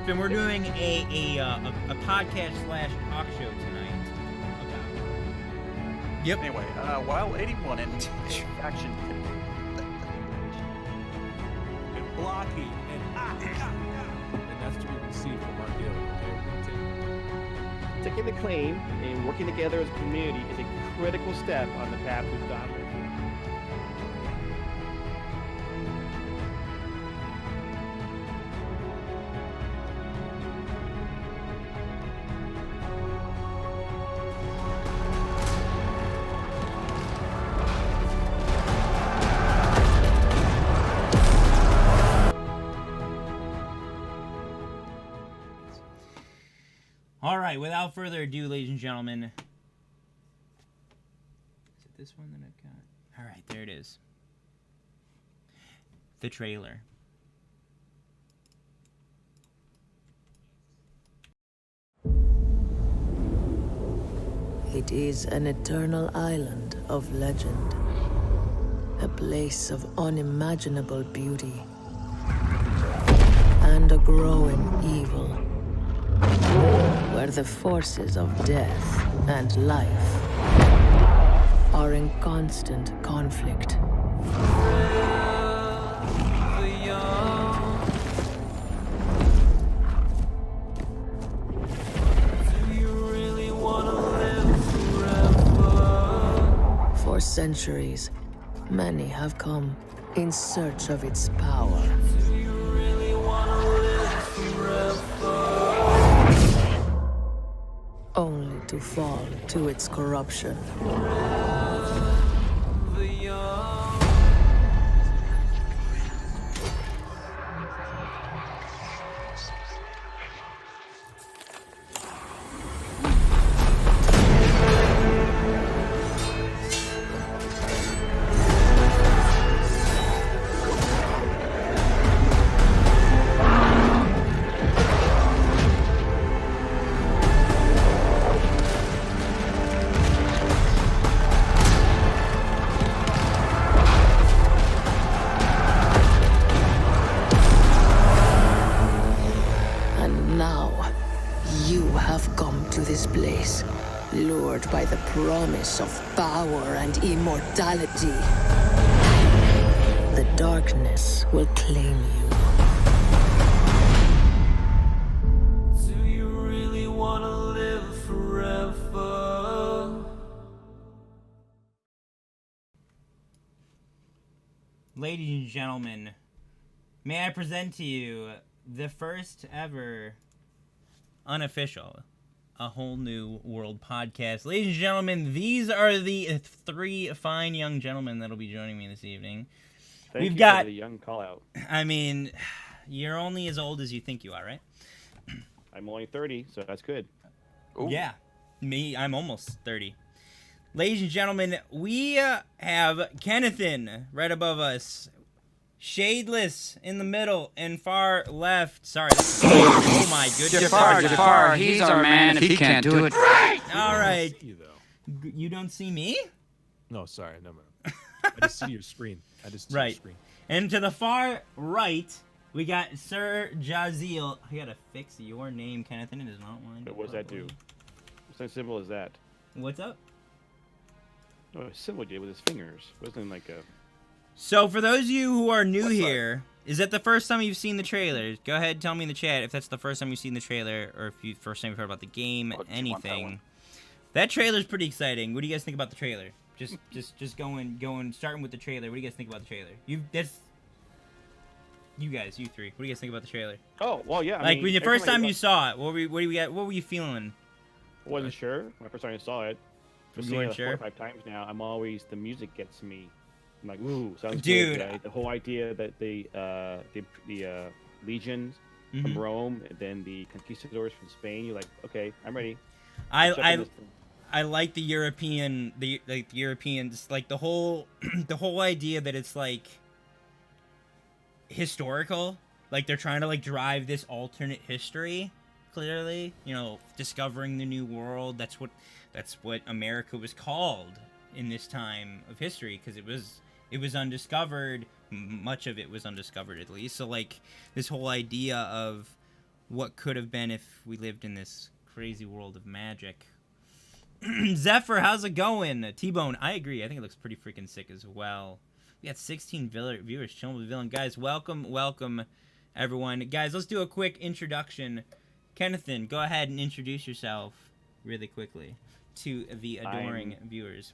Captain, we're doing a podcast slash talk show tonight. Okay. Yep. Anyway, while 81 and action and blocky and that's what we can see from our deal. Taking the claim and working together as a community is a critical step on the path to dominance. All right, without further ado, ladies and gentlemen. Is it this one that I've got? All right, there it is. The trailer. It is an eternal island of legend. A place of unimaginable beauty. And a growing evil. Where the forces of death and life are in constant conflict. For centuries, many have come in search of its power. Only to fall to its corruption. Lured by the promise of power and immortality. The darkness will claim you. Do you really want to live forever? Ladies and gentlemen, may I present to you the first ever unofficial A Whole New World podcast. Ladies and gentlemen, these are the three fine young gentlemen that'll be joining me this evening. We've got the young call out. I mean, you're only as old as you think you are, right? I'm only 30, so that's good. Ooh. Yeah, I'm almost 30. Ladies and gentlemen, we have Kennethan right above us. Shadeless in the middle and far left. Sorry. Oh my goodness. Jafar, he's our man if he can't do it. All right. See you, though. You don't see me? No, sorry, no. I just see your screen. Right. And to the far right, we got Sir Jaziel. I gotta fix your name, Kenneth, and it is not one. But what does that do? What's so simple as that? What's up? No, a symbol did with his fingers. It wasn't like a... So, for those of you who are new here, is that the first time you've seen the trailer? Go ahead and tell me in the chat if that's the first time you've seen the trailer, or if you first time you've heard about the game, anything. That trailer's pretty exciting. What do you guys think about the trailer? Just starting with the trailer. What do you guys think about the trailer? You three. What do you guys think about the trailer? Oh, well, yeah. Like, when the first time you saw it, what were you feeling? I wasn't sure when I first time I saw it. I've You seen weren't it sure? 4 or 5 times now. The music gets me. I'm like, ooh, sounds Dude. good. Right? The whole idea that the legions from Rome, and then the conquistadors from Spain. You're like, okay, I'm ready. I like the Europeans, like the whole idea that it's like historical, like they're trying to like drive this alternate history. Clearly, discovering the new world. That's what America was called in this time of history, because it was undiscovered. Much of it was undiscovered, at least. So like this whole idea of what could have been if we lived in this crazy world of magic. Zephyr, how's it going? T-Bone, I agree. I think it looks pretty freaking sick as well. We got 16 viewers chilling with Villain. Guys, welcome, everyone. Guys, let's do a quick introduction. Kennethan, go ahead and introduce yourself really quickly to the adoring viewers.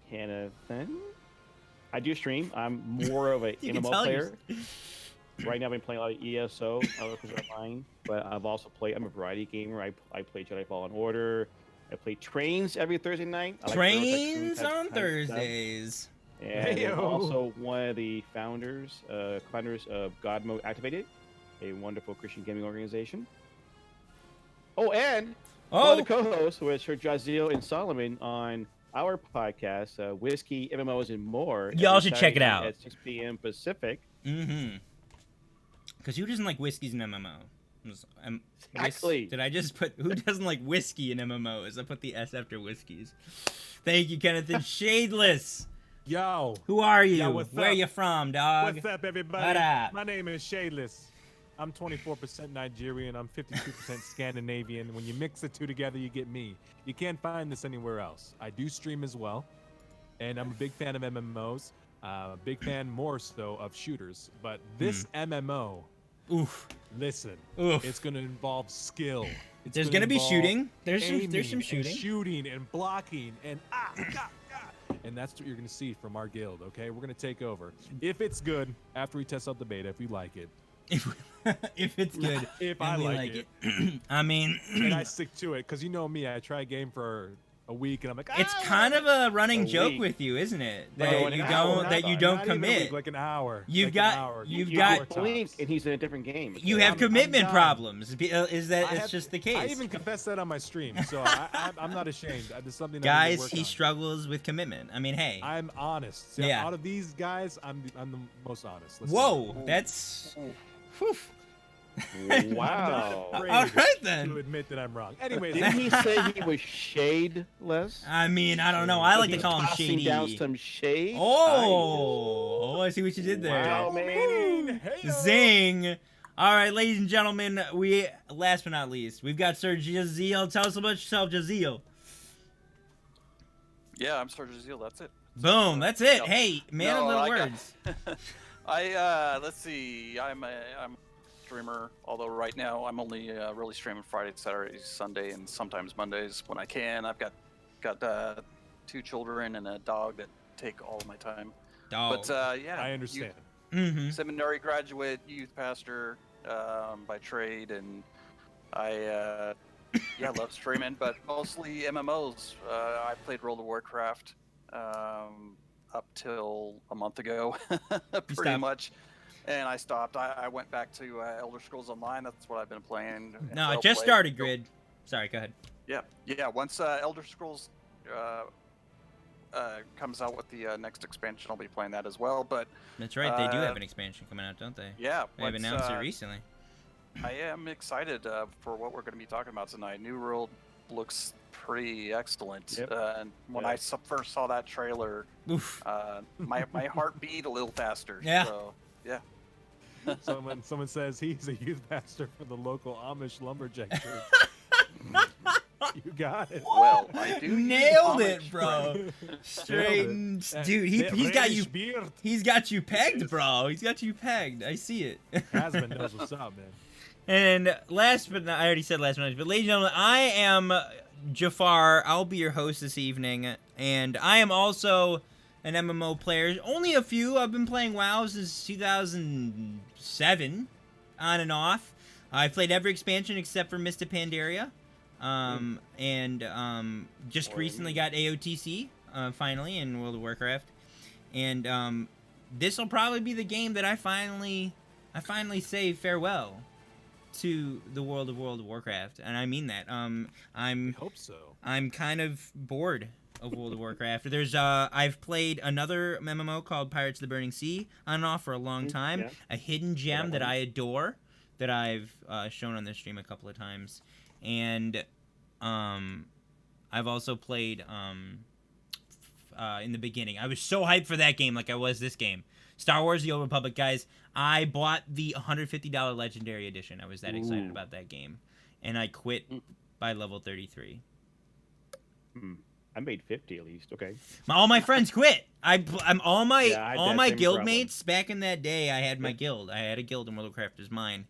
Kennethan. I do stream. I'm more of an MMO player. Right now, I've been playing a lot of ESO, Online, but I've also played. I'm a variety gamer. I play Jedi Fallen Order. I play Trains every Thursday night. I Trains on Thursdays. And I'm also one of the founders of God Mode Activated, a wonderful Christian gaming organization. Oh, and one of the co-hosts was Sir Jaziel and Solomon on our podcast, Whiskey, MMOs, and More. Y'all should check it out. At 6 p.m. Pacific. Mm-hmm. Because who doesn't like whiskeys in MMO? Exactly. Did I just put... Who doesn't like whiskey in MMOs? I put the S after whiskeys. Thank you, Kenneth. And Shadeless. Yo. Who are you? Yo, what's Where up? you from, dog? What's up, everybody? What up? My name is Shadeless. I'm 24% Nigerian. I'm 52% Scandinavian. When you mix the two together, you get me. You can't find this anywhere else. I do stream as well, and I'm a big fan of MMOs. Big fan more so of shooters. But this MMO, Oof. listen, Oof. it's going to involve skill. There's gonna be involve shooting. There's some aiming shooting. and shooting and blocking and and that's what you're gonna see from our guild. Okay, we're gonna take over. If it's good, after we test out the beta, if we like it. If it's good. If and I we like it. I mean. And I stick to it, because you know me, I try a game for a week and I'm like, It's kind of a running joke week. with you, isn't it? Like That you don't not even a commit. week, like an hour. You've like got- an hour. you've You got- get Blink, and he's in a different game. You Okay? have I'm commitment done. problems. Is that it's have- just the case? I even confessed that on my stream, so I'm not ashamed. There's something I need to Guys, work he on. struggles with commitment. I mean, hey. I'm honest. See, Yeah. Out of these guys, I'm the most honest. Let's Whoa, say. that's. Whew. Wow. I'm not afraid All right to then. admit that I'm wrong. Anyways, Didn't he say he was shadeless? I mean, I don't know. I like to He's call him tossing shady. down some shade. Oh, I see what you did there. Wow, man. Zing. All right, ladies and gentlemen, last but not least, we've got Sir Jaziel. Tell us about yourself, Jaziel. Yeah, I'm Sir Jaziel. That's it. Boom, that's it. No. Hey, man No, of little I got- words. Let's see. I'm a streamer, although right now I'm only really streaming Friday, Saturday, Sunday, and sometimes Mondays when I can. I've got 2 children and a dog that take all of my time. Dog. I But yeah, understand. Mm-hmm. Seminary graduate, youth pastor by trade, and I love streaming, but mostly MMOs. I played World of Warcraft up till a month ago, pretty stopped. much, and I stopped. I went back to Elder Scrolls Online. That's what I've been playing. No, it Well just played. started, Grid. Sorry, go ahead. Yeah. Once Elder Scrolls comes out with the next expansion, I'll be playing that as well. But That's right, they do have an expansion coming out, don't they? yeah, They've once, announced it recently. I am excited for what we're going to be talking about tonight. New World looks pretty excellent. Yep. And when I first saw that trailer, Oof. my heart beat a little faster. Yeah. So, yeah. Someone says he's a youth pastor for the local Amish lumberjack church. You got it. Well, I do. use Nailed Amish, it, bro. Straight, Nailed it. dude. He's got you. Reddish beard. He's got you pegged, bro. He's got you pegged. I see it. Hasman knows what's up, man. And last but not, I already said last but not least, but ladies and gentlemen, I am Jafar. I'll be your host this evening, and I am also an MMO player. Only a few. I've been playing WoW since 2007, on and off. I've played every expansion except for Mist of Pandaria, and just recently got AOTC finally in World of Warcraft, and this will probably be the game that I finally say farewell to the world of Warcraft, and I mean that. I hope so. I'm kind of bored of World of Warcraft. There's I've played another MMO called Pirates of the Burning Sea on and off for a long time. yeah. A hidden gem that I adore, that I've shown on this stream a couple of times, and I've also played in the beginning. I was so hyped for that game, like I was this game. Star Wars: The Old Republic, guys. I bought the $150 Legendary Edition. I was that excited about that game, and I quit by level 33. I made 50 at least. Okay. All my friends quit. I'm all my same guild problem. mates back in that day. I had my guild. I had a guild in World of Warcraft as mine,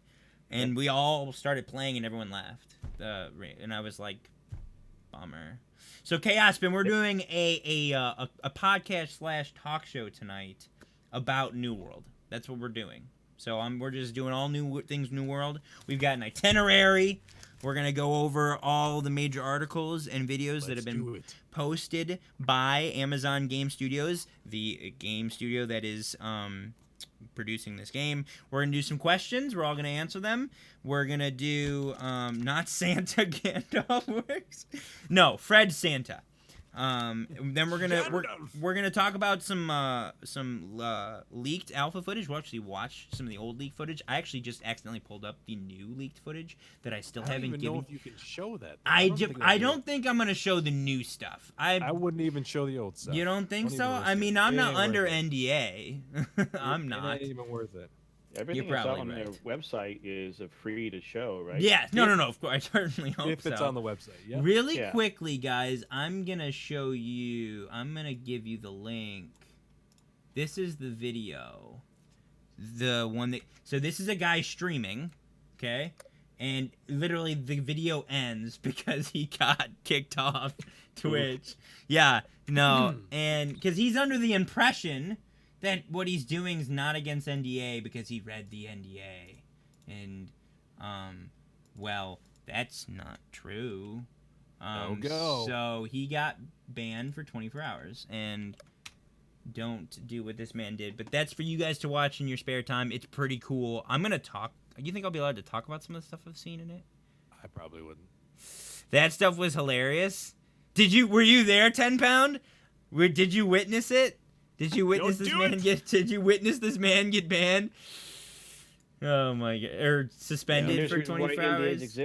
and we all started playing, and everyone left. And I was like, bummer. So Chaospin, we're doing a podcast / talk show tonight about New World. That's what we're doing. So we're just doing all new things, New World. We've got an itinerary. We're going to go over all the major articles and videos that have been posted by Amazon Game Studios, the game studio that is producing this game. We're going to do some questions. We're all going to answer them. We're going to do not Santa Gandalf works. No, Fred Santa. Then we're gonna talk about some leaked alpha footage. We'll actually watch some of the old leaked footage. I actually just accidentally pulled up the new leaked footage that I still haven't given. I don't even know if you can show that. I don't think I'm gonna show the new stuff. I wouldn't even show the old stuff. You don't think so? I mean, I'm not under NDA. I'm not. It ain't even worth it. Everything that's on their website is free to show, right? Yeah. No. Of course, I certainly hope so. If it's on the website, yeah. Really quickly, guys, I'm gonna show you. I'm gonna give you the link. This is the video. The one that. So this is a guy streaming, okay, and literally the video ends because he got kicked off Twitch. Yeah. No, and because he's under the impression that what he's doing is not against NDA because he read the NDA. And, well, that's not true. No go. So he got banned for 24 hours. And don't do what this man did. But that's for you guys to watch in your spare time. It's pretty cool. I'm going to talk. You think I'll be allowed to talk about some of the stuff I've seen in it? I probably wouldn't. That stuff was hilarious. Were you there, 10 Pound? Did you witness it? Did you witness this man get? Did you witness this man get banned? Oh my god! Or suspended for 24 hours.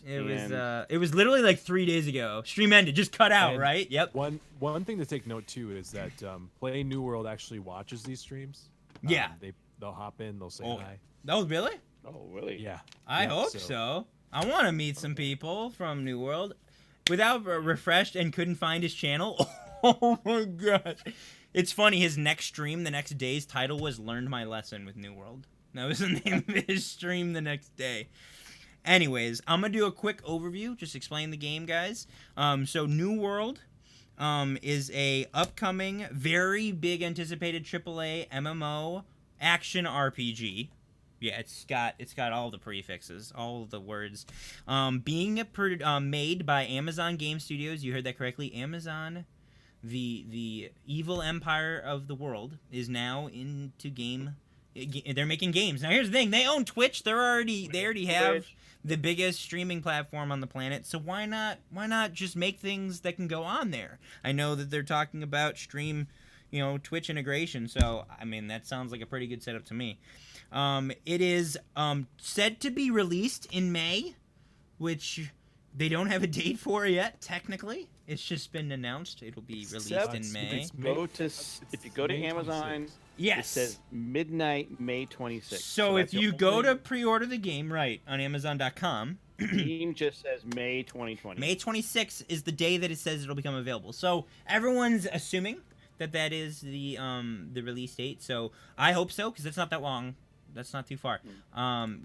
It was literally like 3 days ago. Stream ended, just cut out, right? Yep. One thing to take note too is that Play New World actually watches these streams. Yeah. They'll hop in, they'll say hi. Oh really? Oh really? Yeah. I hope so. I want to meet some people from New World. Without refreshed and couldn't find his channel. Oh my gosh. It's funny, his next stream, the next day's title was Learned My Lesson with New World. That was the name of his stream the next day. Anyways, I'm going to do a quick overview, just explain the game, guys. So New World is a upcoming, very big anticipated AAA MMO action RPG. Yeah, it's got all the prefixes, all the words. Being made by Amazon Game Studios, you heard that correctly, Amazon. The evil empire of the world is now into game. They're making games. Now here's the thing: they own Twitch. They already have the biggest streaming platform on the planet. So why not just make things that can go on there? I know that they're talking about Twitch integration. So I mean that sounds like a pretty good setup to me. It is said to be released in May, which they don't have a date for yet. Technically, it's just been announced. It'll be released in May. If you go to Amazon, yes, it says midnight May 26th. So if you go to pre-order the game right on Amazon.com, Steam just says May 2020. May 26th is the day that it says it'll become available. So everyone's assuming that is the release date. So I hope so because it's not that long. That's not too far.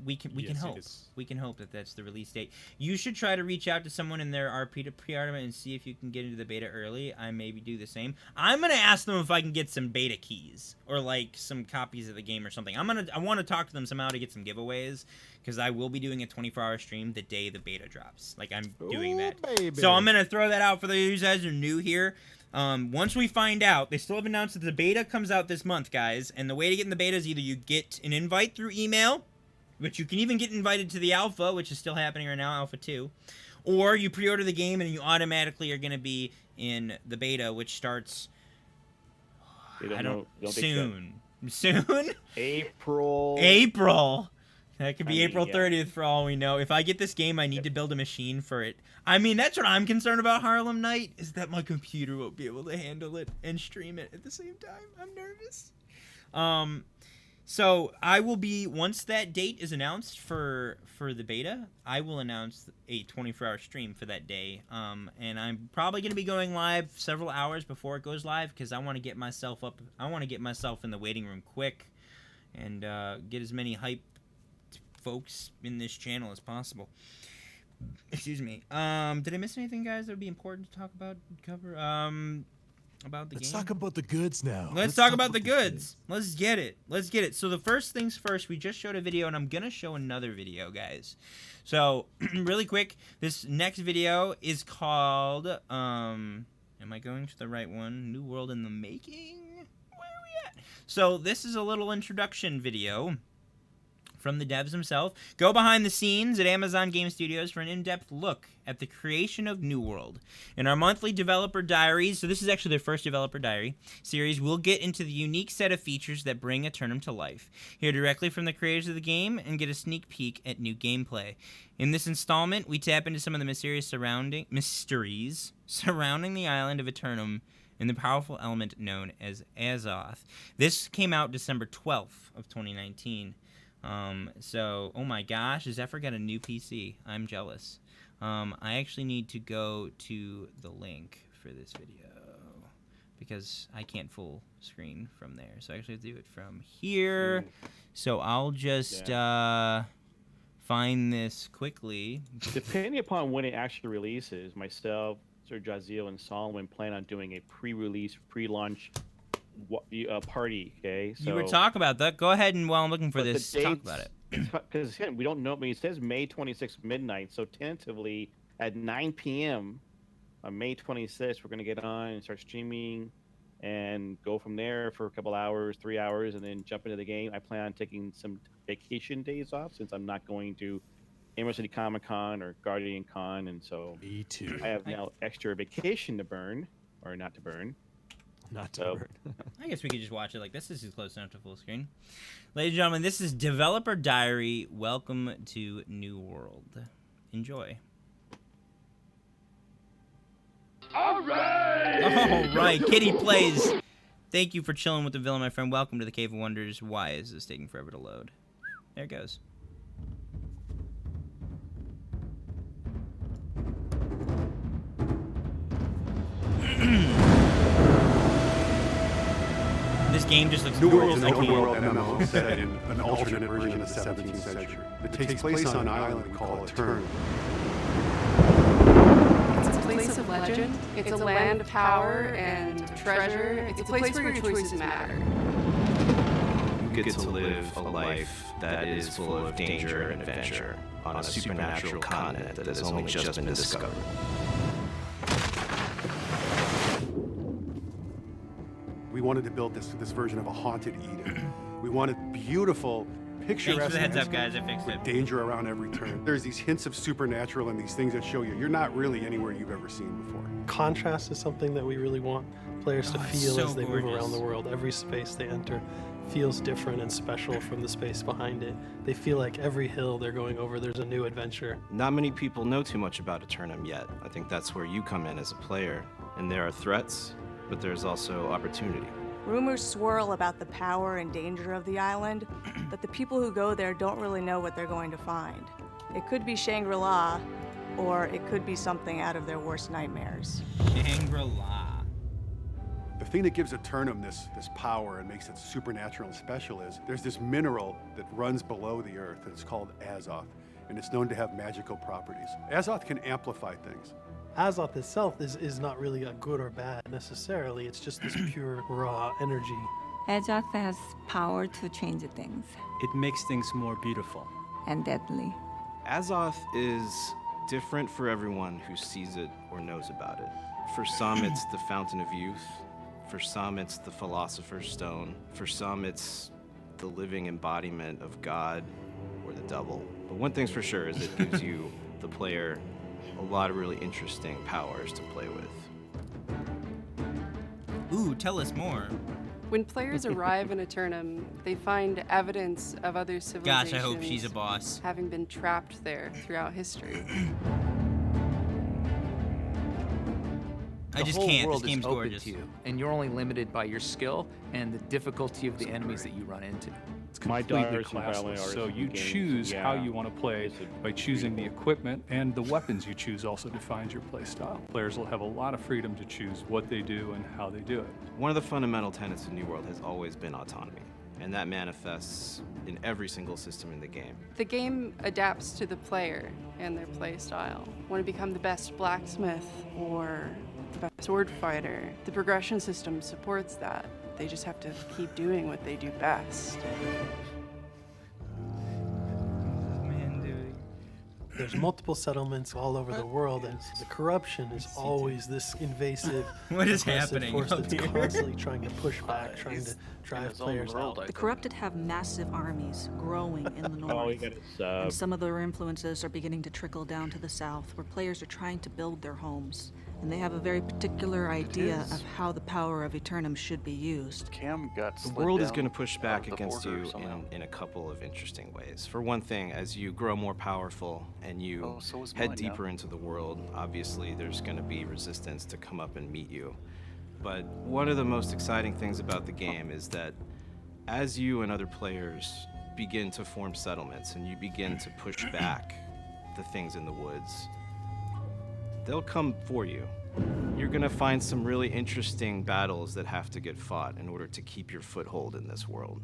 We can hope. We can hope that that's the release date. You should try to reach out to someone in their RP to pre-order and see if you can get into the beta early. I maybe do the same. I'm gonna ask them if I can get some beta keys or like some copies of the game or something. I want to talk to them somehow to get some giveaways because I will be doing a 24-hour stream the day the beta drops. Like I'm doing that. Baby. So I'm gonna throw that out for those guys who are new here. Once we find out, they still have announced that the beta comes out this month, guys. And the way to get in the beta is either you get an invite through email, which you can even get invited to the alpha, which is still happening right now, alpha 2. Or you pre-order the game and you automatically are going to be in the beta, which starts soon. Soon? April. That could be April 30th for all we know. If I get this game, I need to build a machine for it. I mean, that's what I'm concerned about Harlem Night, is that my computer won't be able to handle it and stream it at the same time. I'm nervous. So I will be, once that date is announced for the beta, I will announce a 24-hour stream for that day. And I'm probably going to be going live several hours before it goes live because I want to get myself up. I want to get myself in the waiting room quick and get as many hype folks in this channel as possible. Excuse me. Did I miss anything, guys, that would be important to talk about, cover? About the game? Let's talk about the goods now. Let's talk about the goods. Let's get it. Let's get it. So the first things first, we just showed a video, and I'm going to show another video, guys. So, really quick, this next video is called, am I going to the right one? New World in the Making? Where are we at? So, this is a little introduction video from the devs themselves. Go behind the scenes at Amazon Game Studios for an in-depth look at the creation of New World. In our monthly developer diaries, so this is actually their first developer diary series, we'll get into the unique set of features that bring Eternum to life. Hear directly from the creators of the game and get a sneak peek at new gameplay. In this installment, we tap into some of the mysteries surrounding the island of Eternum and the powerful element known as Azoth. This came out December 12th of 2019. So, oh my gosh, Zephyr got a new PC. I'm jealous. I actually need to go to the link for this video because I can't full screen from there. So I actually have to do it from here. So I'll just find this quickly. Depending upon when it actually releases, myself, Sir Jaziel, and Solomon plan on doing a pre-release, pre-launch party. Okay, so you were talking about that. Go ahead and while I'm looking for this, talk about it. Because we don't know. I mean, it says May 26th midnight, so tentatively at 9 p.m. on May 26th, we're gonna get on and start streaming, and go from there for a couple hours, 3 hours, and then jump into the game. I plan on taking some vacation days off since I'm not going to Emerald City Comic Con or Guardian Con, and so Me too. I have now extra vacation to burn, or not to burn. Not to burn. I guess we could just watch it like this. This is close enough to full screen. Ladies and gentlemen, this is Developer Diary. Welcome to New World. Enjoy. All right. All right, Kitty Plays. Thank you for chilling with the villain, my friend. Welcome to the Cave of Wonders. Why is this taking forever to load? There it goes. This game just looks New World is an like open world MMO set in an alternate version of the 17th century. It takes place on an island called Eternum. It's a place of legend. It's a land of power and treasure. It's a place where your choices matter. You get to live a life that is full of danger and adventure on a supernatural continent that has only just been discovered. We wanted to build this version of a haunted Eden. We wanted beautiful, picturesque. Thanks for the heads up, guys. I fixed it. Danger around every turn. There's these hints of supernatural and these things that show you're not really anywhere you've ever seen before. Contrast is something that we really want players to feel so as they move gorgeous. around the world. Every space they enter feels different and special from the space behind it. They feel like every hill they're going over, there's a new adventure. Not many people know too much about Eternum yet. I think that's where you come in as a player. And there are threats, but there's also opportunity. Rumors swirl about the power and danger of the island, but the people who go there don't really know what they're going to find. It could be Shangri-La, or it could be something out of their worst nightmares. Shangri-La. The thing that gives Eternum this power and makes it supernatural and special is there's this mineral that runs below the earth, and it's called Azoth, and it's known to have magical properties. Azoth can amplify things. Azoth itself is not really a good or bad necessarily. It's just this pure, raw energy. Azoth has power to change things. It makes things more beautiful. And deadly. Azoth is different for everyone who sees it or knows about it. For some, it's the Fountain of Youth. For some, it's the Philosopher's Stone. For some, it's the living embodiment of God or the devil. But one thing's for sure is it gives you, the player, a lot of really interesting powers to play with. Ooh, tell us more. When players arrive in Eternum, they find evidence of other civilizations. Gosh, I hope she's a boss. Having been trapped there throughout history. I just whole can't. world This game's is open gorgeous. to you, and you're only limited by your skill and the difficulty of the enemies that you run into. It's completely classless, so you choose how you want to play by choosing the equipment, and the weapons you choose also defines your play style. Players will have a lot of freedom to choose what they do and how they do it. One of the fundamental tenets of New World has always been autonomy, and that manifests in every single system in the game. The game adapts to the player and their play style. Want to become the best blacksmith or the best sword fighter? The progression system supports that. They just have to keep doing what they do best. There's multiple settlements all over the world, and the corruption is always this invasive, What is oppressive happening force up that's here? constantly trying to push back, trying to drive players out. The corrupted have massive armies growing in the north. Oh, you got it. And some of their influences are beginning to trickle down to the south, where players are trying to build their homes. And they have a very particular idea of how the power of Eternum should be used. Cam got The world is going to push back against you in a couple of interesting ways. For one thing, as you grow more powerful and you head deeper into the world, obviously there's going to be resistance to come up and meet you. But one of the most exciting things about the game is that as you and other players begin to form settlements and you begin to push back the things in the woods, they'll come for you. You're gonna find some really interesting battles that have to get fought in order to keep your foothold in this world.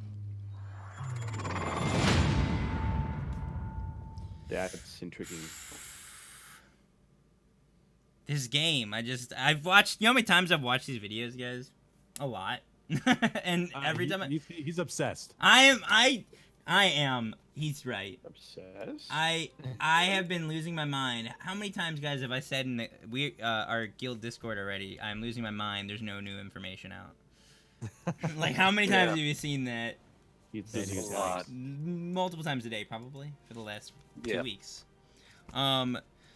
That's intriguing. This game, I've watched, you know how many times I've watched these videos, guys? A lot. And every time he's obsessed. I am. He's right. Obsessed? I have been losing my mind. How many times, guys, have I said in our guild Discord already, I'm losing my mind, there's no new information out? Like, how many times have you seen that? A lot. Multiple times a day, probably, for the last 2 weeks.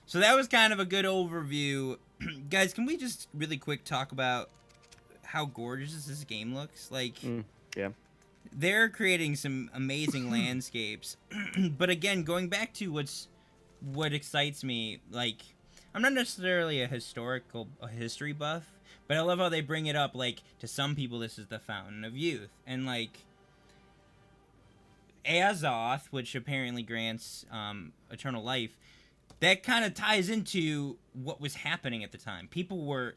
So that was kind of a good overview. Guys, can we just really quick talk about how gorgeous this game looks? Like, yeah. They're creating some amazing landscapes. But again, going back to what excites me, like, I'm not necessarily a history buff, but I love how they bring it up, like, to some people this is the Fountain of Youth. And, like, Azoth, which apparently grants eternal life, that kind of ties into what was happening at the time.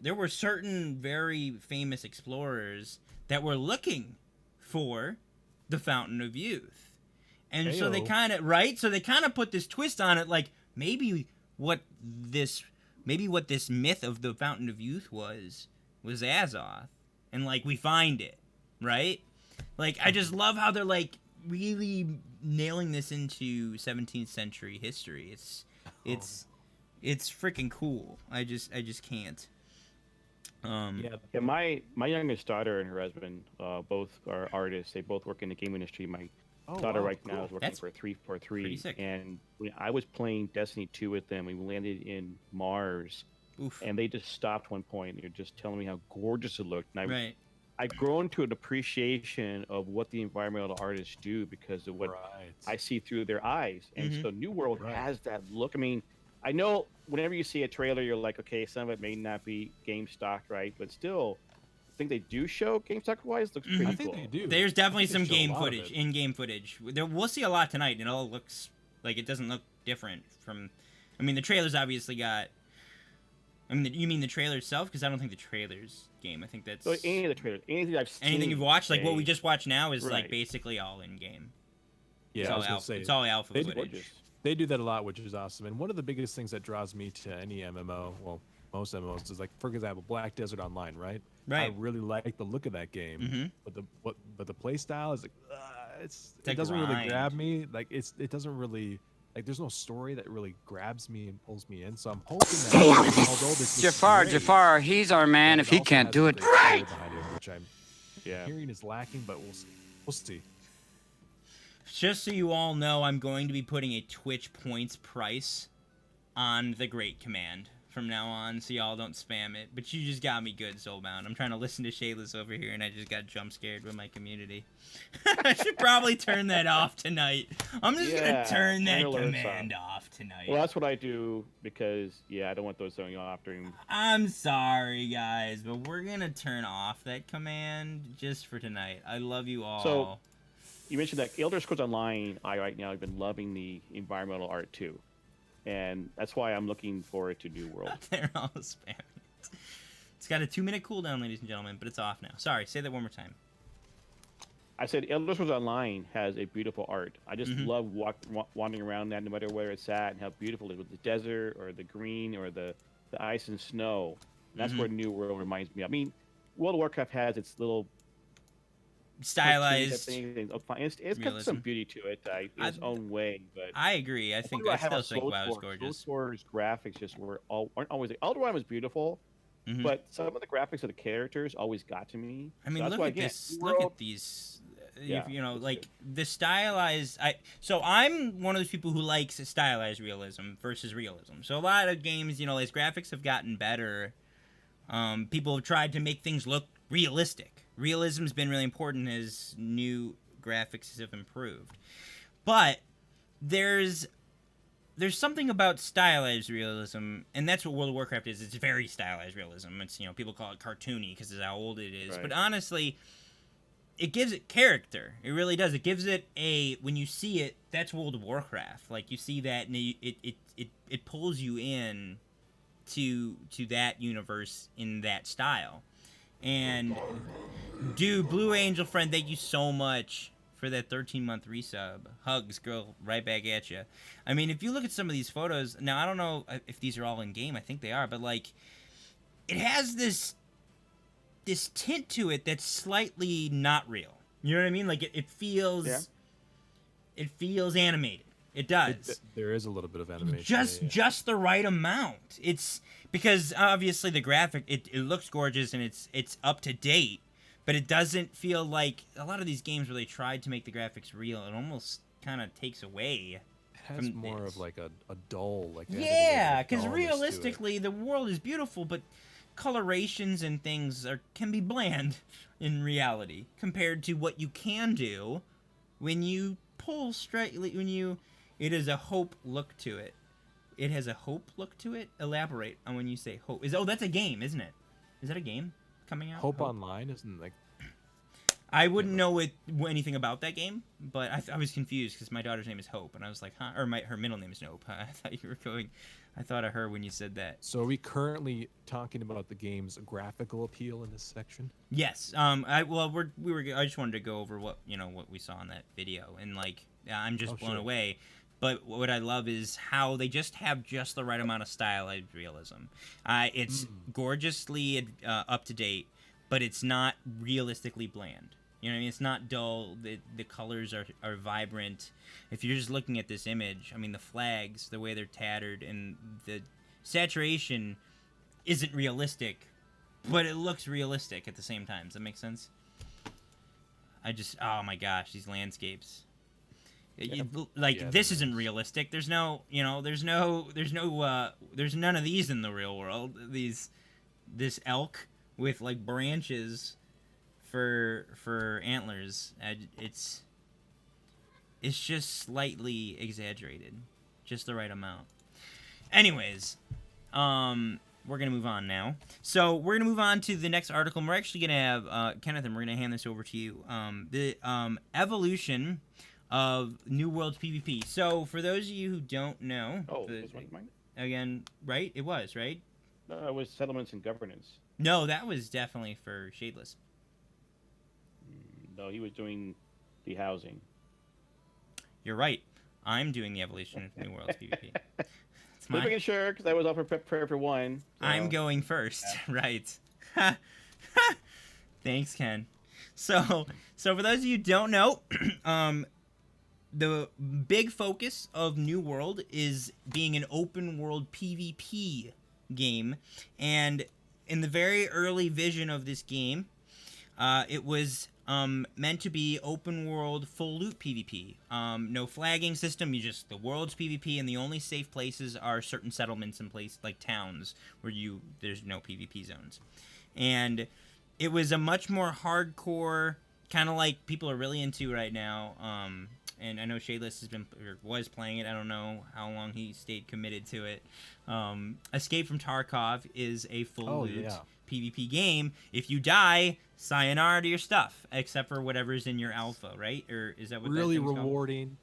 There were certain very famous explorers that were looking for the Fountain of Youth. And so they kind of put this twist on it, like maybe what this myth of the Fountain of Youth was Azoth. And like we find it, right? Like I just love how they're like really nailing this into 17th century history. It's freaking cool. I just can't. Yeah, my youngest daughter and her husband both are artists. They both work in the game industry. My daughter right now is working for 343. And when I was playing Destiny 2 with them, we landed in Mars. Oof. And they just stopped one point. They're just telling me how gorgeous it looked. And I've grown to an appreciation of what the environmental artists do because of what I see through their eyes. And so New World has that look. I mean, I know whenever you see a trailer, you're like, okay, some of it may not be game stock, right? But still, I think they do show game stock wise. Looks pretty cool. I think they do. There's definitely some game footage, in-game footage. We'll see a lot tonight, and it all looks like it doesn't look different from. I mean, the trailers obviously got. I mean, you mean the trailer itself? Because I don't think the trailer's game. I think that's. So any of the trailers, anything I've seen. Anything you've watched, like what we just watched now, is like basically all in game. Yeah, it's all alpha footage. They do that a lot, which is awesome. And one of the biggest things that draws me to any MMO, well, most MMOs, is like, for example, Black Desert Online, right? Right. I really like the look of that game, but the play style is like, it doesn't really grab me. Like it doesn't really. Like, there's no story that really grabs me and pulls me in, so I'm hoping that although this is Jafar, he's our man if he can't do it right. Which I'm hearing is lacking, but we'll see. Just so you all know, I'm going to be putting a Twitch points price on the Great Command from now on, so y'all don't spam it. But you just got me good, Soulbound. I'm trying to listen to Shayla's over here, and I just got jump scared with my community. I should probably turn that off tonight. I'm just gonna turn that command off tonight. Well, that's what I do because I don't want those going off during. I'm sorry, guys, but we're gonna turn off that command just for tonight. I love you all. So, you mentioned that Elder Scrolls Online. Right now have been loving the environmental art too. And that's why I'm looking forward to New World. They're all spamming it. It's got a 2-minute cooldown, ladies and gentlemen, but it's off now. Sorry, say that one more time. I said Elder Scrolls Online has a beautiful art. I just love wandering around that, no matter where it's at, and how beautiful it is with the desert or the green or the ice and snow. And that's where New World reminds me of. I mean, World of Warcraft has its little stylized it's got some beauty to it in its own way, but I agree. I still think WoW is gorgeous. SWTOR's graphics just aren't always. Elder One was beautiful, but some of the graphics of the characters always got to me. I mean, so look at this. Look at these. You know, like the stylized. So I'm one of those people who likes stylized realism versus realism. So a lot of games, you know, as graphics have gotten better, people have tried to make things look realistic. Realism's been really important as new graphics have improved. But there's something about stylized realism, and that's what World of Warcraft is. It's very stylized realism. It's, you know, people call it cartoony because of how old it is. Right. But honestly, it gives it character. It really does. It gives it when you see it, that's World of Warcraft. Like, you see that, and it pulls you in to that universe in that style. And, dude, Blue Angel friend, thank you so much for that 13-month resub. Hugs, girl, right back at you. I mean, if you look at some of these photos, now I don't know if these are all in game. I think they are, but like, it has this tint to it that's slightly not real. You know what I mean? Like it feels animated. It does. There is a little bit of animation. Just the right amount. It's because obviously the graphic it looks gorgeous and it's up to date, but it doesn't feel like a lot of these games where they tried to make the graphics real. It almost kind of takes away. It has more of like a dull like. Yeah, because realistically the world is beautiful, but colorations and things can be bland in reality compared to what you can do when you pull straight. It is a hope look to it. It has a hope look to it. Elaborate on when you say hope. That's a game, isn't it? Is that a game coming out? Hope Online isn't like. I wouldn't know anything about that game, but I was confused because my daughter's name is Hope, and I was like, huh? Or her middle name is Nope. I thought you were going. I thought of her when you said that. So are we currently talking about the game's graphical appeal in this section? Yes. I just wanted to go over what we saw in that video, and like I'm just blown away. But what I love is how they just have just the right amount of stylized realism. It's gorgeously up to date, but it's not realistically bland. You know what I mean? It's not dull. The colors are vibrant. If you're just looking at this image, I mean, the flags, the way they're tattered, and the saturation isn't realistic, but it looks realistic at the same time. Does that make sense? Oh my gosh, these landscapes. This isn't realistic. There's none of these in the real world. This elk with like branches for antlers. It's just slightly exaggerated, just the right amount. Anyways, we're gonna move on now. So we're gonna move on to the next article. And we're actually gonna have Kenneth, and we're gonna hand this over to you. The evolution of New World's PvP. So for those of you who don't know, was mine? Again, right? It was right. No, it was settlements and governance. No, that was definitely for Shadeless. No, he was doing the housing. You're right. I'm doing the evolution of New World's PvP. Just making sure, because I was offered prayer for one. So. I'm going first, right? Thanks, Ken. So for those of you who don't know, the big focus of New World is being an open world PvP game, and in the very early vision of this game, it was meant to be open world, full loot PvP. No flagging system. The world's PvP, and the only safe places are certain settlements and like towns where there's no PvP zones. And it was a much more hardcore, kind of like people are really into right now. And I know Shayless was playing it. I don't know how long he stayed committed to it. Escape from Tarkov is a full loot PvP game. If you die, sayonara to your stuff, except for whatever's in your alpha, right? Or is that what really that thing's rewarding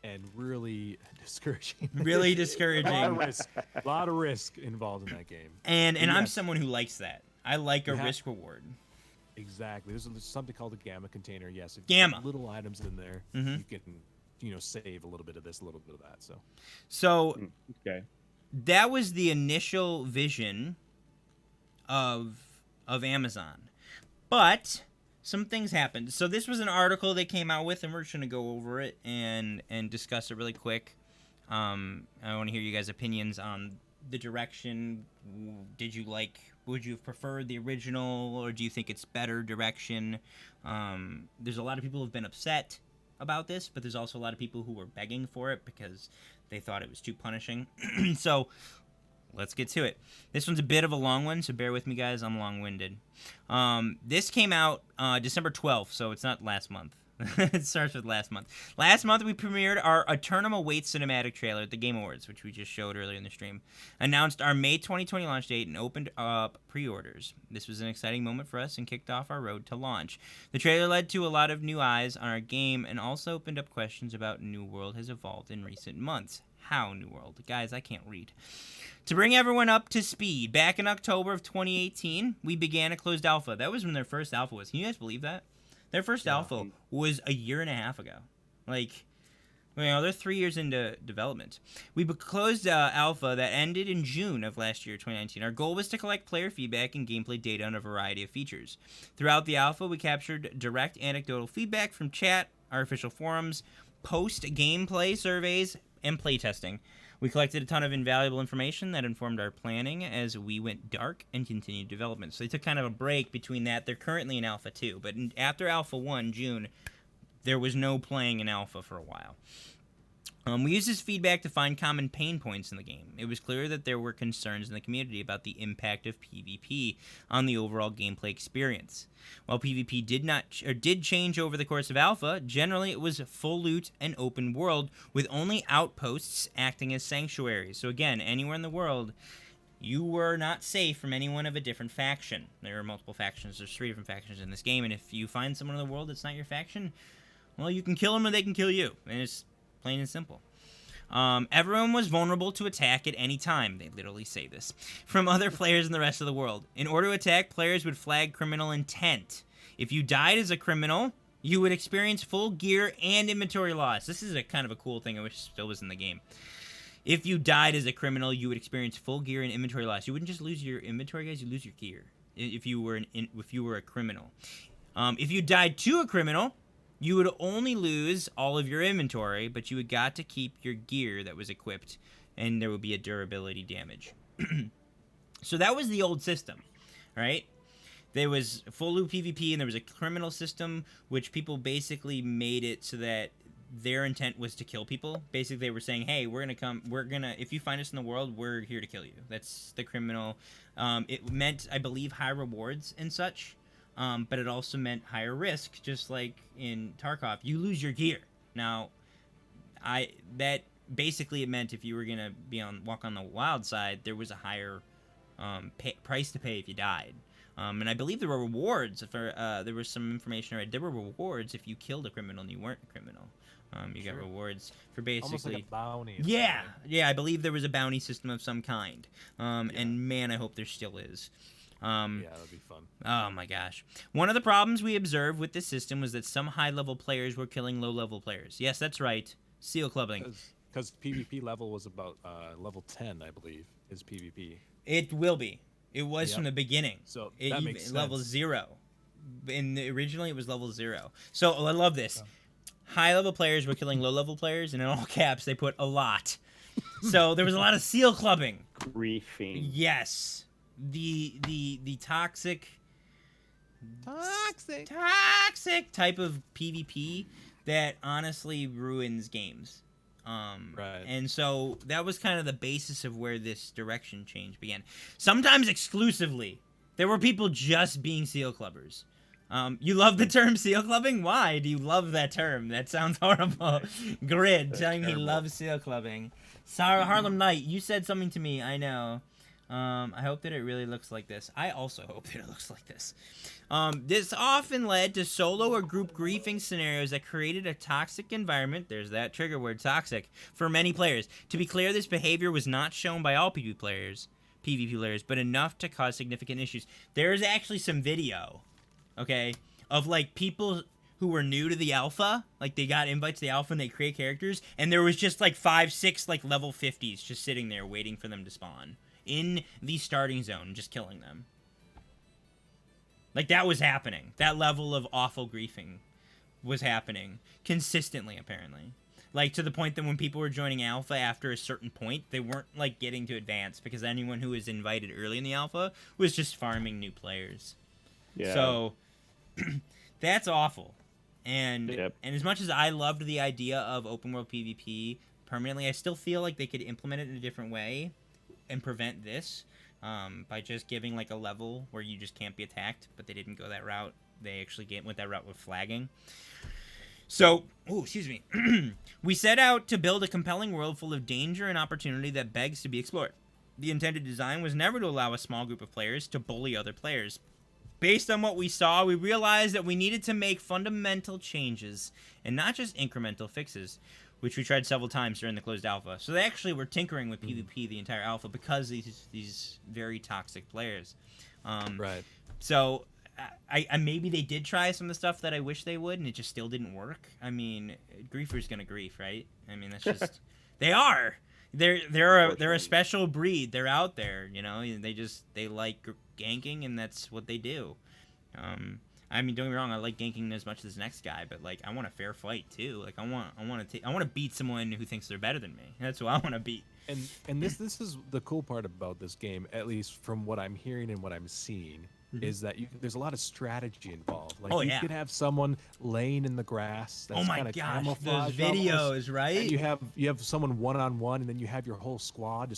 and really discouraging? Really discouraging. A lot of risk involved in that game. And I'm someone who likes that. I like a risk reward. Exactly. There's something called a gamma container. Yes, if gamma. You put little items in there, you can, save a little bit of this, a little bit of that. So okay, that was the initial vision of Amazon, but some things happened. So this was an article they came out with, and we're just gonna go over it and discuss it really quick. I want to hear you guys' opinions on the direction. Would you have preferred the original, or do you think it's better direction? There's a lot of people who have been upset about this, but there's also a lot of people who were begging for it because they thought it was too punishing. So let's get to it. This one's a bit of a long one, so bear with me, guys. I'm long-winded. This came out December 12th, so it's not last month. It starts with last month. Last month, we premiered our Eternum Awaits cinematic trailer at the Game Awards, which we just showed earlier in the stream. Announced our May 2020 launch date and opened up pre-orders. This was an exciting moment for us and kicked off our road to launch. The trailer led to a lot of new eyes on our game and also opened up questions about New World has evolved in recent months. How New World? Guys, I can't read. To bring everyone up to speed, back in October of 2018, we began a closed alpha. That was when their first alpha was. Can you guys believe that? Their first alpha was a year and a half ago. They're 3 years into development. We closed alpha that ended in June of last year, 2019. Our goal was to collect player feedback and gameplay data on a variety of features. Throughout the alpha, we captured direct anecdotal feedback from chat, our official forums, post-gameplay surveys, and playtesting. We collected a ton of invaluable information that informed our planning as we went dark and continued development. So they took kind of a break between that. They're currently in Alpha 2, but after Alpha 1, June, there was no playing in Alpha for a while. We used this feedback to find common pain points in the game. It was clear that there were concerns in the community about the impact of PvP on the overall gameplay experience. While PvP did change over the course of Alpha, generally it was full loot and open world, with only outposts acting as sanctuaries. So again, anywhere in the world, you were not safe from anyone of a different faction. There are multiple factions. There's 3 different factions in this game, and if you find someone in the world that's not your faction, well, you can kill them or they can kill you. And it's plain and simple. Everyone was vulnerable to attack at any time. They literally say this. From other players in the rest of the world. In order to attack, players would flag criminal intent. If you died as a criminal, you would experience full gear and inventory loss. This is a kind of a cool thing I wish still was in the game. If you died as a criminal, you would experience full gear and inventory loss. You wouldn't just lose your inventory, guys. You lose your gear if you were a criminal. If you died to a criminal, you would only lose all of your inventory, but you would got to keep your gear that was equipped, and there would be a durability damage. So that was the old system, right? There was full loot PvP, and there was a criminal system, which people basically made it so that their intent was to kill people. Basically, they were saying, hey, if you find us in the world, we're here to kill you. That's the criminal. It meant, I believe, high rewards and such. But it also meant higher risk, just like in Tarkov. You lose your gear. Now, that basically it meant if you were gonna walk on the wild side, there was a higher price to pay if you died. And I believe there were rewards. There was some information I read. There were rewards if you killed a criminal and you weren't a criminal. You got rewards for basically almost like a bounty. Yeah. I believe there was a bounty system of some kind. And man, I hope there still is. Yeah, that'd be fun. Oh my gosh. One of the problems we observed with this system was that some high-level players were killing low-level players. Yes, that's right. Seal clubbing. Because PvP level was about level 10, I believe, is PvP. It will be. It was from the beginning. So that makes sense. Level 0. Originally, it was level 0. So I love this. High-level players were killing low-level players, and in all caps, they put a lot. So there was a lot of seal clubbing. Griefing. Yes. The toxic toxic type of PvP that honestly ruins games. Right. And so that was kind of the basis of where this direction change began. Sometimes exclusively, there were people just being seal clubbers. You love the term seal clubbing? Why do you love that term? That sounds horrible. Grid telling me he loves seal clubbing. Harlem Knight, you said something to me. I know. I hope that it really looks like this. I also hope that it looks like this. This often led to solo or group griefing scenarios that created a toxic environment, there's that trigger word, toxic, for many players. To be clear, this behavior was not shown by all PvP players, but enough to cause significant issues. There's actually some video, okay, of like people who were new to the alpha, like they got invites to the alpha and they create characters, and there was just like 5, 6 like level 50s just sitting there waiting for them to spawn in the starting zone, just killing them. Like, that was happening. That level of awful griefing was happening consistently, apparently. Like, to the point that when people were joining alpha after a certain point, they weren't, like, getting to advance because anyone who was invited early in the alpha was just farming new players. Yeah. So, that's awful. And and as much as I loved the idea of open world PvP permanently, I still feel like they could implement it in a different way and prevent this. By just giving like a level where you just can't be attacked, but they didn't go that route. They actually went that route with flagging. So, excuse me. We set out to build a compelling world full of danger and opportunity that begs to be explored. The intended design was never to allow a small group of players to bully other players. Based on what we saw, we realized that we needed to make fundamental changes and not just incremental fixes, which we tried several times during the closed alpha. So they actually were tinkering with PvP the entire alpha because these very toxic players. Right. So I maybe they did try some of the stuff that I wish they would, and it just still didn't work. I mean, griefer's gonna grief, right? I mean, that's just they are. They're a special breed. They're out there, you know. They like ganking, and that's what they do. I mean, don't get me wrong, I like ganking as much as this next guy, but like I want a fair fight too. Like I want to beat someone who thinks they're better than me. That's who I want to beat. And this is the cool part about this game, at least from what I'm hearing and what I'm seeing, is that there's a lot of strategy involved. Like you could have someone laying in the grass. That's kind of camouflage. Those videos, right? And you have someone one-on-one, and then you have your whole squad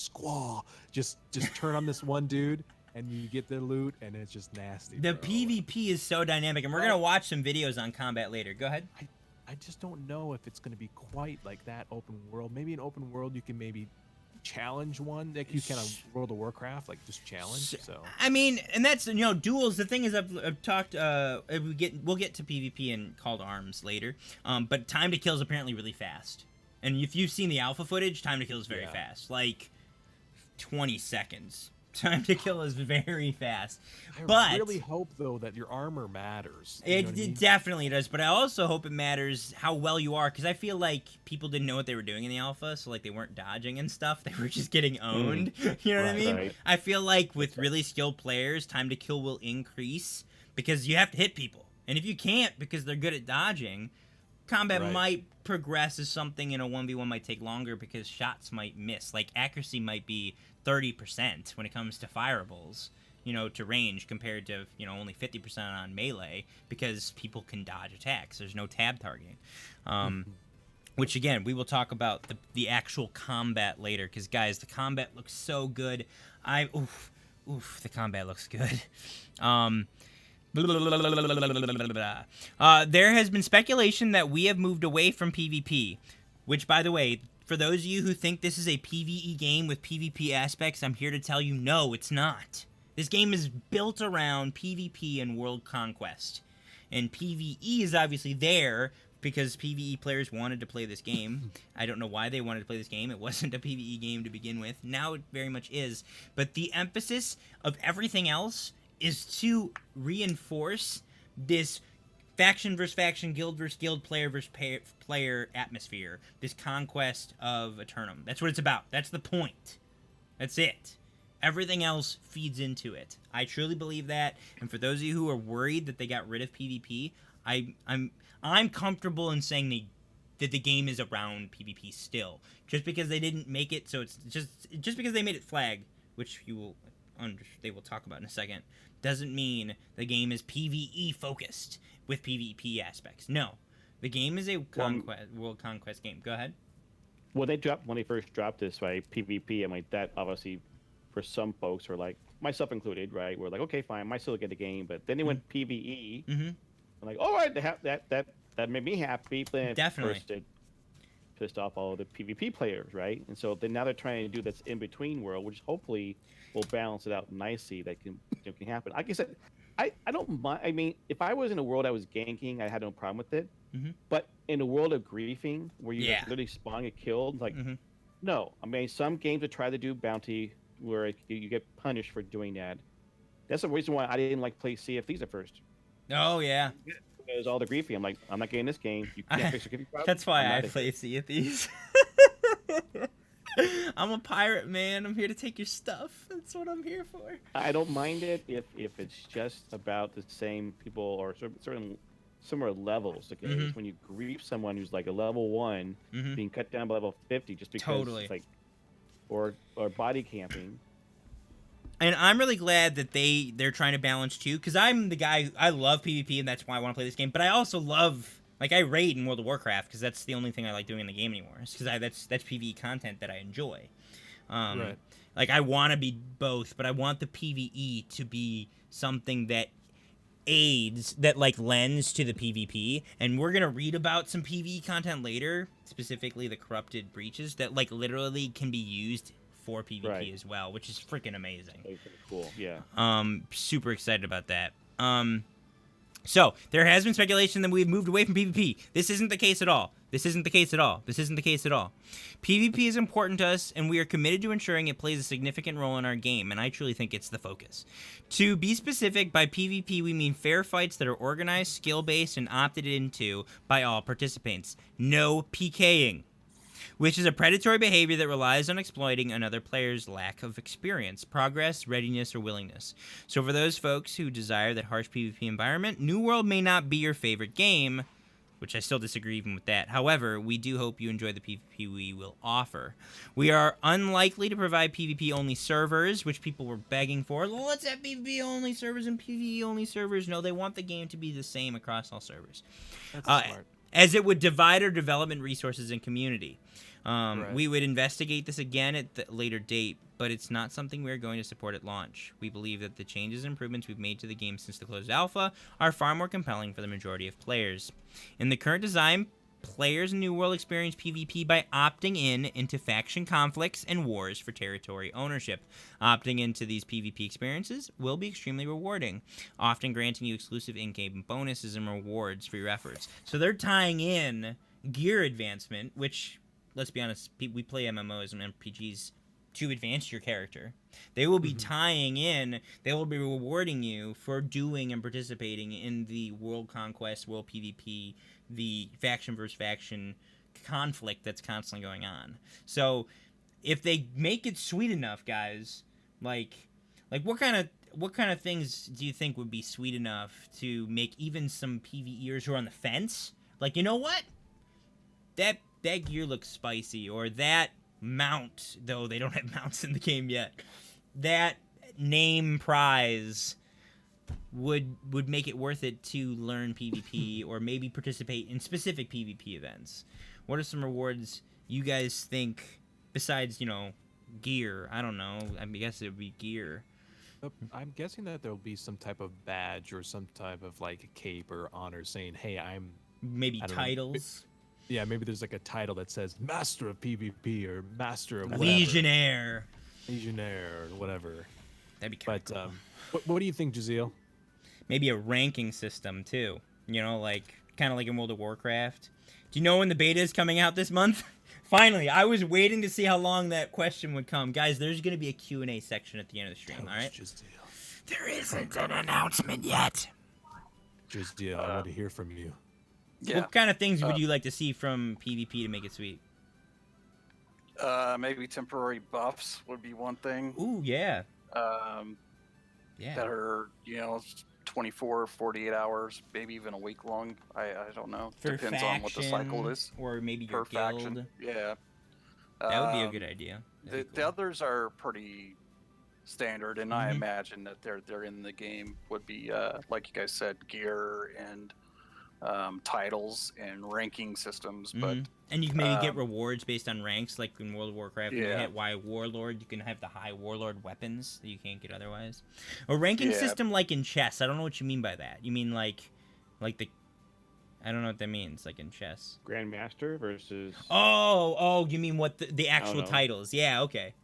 just turn on this one dude. And you get their loot, and it's just nasty. The PvP is so dynamic, and we're gonna watch some videos on combat later. Go ahead. I just don't know if it's gonna be quite like that open world. Maybe in open world you can maybe challenge one, like you can on World of Warcraft, like just challenge. So I mean, and that's duels. The thing is, I've talked. We'll get to PvP and Call to Arms later. But time to kill is apparently really fast, and if you've seen the alpha footage, time to kill is very fast, like 20 seconds. Time to kill is very fast. I really hope, though, that your armor matters. It definitely does, but I also hope it matters how well you are, because I feel like people didn't know what they were doing in the alpha, so like they weren't dodging and stuff. They were just getting owned. You know what I mean? Right. I feel like with really skilled players, time to kill will increase because you have to hit people. And if you can't because they're good at dodging, combat might progress as something in a 1v1 might take longer because shots might miss. Like accuracy might be 30% when it comes to fireballs, to range compared to, only 50% on melee because people can dodge attacks. There's no tab targeting. Which, again, we will talk about the actual combat later because, guys, the combat looks so good. The combat looks good. There has been speculation that we have moved away from PvP, which, by the way, for those of you who think this is a PvE game with PvP aspects, I'm here to tell you, no, it's not. This game is built around PvP and world conquest. And PvE is obviously there because PvE players wanted to play this game. I don't know why they wanted to play this game. It wasn't a PvE game to begin with. Now it very much is. But the emphasis of everything else is to reinforce this faction versus faction, guild versus guild, player versus player atmosphere. This conquest of Eternum. That's what it's about. That's the point. That's it. Everything else feeds into it. I truly believe that. And for those of you who are worried that they got rid of PvP, I'm comfortable in saying that the game is around PvP still. Just because they didn't make it so it's just because they made it flag, which they will talk about in a second, doesn't mean the game is PvE focused with PvP aspects. No, the game is a world conquest game. Go ahead. When they first dropped this, right, PvP, I'm like, that obviously, for some folks, are like, myself included, right, we're like, okay, fine, might still get the game, but then they went PvE. I'm like, all right, that made me happy. But Definitely. First, it pissed off all the PvP players, right? And so then now they're trying to do this in between world, which hopefully will balance it out nicely. That can happen. Like I said, I don't mind. I mean, if I was in a world I was ganking, I had no problem with it. But in a world of griefing, where you literally spawn get killed, like, no. I mean, some games would try to do bounty where you get punished for doing that. That's the reason why I didn't like play CFDs at first. Oh yeah. Because all the griefing, I'm like, I'm not getting this game. You can't fix your problem. That's why I play Sea of Thieves. I'm a pirate, man. I'm here to take your stuff. That's what I'm here for. I don't mind it if it's just about the same people or certain similar levels. Like it's when you grief someone who's like a level 1 being cut down by level 50 just because it's like, or body camping. And I'm really glad that they're trying to balance too, because I'm the guy, I love PvP and that's why I want to play this game, but I also love, like, I raid in World of Warcraft because that's the only thing I like doing in the game anymore. It's because that's PvE content that I enjoy. Right. Like, I want to be both, but I want the PvE to be something that aids, that, like, lends to the PvP, and we're going to read about some PvE content later, specifically the corrupted breaches, that, like, literally can be used for PvP as well, which is freaking amazing. Pretty cool, yeah. Super excited about that. So, there has been speculation that we've moved away from PvP. This isn't the case at all. This isn't the case at all. This isn't the case at all. PvP is important to us, and we are committed to ensuring it plays a significant role in our game, and I truly think it's the focus. To be specific, by PvP we mean fair fights that are organized, skill-based, and opted into by all participants. No PKing, which is a predatory behavior that relies on exploiting another player's lack of experience, progress, readiness, or willingness. So for those folks who desire that harsh PvP environment, New World may not be your favorite game, which I still disagree even with that. However, we do hope you enjoy the PvP we will offer. We are unlikely to provide PvP-only servers, which people were begging for. Let's have PvP-only servers and PvE-only servers. No, they want the game to be the same across all servers. That's smart. As it would divide our development resources and community. We would investigate this again at the later date, but it's not something we're going to support at launch. We believe that the changes and improvements we've made to the game since the closed alpha are far more compelling for the majority of players. In the current design, players in New World experience PvP by opting into faction conflicts and wars for territory ownership. Opting into these PvP experiences will be extremely rewarding, often granting you exclusive in-game bonuses and rewards for your efforts. So they're tying in gear advancement, which, let's be honest, we play MMOs and RPGs to advance your character. They will be tying in, they will be rewarding you for doing and participating in the world conquest, world PvP, the faction versus faction conflict that's constantly going on. So if they make it sweet enough, guys, like what kind of things do you think would be sweet enough to make even some PvEers who are on the fence, like, you know what? That gear looks spicy, or that mount, though they don't have mounts in the game yet, that name prize would make it worth it to learn PvP or maybe participate in specific PvP events. What are some rewards you guys think, besides, gear? I don't know. I guess it would be gear. I'm guessing that there'll be some type of badge or some type of, like, cape or honor saying, hey, I'm... Maybe titles? Yeah, maybe there's, like, a title that says Master of PvP or Master of whatever. Legionnaire, or whatever. That'd be kind of cool. What do you think, Jaziel? Maybe a ranking system, too. Like, kind of like in World of Warcraft. Do you know when the beta is coming out this month? Finally, I was waiting to see how long that question would come. Guys, there's going to be a Q&A section at the end of the stream, all right? There isn't an announcement yet. Jaziel, I want to hear from you. Yeah. What kind of things would you like to see from PvP to make it sweet? Maybe temporary buffs would be one thing. Ooh, yeah. That are, 24, 48 hours, maybe even a week long. I don't know. For Depends faction, on what the cycle is. Or maybe your per faction. guild. Yeah. That would be a good idea. The others are pretty standard, and I imagine that they're in the game would be like you guys said, gear and titles and ranking systems. But and you can maybe get rewards based on ranks, like in World of Warcraft. When you Yeah. hit Y Warlord, you can have the high Warlord weapons that you can't get otherwise. A ranking system like in chess. I don't know what you mean by that. You mean like the... I don't know what that means, like in chess. Grandmaster versus... Oh, you mean what the actual know. titles. Yeah, okay.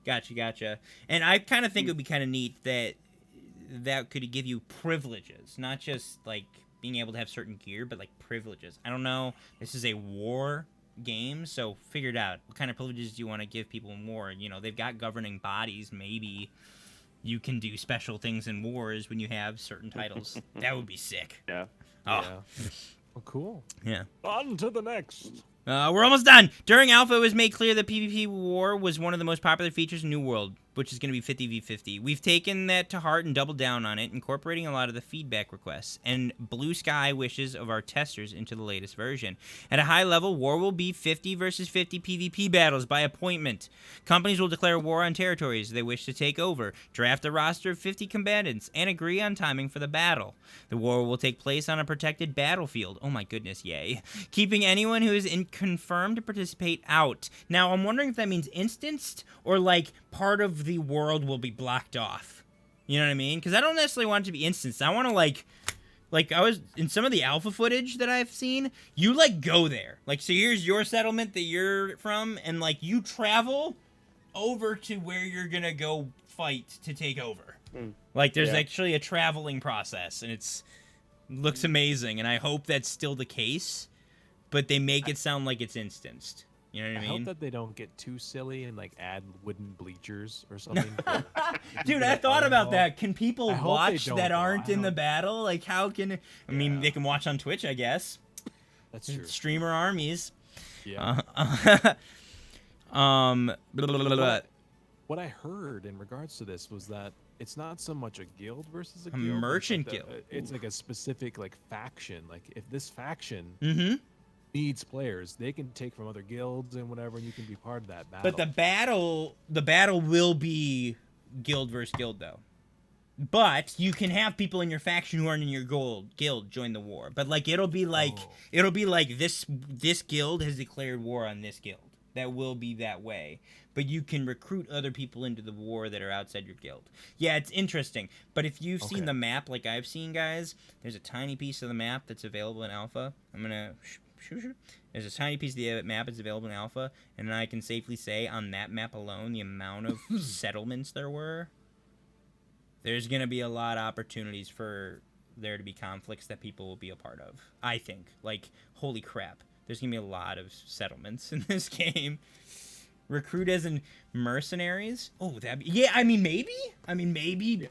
Gotcha. And I kind of think it would be kind of neat that could give you privileges, not just, like, being able to have certain gear, but, like, privileges. I don't know. This is a war game, so figure it out. What kind of privileges do you want to give people in war? You know, they've got governing bodies. Maybe you can do special things in wars when you have certain titles. That would be sick. Yeah. Oh. Yeah. Well, cool. Yeah. On to the next. We're almost done. During Alpha, it was made clear that PvP War was one of the most popular features in New World, which is going to be 50v50. We've taken that to heart and doubled down on it, incorporating a lot of the feedback requests and blue sky wishes of our testers into the latest version. At a high level, War will be 50 versus 50 PvP battles by appointment. Companies will declare war on territories they wish to take over, draft a roster of 50 combatants, and agree on timing for the battle. The war will take place on a protected battlefield. Oh my goodness, yay. Keeping anyone who is confirmed to participate out. Now, I'm wondering if that means instanced or like part of the world will be blocked off. You know what I mean? Because I don't necessarily want it to be instanced. I want to like I was in some of the alpha footage that I've seen, you like go there. Like, so here's your settlement that you're from, and like you travel over to where you're gonna go fight to take over. Like there's actually a traveling process, and looks amazing, and I hope that's still the case, but they make it sound like it's instanced. You know what I mean? I hope that they don't get too silly and like add wooden bleachers or something. Dude, I thought about that. Can people I hope they watch don't, that though. aren't I in the don't- battle? Like, how can... I mean, they can watch on Twitch, I guess. That's true. Streamer armies. Yeah. Blah, blah, blah, blah. What I heard in regards to this was that it's not so much a guild versus a A guild. it's merchant like guild. It's like a specific like faction. Like if this faction Mm-hmm. needs players, they can take from other guilds and whatever, and you can be part of that battle. But the battle will be guild versus guild, though. But you can have people in your faction who aren't in your guild join the war. But like it'll be like this guild has declared war on this guild. That will be that way. But you can recruit other people into the war that are outside your guild. Yeah, it's interesting. But if you've seen the map like I've seen, guys, there's a tiny piece of the map that's available in Alpha. I'm gonna... There's a tiny piece of the map that's available in Alpha, and I can safely say on that map alone, the amount of settlements there were, there's going to be a lot of opportunities for there to be conflicts that people will be a part of. I think. Like, holy crap. There's going to be a lot of settlements in this game. Recruit as in mercenaries? Oh, that'd be... Yeah, I mean, maybe.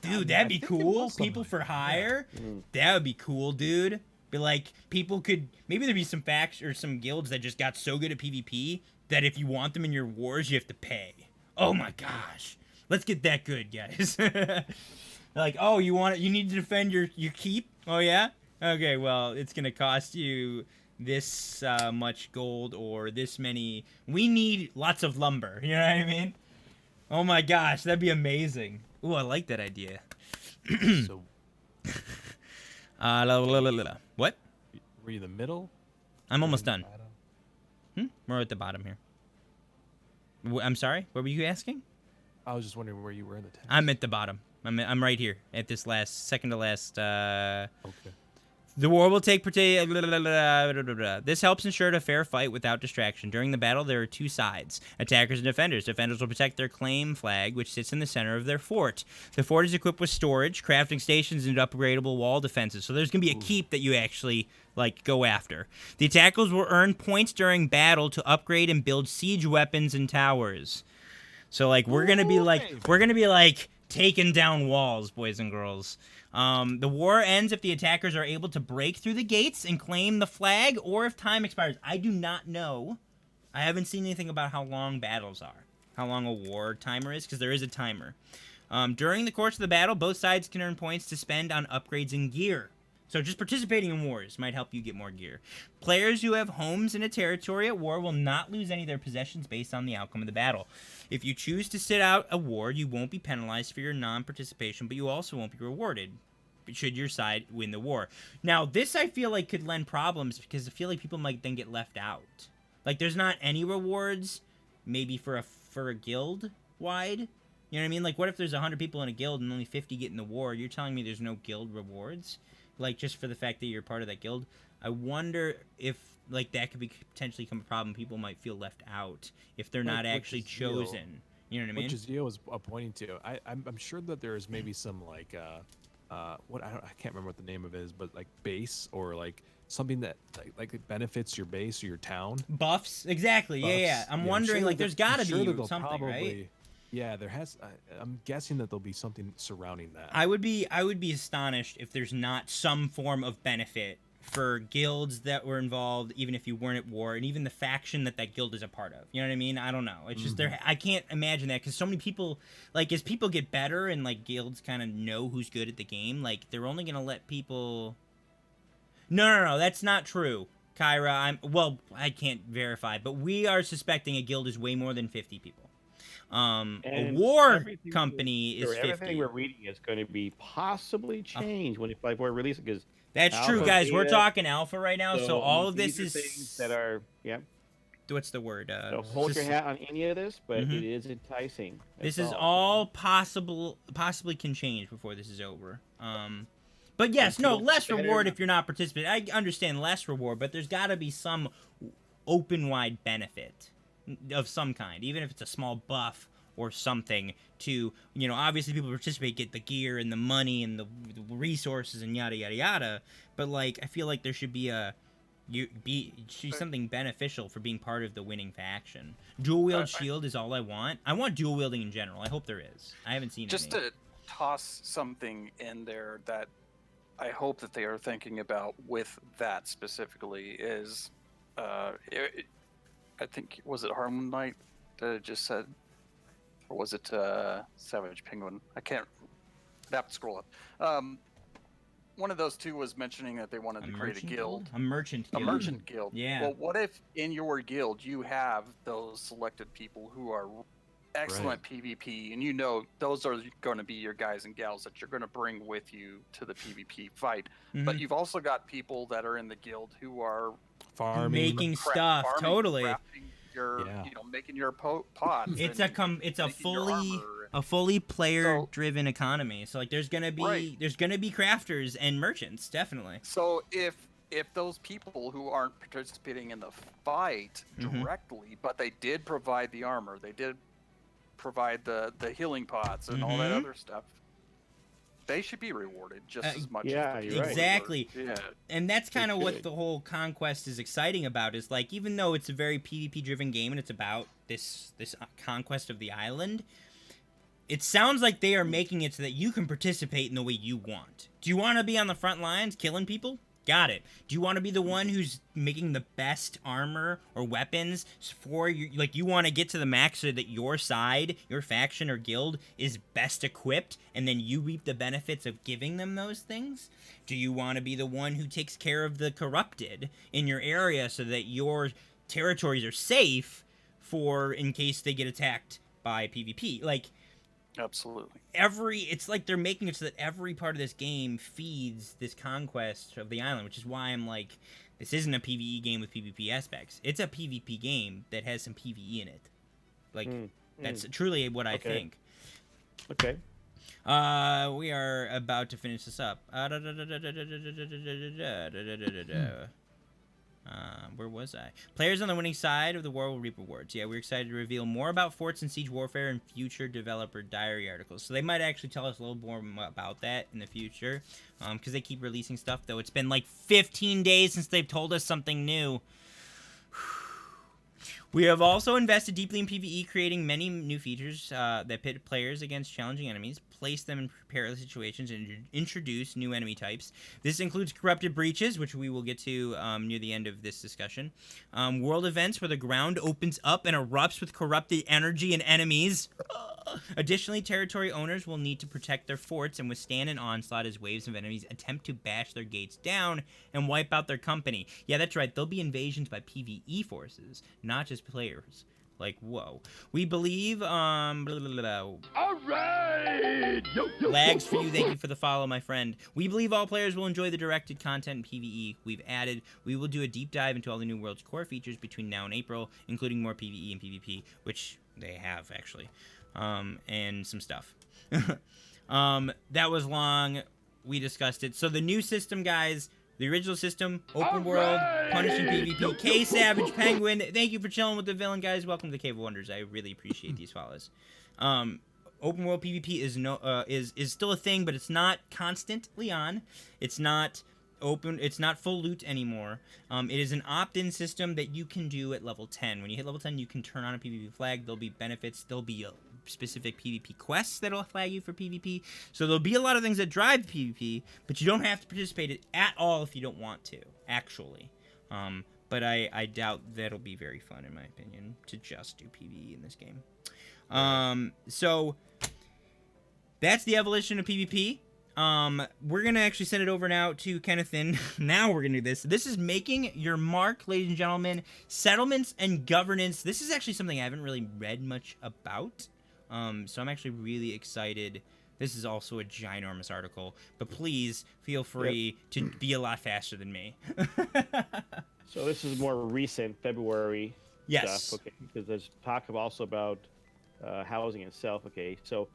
Dude, that'd be cool. People for hire? That would be cool, dude. Be like, people could... Maybe there'd be some facts or some guilds that just got so good at PvP that if you want them in your wars, you have to pay. Oh my gosh. Let's get that good, guys. Like, oh, you need to defend your keep? Oh, yeah? Okay, well, it's going to cost you this much gold or this many... We need lots of lumber. You know what I mean? Oh my gosh, that'd be amazing. Ooh, I like that idea. So... What? Were you in the middle? I'm almost done. We're at the bottom here. I'm sorry? What were you asking? I was just wondering where you were in the text. I'm at the bottom. I'm right here at this second to last. Okay. The war will take... This helps ensure a fair fight without distraction. During the battle, there are two sides, attackers and defenders. Defenders will protect their claim flag, which sits in the center of their fort. The fort is equipped with storage, crafting stations, and upgradable wall defenses. So there's going to be a keep that you actually go after. The attackers will earn points during battle to upgrade and build siege weapons and towers. So we're going to be taking down walls, boys and girls. The war ends if the attackers are able to break through the gates and claim the flag, or if time expires. I do not know. I haven't seen anything about how long battles are, how long a war timer is, because there is a timer. During the course of the battle, both sides can earn points to spend on upgrades and gear. So just participating in wars might help you get more gear. Players who have homes in a territory at war will not lose any of their possessions based on the outcome of the battle. If you choose to sit out a war, you won't be penalized for your non-participation, but you also won't be rewarded should your side win the war. Now, this I feel like could lend problems because I feel like people might then get left out. Like, there's not any rewards, maybe for a guild wide. You know what I mean? Like, what if there's 100 people in a guild and only 50 get in the war? You're telling me there's no guild rewards? Like, just for the fact that you're part of that guild? I wonder if, like, that could potentially become a problem. People might feel left out if they're not actually chosen. You know what I mean? What Jazeel was pointing to. I'm sure that there is maybe some, like, I can't remember what the name of it is, but, like, base or, like, something that, like it benefits your base or your town. Buffs? Exactly. Buffs. Yeah. I'm wondering, like, there's got to be something, right? Yeah, there has. I'm guessing that there'll be something surrounding that. I would be astonished if there's not some form of benefit for guilds that were involved, even if you weren't at war, and even the faction that guild is a part of. You know what I mean? I don't know. It's just there. I can't imagine that because so many people, like, as people get better and like guilds kind of know who's good at the game, like they're only gonna let people. No, that's not true, Kyra. I can't verify, but we are suspecting a guild is way more than 50 people. A war company is 50. Everything we're reading is going to be possibly changed when we're releasing. Because that's true, guys. We're talking alpha right now, so all of this is things that are What's the word? So hold your hat on any of this, but it is enticing. This is all possibly can change before this is over. But yes, no, less reward if you're not participating. I understand less reward, but there's got to be some open wide benefit of some kind, even if it's a small buff or something to, obviously people participate, get the gear and the money and the resources and yada yada yada, but like I feel like there should be something beneficial for being part of the winning faction. Dual wield shield is all I want. I want dual wielding in general. I hope there is. I haven't seen just any. To toss something in there that I hope that they are thinking about with that specifically is I think, was it Harlem Knight that it just said? Or was it Savage Penguin? I can't. I'd have to scroll up. One of those two was mentioning that they wanted to create a guild. A merchant guild. A merchant guild. Yeah. Well, what if in your guild you have those selected people who are excellent PvP, and those are going to be your guys and gals that you're going to bring with you to the PvP fight. But you've also got people that are in the guild who are farming, making stuff, totally. Making your pots. It's a fully player-driven economy. So like, there's gonna be crafters and merchants, definitely. So if those people who aren't participating in the fight directly, but they did provide the armor, they did provide the healing pots and all that other stuff, they should be rewarded just as much. Yeah, as you're exactly. Right. Yeah. And that's kind of what the whole conquest is exciting about. Is like, even though it's a very PvP-driven game and it's about this conquest of the island, it sounds like they are making it so that you can participate in the way you want. Do you want to be on the front lines killing people? Got it. Do you want to be the one who's making the best armor or weapons for your, like, you want to get to the max so that your side, your faction or guild is best equipped and then you reap the benefits of giving them those things? Do you want to be the one who takes care of the corrupted in your area so that your territories are safe for in case they get attacked by PvP? Like, absolutely. It's like they're making it so that every part of this game feeds this conquest of the island, which is why I'm like, this isn't a PvE game with PvP aspects. It's a PvP game that has some PvE in it. Like, that's truly what I think. Okay. We are about to finish this up. Where was I? Players on the winning side of the war will reap rewards. Yeah, we're excited to reveal more about forts and siege warfare in future developer diary articles. So they might actually tell us a little more about that in the future, because they keep releasing stuff, though. It's been like 15 days since they've told us something new. We have also invested deeply in PvE, creating many new features that pit players against challenging enemies, place them in perilous situations, and introduce new enemy types. This includes corrupted breaches, which we will get to near the end of this discussion. World events where the ground opens up and erupts with corrupted energy and enemies. Additionally, territory owners will need to protect their forts and withstand an onslaught as waves of enemies attempt to bash their gates down and wipe out their company. Yeah, that's right. There'll be invasions by PvE forces, not just players. Like, whoa. We believe, All right! Lags for you, thank you for the follow, my friend. We believe all players will enjoy the directed content in PvE we've added. We will do a deep dive into all the new world's core features between now and April, including more PvE and PvP, which they have, actually, and some stuff. That was long. We discussed it. So the new system, guys... The original system, open world, punishing PvP. K Savage Penguin, thank you for chilling with the villain, guys. Welcome to the Cave of Wonders. I really appreciate these follows. Open world PvP is still a thing, but it's not constantly on. It's not open. It's not full loot anymore. It is an opt-in system that you can do at level 10. When you hit level 10, you can turn on a PvP flag. There'll be benefits. There'll be specific PvP quests that'll flag you for PvP. So there'll be a lot of things that drive PvP, but you don't have to participate at all if you don't want to, actually. But I doubt that'll be very fun, in my opinion, to just do PvE in this game. So that's the evolution of PvP. We're gonna actually send it over now to Kennethan. Now we're gonna do this. This is making your mark, ladies and gentlemen. Settlements and governance. This is actually something I haven't really read much about. So I'm actually really excited. This is also a ginormous article, but please feel free to be a lot faster than me. So this is more recent, February stuff, okay? Because there's talk also about housing itself, okay? So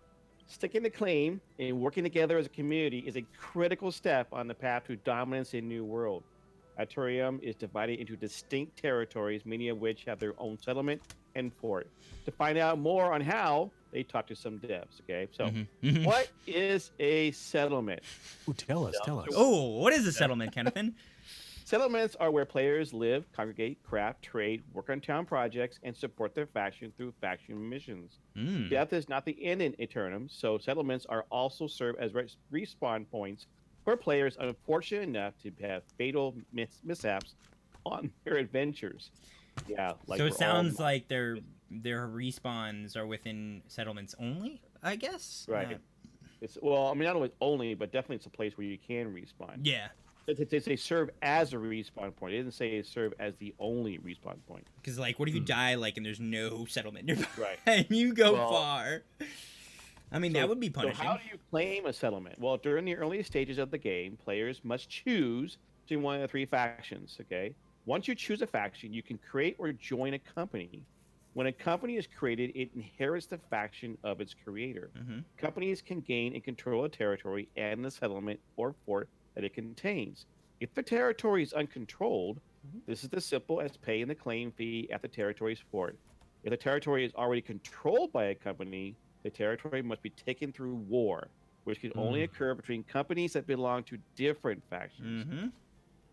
sticking to claim and working together as a community is a critical step on the path to dominance in New World. Aturium is divided into distinct territories, many of which have their own settlement and fort. To find out more on how, they talk to some devs, okay? So, what is a settlement? Ooh, tell us. Oh, what is a settlement, Kennethan? Settlements are where players live, congregate, craft, trade, work on town projects, and support their faction through faction missions. Death is not the end in Eternum, so settlements are also serve as respawn points for players unfortunate enough to have fatal mishaps on their adventures. Yeah, like so it sounds like their respawns are within settlements only, I guess. Right. It's well, I mean, not only, but definitely it's a place where you can respawn. Yeah. They serve as a respawn point. It didn't say it serve as the only respawn point. Because, like, what if you die, like, and there's no settlement nearby? Right. And you go far. I mean, that would be punishing. So how do you claim a settlement? Well, during the early stages of the game, players must choose between one of the three factions, okay? Once you choose a faction, you can create or join a company. When a company is created, it inherits the faction of its creator. Companies can gain and control a territory and the settlement or fort that it contains. If the territory is uncontrolled, this is as simple as paying the claim fee at the territory's fort. If the territory is already controlled by a company, the territory must be taken through war, which can only occur between companies that belong to different factions.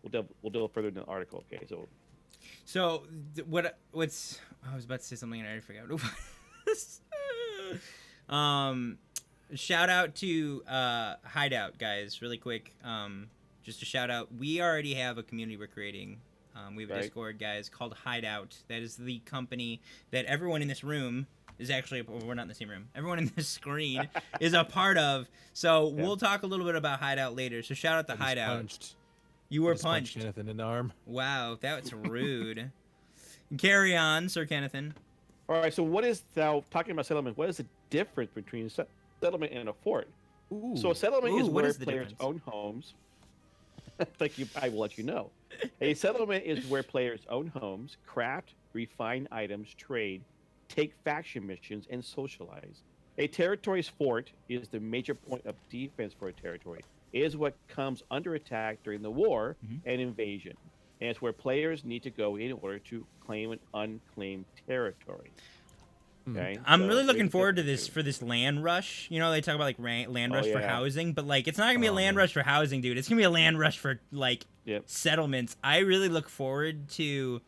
We'll delve further in the article. Okay, so what's I was about to say something and I already forgot what it was. Shout out to Hideout, guys, really quick. Just a shout out. We already have a community we're creating. We have a Discord, guys, called Hideout. That is the company that everyone in this room is actually, well, we're not in the same room. Everyone in this screen is a part of. So we'll talk a little bit about Hideout later. So shout out to Hideout. Punched. You were punched. Kennethan in the arm. Wow, that's rude. Carry on, Sir Kennethan. All right, so what is, now talking about settlement, what is the difference between settlement and a fort? So a settlement is where players own homes. Thank you. I will let you know. A settlement is where players own homes, craft, refine items, trade, take faction missions, and socialize. A territory's fort is the major point of defense for a territory. It is what comes under attack during the war and invasion. And it's where players need to go in order to claim an unclaimed territory. Okay, I'm really looking forward to this for this land rush. You know, they talk about like land rush for housing, but like it's not gonna be a land rush for housing, dude. It's gonna be a land rush for like settlements. I really look forward to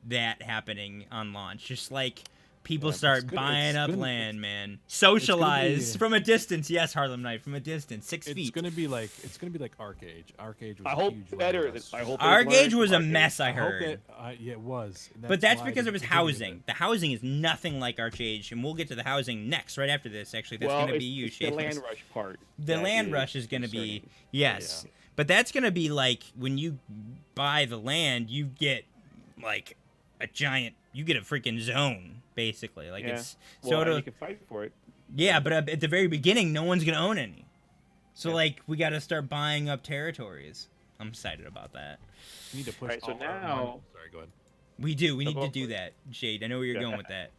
that happening on launch. Just like People start buying up land, man. Socialize from a distance. Yes, Harlem Knight, from a distance, 6 feet. It's gonna be like Arcade. Arcade was I a hope huge better. I hope Arcade was a mess, I heard. Yeah, it was. But that's because it was housing. The housing is nothing like Arcade, and we'll get to the housing next, right after this. Actually, that's going to be you, Shane. The land rush part. The land rush is going to be yes, but that's going to be like when you buy the land, you get like a giant. You get a freaking zone, basically. Like it's you can fight for it. Yeah, but at the very beginning, no one's gonna own any. So like, we got to start buying up territories. I'm excited about that. We need to push. Right, so now, sorry, go ahead. We do. We need to do that, Jade. I know where you're going with that.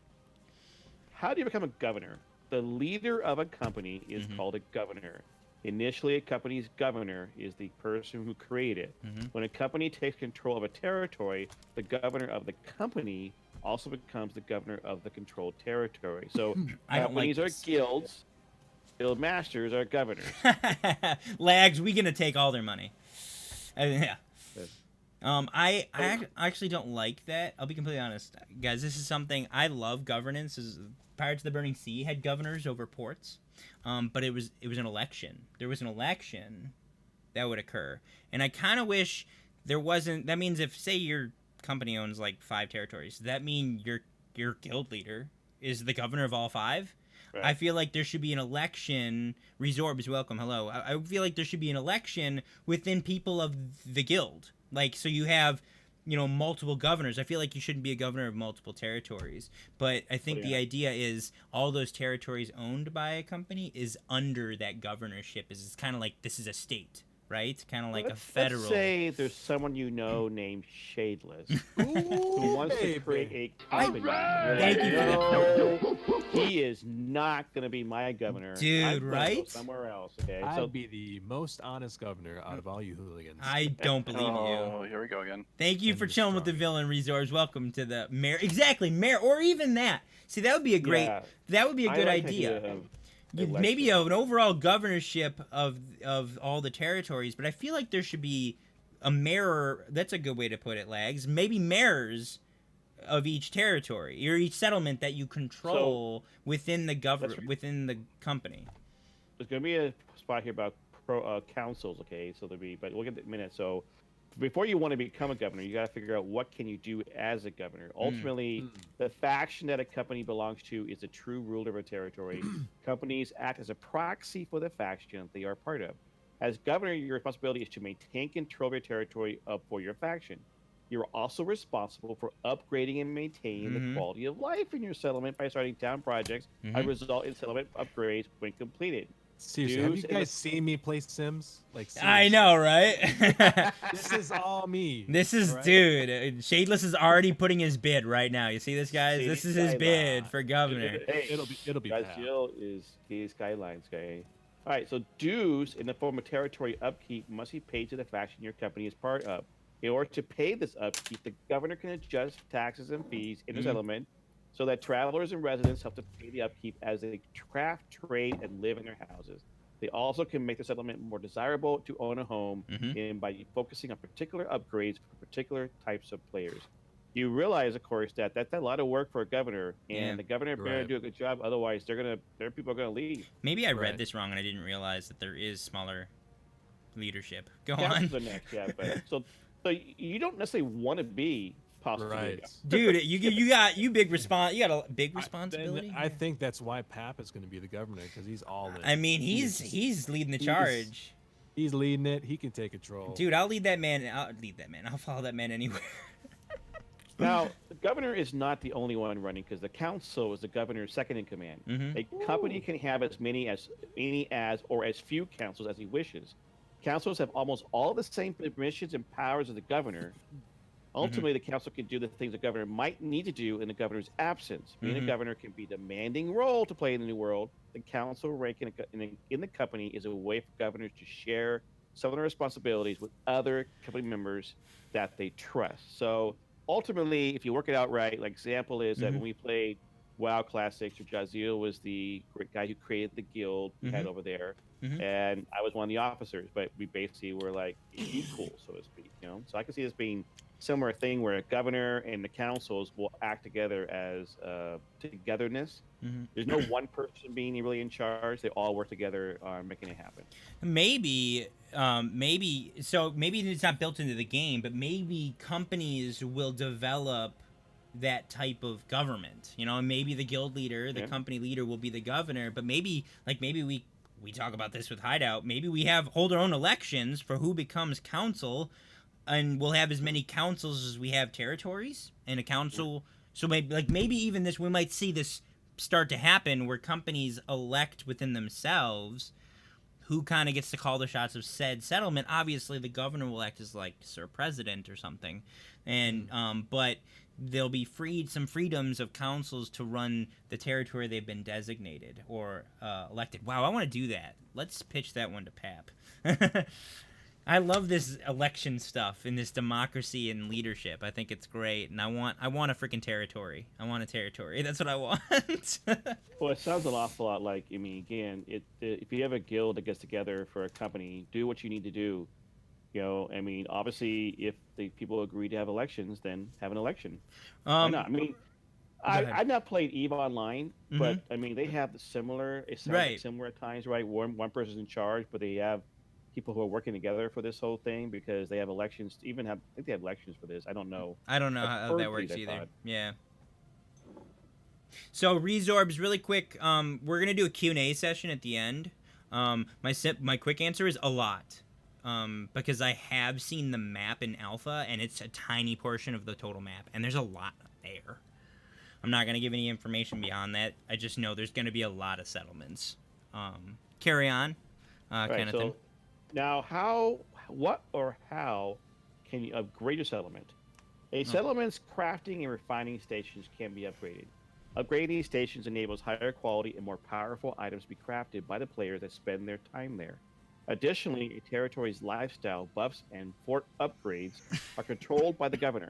How do you become a governor? The leader of a company is called a governor. Initially, a company's governor is the person who created it. When a company takes control of a territory, the governor of the company also becomes the governor of the controlled territory. So companies are guilds. Guild masters are governors. Lags, we gonna take all their money. Yeah. I actually don't like that. I'll be completely honest, guys. This is something I love. Governance is Pirates of the Burning Sea had governors over ports, but it was an election. There was an election that would occur, and I kind of wish there wasn't. That means if say your company owns like 5 territories, does that mean your guild leader is the governor of all 5? Right. I feel like there should be an election. Resorbs, welcome, hello. I feel like there should be an election within people of the guild. Like, so you have, multiple governors. I feel like you shouldn't be a governor of multiple territories. But I think the idea is all those territories owned by a company is under that governorship. It's kind of like this is a state, right? Kind of like a federal. Let's say there's someone named Shadeless who wants to create a company. Thank you for that. He is not going to be my governor. Dude, right? Go somewhere else, okay? I'd be the most honest governor out of all you hooligans. I don't believe you. Oh, here we go again. Thank you for chilling with the villain resource. Welcome to the mayor. Exactly, mayor, or even that. See, that would be a great. Yeah, that would be a good idea. Maybe an overall governorship of all the territories, but I feel like there should be a mayor. That's a good way to put it, Lags. Maybe mayors of each territory or each settlement that you control within the within the company. There's going to be a spot here about councils, okay? So there'll be, but we'll get that in a minute. So before you want to become a governor, you got to figure out what can you do as a governor. Ultimately, the faction that a company belongs to is the true ruler of a territory. Companies act as a proxy for the faction they are part of. As governor, your responsibility is to maintain control of your territory for your faction. You're also responsible for upgrading and maintaining the quality of life in your settlement by starting town projects that result in settlement upgrades when completed. Seriously, have you guys seen me play Sims? Like, seriously. I know, right? This is all me. This is, dude. Shadeless is already putting his bid right now. You see this, guys? This is his bid for governor. Hey, it'll be. Brazil is his guidelines, okay? All right. So dues in the form of territory upkeep must be paid to the faction your company is part of. In order to pay this upkeep, the governor can adjust taxes and fees in the settlement so that travelers and residents have to pay the upkeep as they craft, trade, and live in their houses. They also can make the settlement more desirable to own a home and by focusing on particular upgrades for particular types of players. You realize, of course, that that's a lot of work for a governor, and the governor better do a good job. Otherwise, their people are gonna leave. Maybe I read this wrong, and I didn't realize that there is smaller leadership. Go on. The next, but so you don't necessarily want to be. Right. Dude, you got a big responsibility. I think that's why Pap is going to be the governor, because he's all in. I mean, he's leading the charge. He's leading it. He can take control. Dude, I'll lead that man. I'll follow that man anywhere. Now, the governor is not the only one running, because the council is the governor's second in command. A company can have as many as or as few councils as he wishes. Councils have almost all the same permissions and powers as the governor. Ultimately, the council can do the things the governor might need to do in the governor's absence. Being a governor can be a demanding role to play in the new world. The council rank in the company is a way for governors to share some of the responsibilities with other company members that they trust. So ultimately, if you work it out right, like example is that when we played WoW Classics, Jaziel was the great guy who created the guild we had over there, and I was one of the officers. But we basically were like equal, so to speak. So I can see this being similar thing where a governor and the councils will act together as togetherness. Mm-hmm. There's no one person being really in charge. They all work together on making it happen. Maybe it's not built into the game, but maybe companies will develop that type of government, you know, and maybe the guild leader, the company leader will be the governor, but maybe we talk about this with Hideout, maybe we hold our own elections for who becomes council, and we'll have as many councils as we have territories, and a council, so maybe even this, we might see this start to happen where companies elect within themselves who kind of gets to call the shots of said settlement. Obviously, the governor will act as like Sir President or something, and but there'll be some freedoms of councils to run the territory they've been designated or elected. Wow, I want to do that. Let's pitch that one to Pap. I love this election stuff and this democracy and leadership. I think it's great, and I want a freaking territory. I want a territory. That's what I want. Well, it sounds an awful lot like, I mean, again, if you have a guild that gets together for a company, do what you need to do. You know, I mean, obviously, if the people agree to have elections, then have an election. Why not? I mean, I've not played EVE Online, but I mean, they have it sounds like similar at times, right? One person's in charge, but they have people who are working together for this whole thing because they have elections. I think they have elections for this. I don't know. I don't know how that works either. Yeah. So Resorbs, really quick, we're gonna do a Q&A session at the end. My quick answer is a lot, because I have seen the map in alpha, and it's a tiny portion of the total map, and there's a lot there. I'm not gonna give any information beyond that. I just know there's gonna be a lot of settlements. Carry on, kind of thing. Now, what or how can you upgrade your settlement? A settlement's crafting and refining stations can be upgraded. Upgrading these stations enables higher quality and more powerful items to be crafted by the players that spend their time there. Additionally, a territory's lifestyle buffs and fort upgrades are controlled by the governor.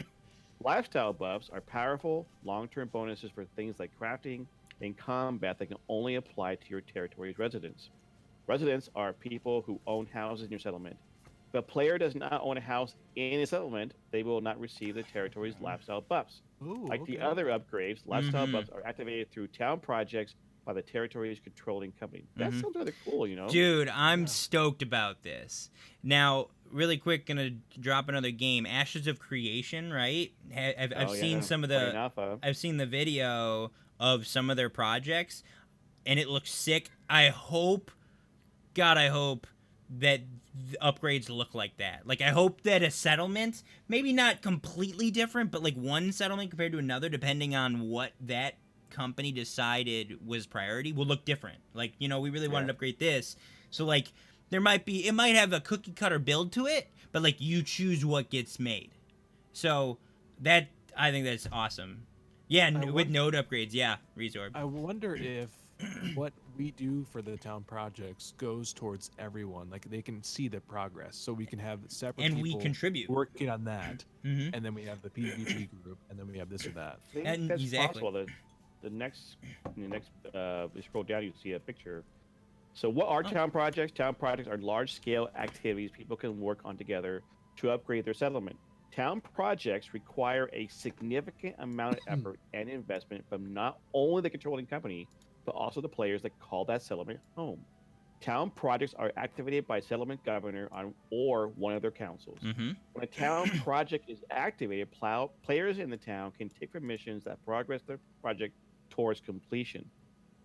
Lifestyle buffs are powerful, long-term bonuses for things like crafting and combat that can only apply to your territory's residents. Residents are people who own houses in your settlement. If a player does not own a house in a settlement, they will not receive the territory's lifestyle buffs. The other upgrades, lifestyle buffs are activated through town projects by the territory's controlling company. That sounds rather cool, you know? Dude, I'm stoked about this. Now, really quick, gonna drop another game. Ashes of Creation, right? I've seen some of I've seen the video of some of their projects, and it looks sick. I hope that the upgrades look like that. Like, I hope that a settlement, maybe not completely different, but like one settlement compared to another, depending on what that company decided was priority, will look different. Like, you know, we really wanted to upgrade this. So, like, it might have a cookie cutter build to it, but like, you choose what gets made. So, I think that's awesome. Yeah, with node upgrades, Resorb. I wonder if what we do for the town projects goes towards everyone. Like, they can see the progress, so we can have separate and people we contribute working on that, and then we have the PvP group, and then we have this or that. I think that's possible. The next, you scroll down, you see a picture. So what are town projects? Town projects are large-scale activities people can work on together to upgrade their settlement. Town projects require a significant amount of effort and investment from not only the controlling company, but also the players that call that settlement home. Town projects are activated by settlement governor or one of their councils. When a town project is activated, players in the town can take for missions that progress their project towards completion.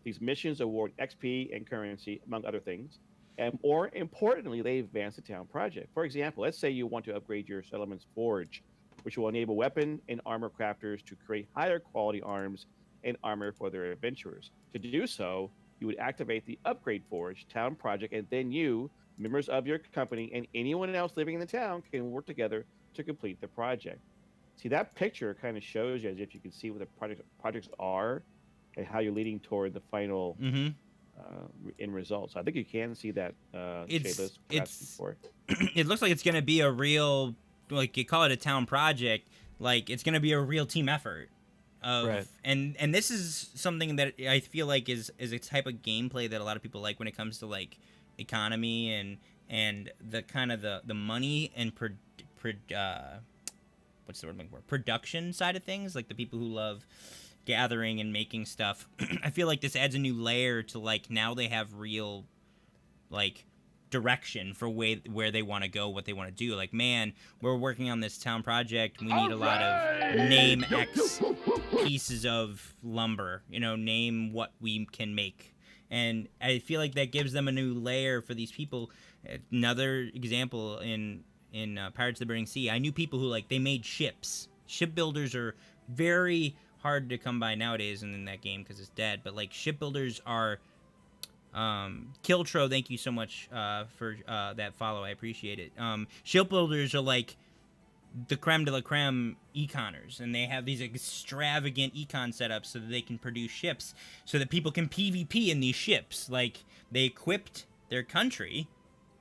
These missions award XP and currency, among other things, and more importantly, they advance the town project. For example, let's say you want to upgrade your settlement's forge, which will enable weapon and armor crafters to create higher quality arms and armor for their adventurers. To do so, you would activate the Upgrade Forge town project, and then you, members of your company, and anyone else living in the town can work together to complete the project. See, that picture kind of shows you as if you can see what the projects are and how you're leading toward the final end result. So I think you can see that. It looks like it's going to be a real, like, you call it a town project, like it's going to be a real team effort. And this is something that I feel like is a type of gameplay that a lot of people like when it comes to like economy and the kind of the money and what's the word I'm looking for? Production side of things, like the people who love gathering and making stuff. I feel like this adds a new layer to, like, now they have real, like, direction for where they want to go, what they want to do. Like, man, we're working on this town project. We need a lot of name X pieces of lumber. You know, name what we can make. And I feel like that gives them a new layer for these people. Another example in Pirates of the Bering Sea, I knew people who, like, they made ships. Shipbuilders are very hard to come by nowadays in that game because it's dead. But, like, shipbuilders are... Kiltro, thank you so much for that follow. I appreciate it. Shipbuilders are like the creme de la creme econers, and they have these extravagant econ setups so that they can produce ships so that people can PvP in these ships. Like, they equipped their country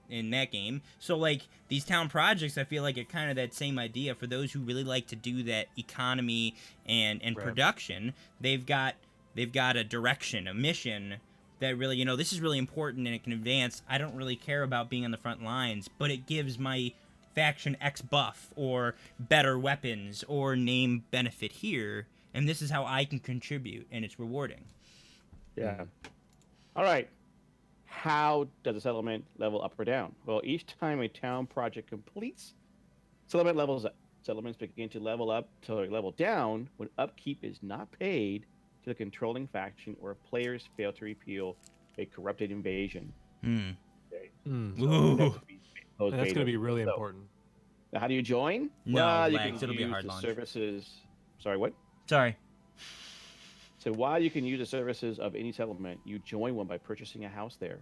in that game. So, like, these town projects, I feel like are kind of that same idea for those who really like to do that economy and production. They've got a direction, a mission that really, you know, this is really important and it can advance. I don't really care about being on the front lines, but it gives my faction X buff or better weapons or name benefit here, and this is how I can contribute, and it's rewarding. Yeah. All right. How does a settlement level up or down? Well, each time a town project completes, settlement levels up. Settlements begin to level up to level down when upkeep is not paid to the controlling faction or if players fail to repeal a corrupted invasion. Okay. Ooh. That's going to be really important. Now, how do you join? No, well, you Lex, can it'll be a use hard the launch. services. Sorry, what? Sorry. So while you can use the services of any settlement, you join one by purchasing a house there.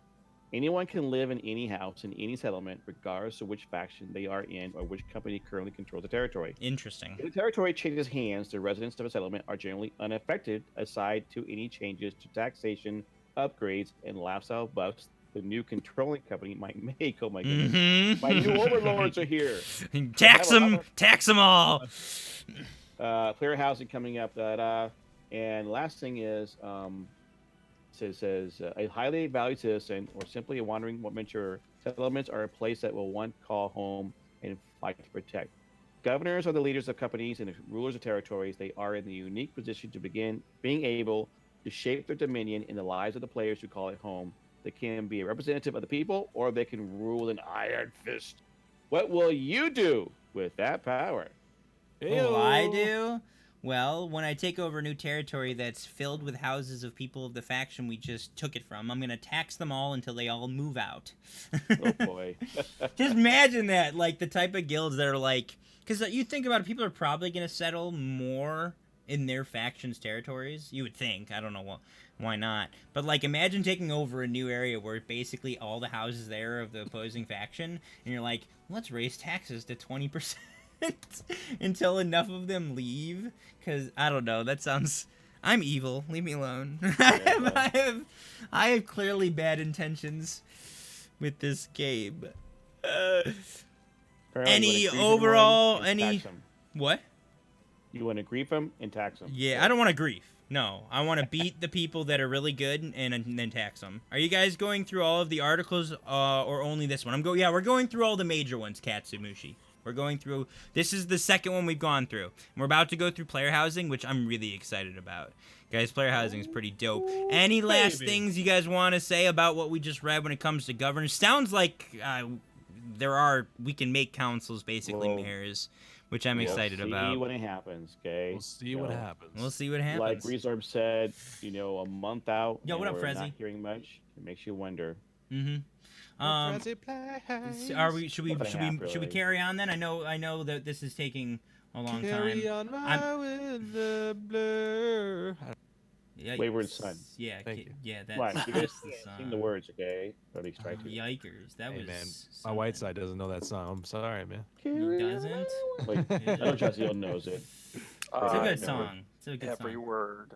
Anyone can live in any house in any settlement, regardless of which faction they are in or which company currently controls the territory. Interesting. If the territory changes hands, the residents of a settlement are generally unaffected, aside to any changes to taxation, upgrades, and lifestyle buffs the new controlling company might make. Oh my goodness. My new overlords are here. Tax them all. Player housing coming up. And last thing is, says a highly valued citizen or simply a wandering adventurer. Settlements are a place that will one call home and fight to protect. Governors are the leaders of companies and rulers of territories. They are in the unique position to begin being able to shape their dominion in the lives of the players who call it home. They can be a representative of the people, or they can rule an iron fist. What will you do with that power? What will I do? Well, when I take over a new territory that's filled with houses of people of the faction we just took it from, I'm going to tax them all until they all move out. Oh, boy. Just imagine that, like, the type of guilds that are like... Because you think about it, people are probably going to settle more in their faction's territories. You would think. I don't know why not. But, like, imagine taking over a new area where basically all the houses there of the opposing faction, and you're like, let's raise taxes to 20%. Until enough of them leave, because I don't know. That sounds. I'm evil. Leave me alone. I have clearly bad intentions with this game. Any overall what? You want to grief them and tax them? Yeah, I don't want to grief. No, I want to beat the people that are really good and then tax them. Are you guys going through all of the articles or only this one? Yeah, we're going through all the major ones, Katsumushi. We're going through... This is the second one we've gone through. We're about to go through player housing, which I'm really excited about. Guys, player housing is pretty dope. Any last things you guys want to say about what we just read when it comes to governors? Sounds like we can make councils, basically mayors, which I'm excited about. We'll see when it happens, okay? We'll see what happens. We'll see what happens. Like Resorb said, a month out. Yo, what up, Frezzy? Not hearing much. It makes you wonder. Mm-hmm. Should we carry on then? I know that this is taking a long time. Carry on with the blur. Yikers. Wayward Son. Yeah, Thank you. Yeah, that's, Come on, you guys the song. sing the words, okay? Or at least try to. Yikers, that was. Man, my Whiteside doesn't know that song. I'm sorry, man. He doesn't? Wait, I know Jaziel knows it. It's a good song. It's a good Every song. word.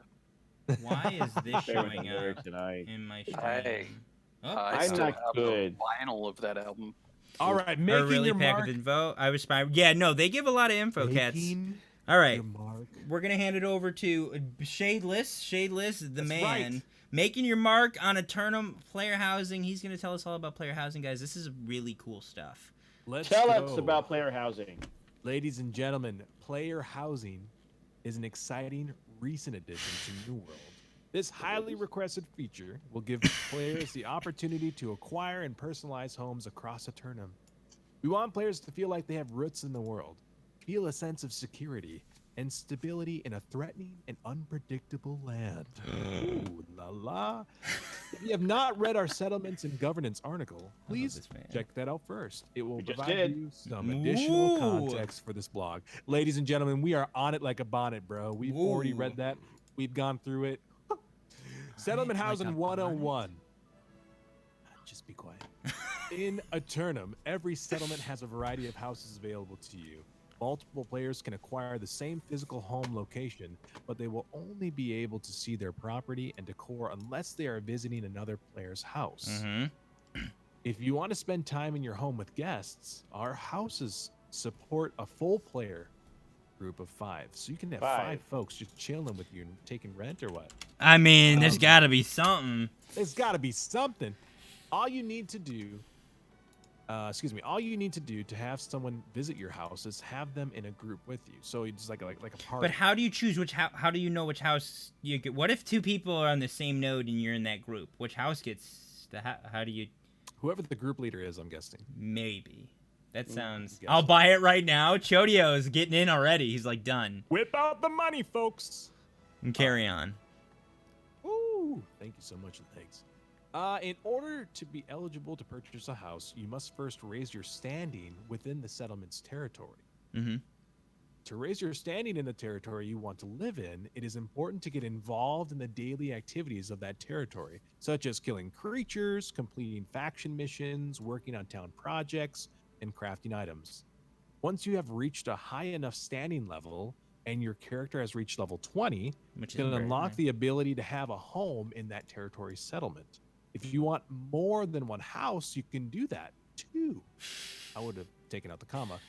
Why is this showing up tonight. in my stream? I still not have good. the vinyl of that album. All right, Or making really your pack mark. with info. I was spy. Yeah, no, they give a lot of info, cats. All right, your mark. we're gonna hand it over to Shadeless. Shadeless, the That's man, right. making your mark on Eternum player housing. He's gonna tell us all about player housing, guys. This is really cool stuff. Let's Tell go. us about player housing. Ladies and gentlemen, player housing is an exciting recent addition to New World. This highly requested feature will give players the opportunity to acquire and personalize homes across Eternum. We want players to feel like they have roots in the world, feel a sense of security and stability in a threatening and unpredictable land. Ooh la la. If you have not read our settlements and governance article, please check that out first. It will provide you some additional context for this blog. Ladies and gentlemen, we are on it like a bonnet, bro. We've already read that. We've gone through it. Settlement Housing 101. Just be quiet. In Eternum, every settlement has a variety of houses available to you. Multiple players can acquire the same physical home location, but they will only be able to see their property and decor unless they are visiting another player's house. If you want to spend time in your home with guests, our houses support a full player group of 5. So you can have 5 folks just chilling with you and taking rent or what? I mean, there's got to be something. There's got to be something. All you need to do all you need to do to have someone visit your house is have them in a group with you. So it's like a party. But how do you choose which house? How do you know which house you get? What if 2 people are on the same node and you're in that group? Which house gets the? How do you? Whoever the group leader is, I'm guessing. Maybe. That sounds. I'll buy it right now. Chodio is getting in already. He's like done. Whip out the money, folks. And carry on. Ooh, thank you so much. Thanks. In order to be eligible to purchase a house, you must first raise your standing within the settlement's territory. To raise your standing in the territory you want to live in, it is important to get involved in the daily activities of that territory, such as killing creatures, completing faction missions, working on town projects, and crafting items. Once you have reached a high enough standing level, and your character has reached level 20, you can unlock the ability to have a home in that territory settlement. If you want more than 1 house, you can do that too. I would have taken out the comma.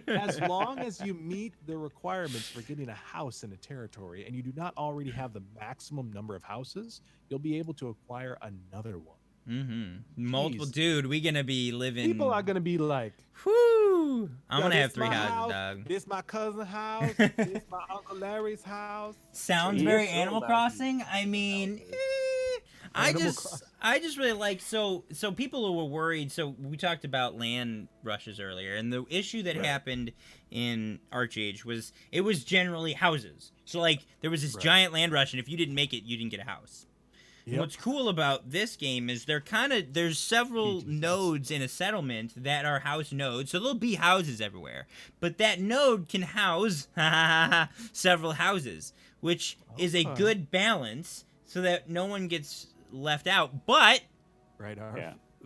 As long as you meet the requirements for getting a house in a territory and you do not already have the maximum number of houses, you'll be able to acquire another one. Multiple, dude. We gonna be living. People are gonna be like, whoo! I'm gonna have 3 houses, dog. This my cousin's house. This my Uncle Larry's house. Sounds very Animal Crossing. I mean. I just really like so people who were worried. So we talked about land rushes earlier, and the issue that happened in Archage was it was generally houses. So like there was this giant land rush, and if you didn't make it, you didn't get a house. Yep. What's cool about this game is there's several nodes in a settlement that are house nodes, so there'll be houses everywhere. But that node can house several houses, which is a good balance so that no one gets left out. But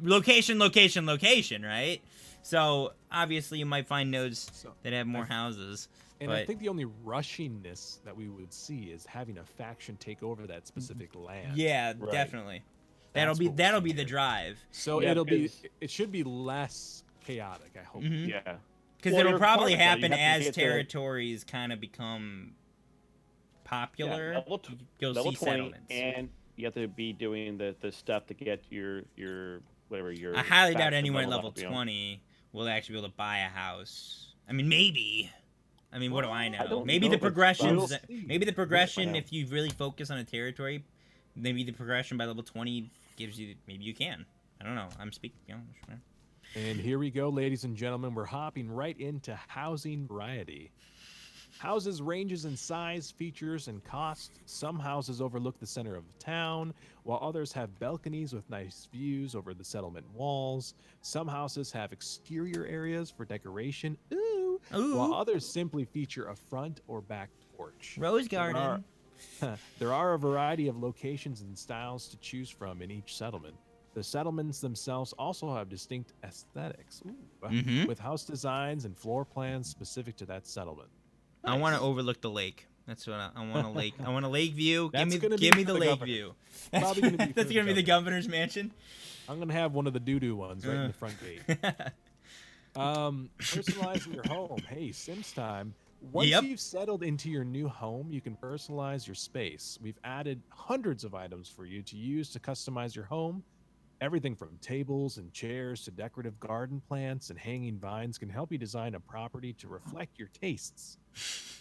location, right? So obviously you might find nodes that have more houses. And I think the only rushingness that we would see is having a faction take over that specific land. Yeah, definitely. That'll be the drive. So it should be less chaotic, I hope. Yeah. Because it'll probably happen as territories kind of become popular. Yeah, you'll level see 20, settlements. And you have to be doing the stuff to get your whatever your. I highly doubt anyone at level 20 will actually be able to buy a house. I mean, maybe. I mean, what do I know? Maybe the progressions. Maybe the progression, if you really focus on a territory, maybe the progression by level 20 gives you. Maybe you can. I don't know. I'm speaking. And here we go, ladies and gentlemen. We're hopping right into housing variety. Houses ranges in size, features, and cost. Some houses overlook the center of the town, while others have balconies with nice views over the settlement walls. Some houses have exterior areas for decoration, while others simply feature a front or back porch. Rose garden. There are a variety of locations and styles to choose from in each settlement. The settlements themselves also have distinct aesthetics, with house designs and floor plans specific to that settlement. Nice. I want to overlook the lake. That's what I want. A lake. I want a lake view. Give me the lake view. That's gonna be the governor's mansion. I'm gonna have one of the doo-doo ones right in the front gate. Personalizing your home. Hey, Sims time. Once you've settled into your new home, you can personalize your space. We've added hundreds of items for you to use to customize your home. Everything from tables and chairs to decorative garden plants and hanging vines can help you design a property to reflect your tastes.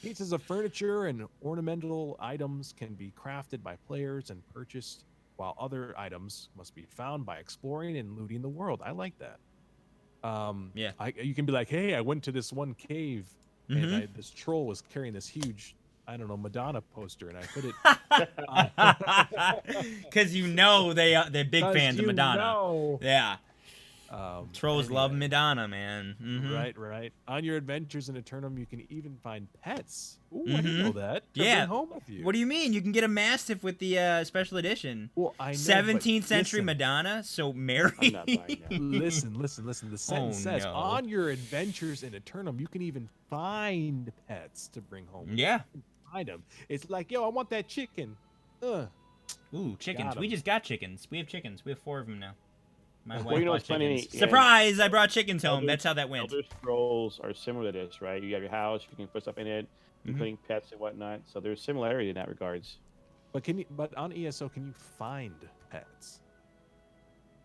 Pieces of furniture and ornamental items can be crafted by players and purchased, while other items must be found by exploring and looting the world. I like that. Yeah. You can be like, hey, I went to this one cave and this troll was carrying this huge, I don't know, Madonna poster, and I put it because you know they're big fans of Madonna. Know. Yeah. Trolls love Madonna, man. Right. On your adventures in Eternum, you can even find pets. Ooh, I didn't know that. Yeah. Home with you. What do you mean? You can get a Mastiff with the special edition. Well, I know, 17th century Madonna. So Mary. I'm not buying that. Listen. The sentence says, on your adventures in Eternum, you can even find pets to bring home. Yeah. Find them. It's like, yo, I want that chicken. Ooh, chickens. We just got chickens. We have chickens. We have 4 of them now. My Well, wife you know bought what's funny? chickens. Surprise! I brought chickens home. That's how that went. Elder Scrolls are similar to this, right? You have your house, you can put stuff in it, including pets and whatnot. So there's similarity in that regards. But on ESO, can you find pets?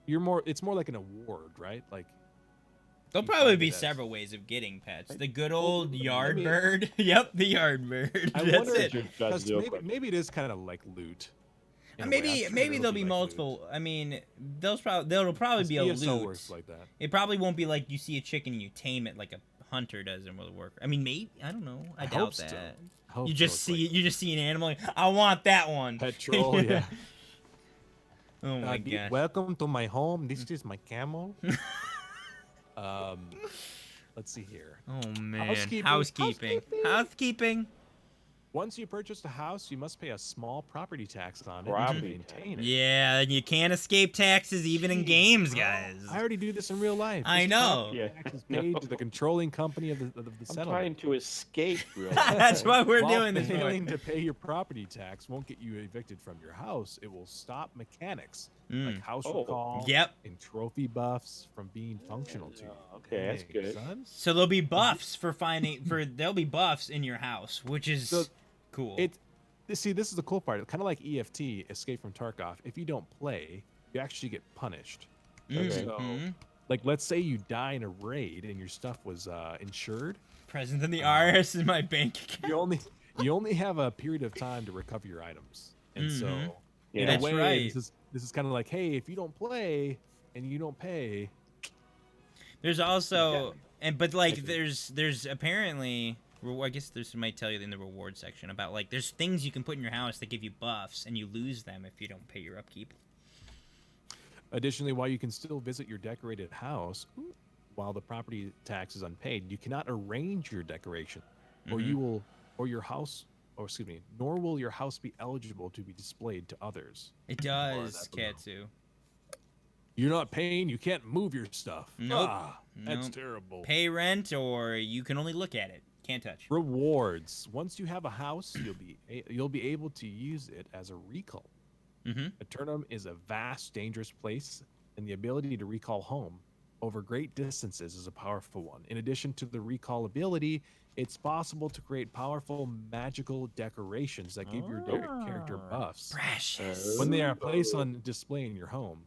It's more like an award, right? Like there'll probably be several ways of getting pets. The good old yard bird. Yep, the yard bird. That's it. Maybe it is kind of like loot. Maybe there'll be multiple. Loot. I mean, there'll probably be a loot. Works like that. It probably won't be like you see a chicken and you tame it like a hunter does in World of Warcraft. I mean, maybe I don't know. I doubt that. You just see an animal. Like, I want that one. Pet troll, yeah. Oh my god. Welcome to my home. This is my camel. Let's see here. Oh man. Housekeeping. Once you purchase the house, you must pay a small property tax on it to maintain it. Yeah, and you can't escape taxes even in games, guys. I already do this in real life. I know. Taxes paid to the controlling company of the settlement. I'm trying to escape real life. That's why we're doing this. Failing to pay your property tax won't get you evicted from your house. It will stop mechanics like house recall and trophy buffs from being functional to you. Okay, that's good. So there'll be buffs there'll be buffs in your house, which is cool. See, this is the cool part. Kind of like EFT, Escape from Tarkov. If you don't play, you actually get punished. So, like, let's say you die in a raid and your stuff was insured. Present in the IRS in my bank account. You only have a period of time to recover your items, and so in that's a way, right. This is kind of like, hey, if you don't play and you don't pay, there's also there's apparently. I guess this might tell you in the reward section about like there's things you can put in your house that give you buffs and you lose them if you don't pay your upkeep. Additionally, while you can still visit your decorated house while the property tax is unpaid, you cannot arrange your decoration, nor will your house be eligible to be displayed to others. It does, Katsu. You're not paying, you can't move your stuff. Nope. That's terrible. Pay rent or you can only look at it. Can't touch. Rewards. Once you have a house, you'll be able to use it as a recall. Eternum is a vast, dangerous place, and the ability to recall home over great distances is a powerful one. In addition to the recall ability, it's possible to create powerful magical decorations that give your character buffs. Precious. When they are placed on display in your home.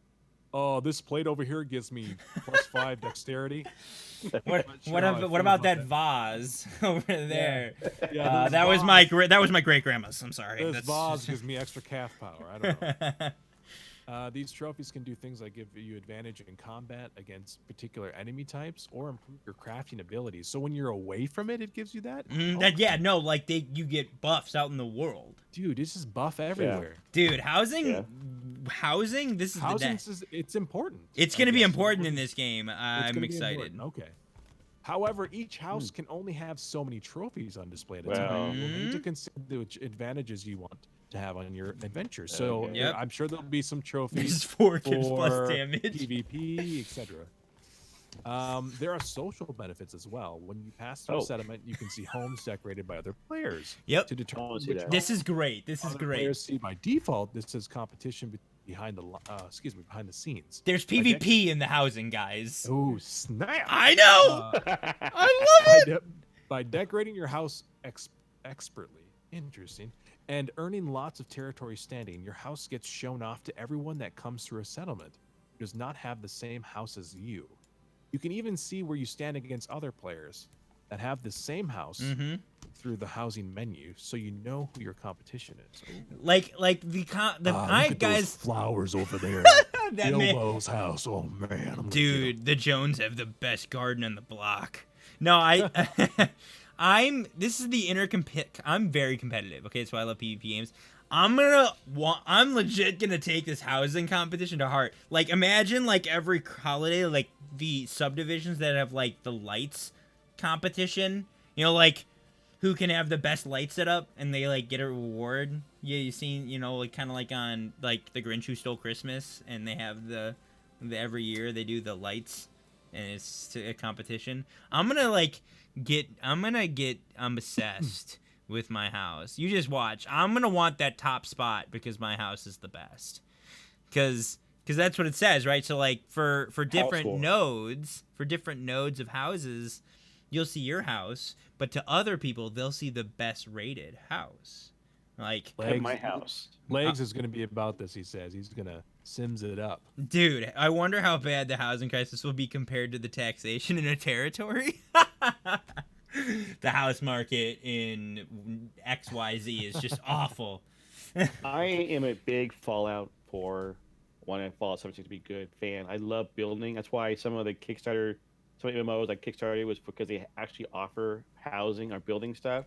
Oh, this plate over here gives me +5 dexterity. What about that vase over there? Yeah, that was my great grandma's. I'm sorry. This vase gives me extra calf power. I don't know. These trophies can do things like give you advantage in combat against particular enemy types or improve your crafting abilities. So when you're away from it, it gives you that? You get buffs out in the world. Dude, this is buff everywhere. Dude, housing, this is housing. It's important. It's going to be important in this game. I'm excited. Okay. However, each house can only have so many trophies on display at a time. You'll need to consider which advantages you want to have on your adventure. So I'm sure there'll be some trophies for plus damage, PvP, etc. There are social benefits as well. When you pass through a settlement, you can see homes decorated by other players. Yep. To determine this is great. This is great. Players see by default. This is competition behind the scenes. There's PvP in the housing, guys. Oh snap! I know. I love it. By decorating your house expertly, interesting, and earning lots of territory standing, your house gets shown off to everyone that comes through a settlement. does not have the same house as you. You can even see where you stand against other players that have the same house through the housing menu, so you know who your competition is. Like the look at guys. those flowers over there. That Bilbo's house. Oh man, I'm dude, the Jones have the best garden on the block. No, this is the I'm very competitive. Okay, that's why I love PvP games. I'm legit gonna take this housing competition to heart. Like, imagine like every holiday, like the subdivisions that have like the lights competition. You know, like who can have the best light setup, and they like get a reward. Yeah, you seen, you know, like kind of like on like the Grinch Who Stole Christmas, and they have the every year they do the lights, and it's a competition. I'm obsessed with my house. You just watch. I'm gonna want that top spot because my house is the best. Because that's what it says, right? So like for different nodes, of houses, you'll see your house, but to other people, they'll see the best rated house. Like my house. Legs is going to be about this, he says. He's going to Sims it up. Dude, I wonder how bad the housing crisis will be compared to the taxation in a territory. The house market in XYZ is just awful. I am a big Fallout 4, Fallout 76 to be good fan. I love building. That's why some of the Kickstarter, some MMOs like Kickstarter was because they actually offer housing or building stuff.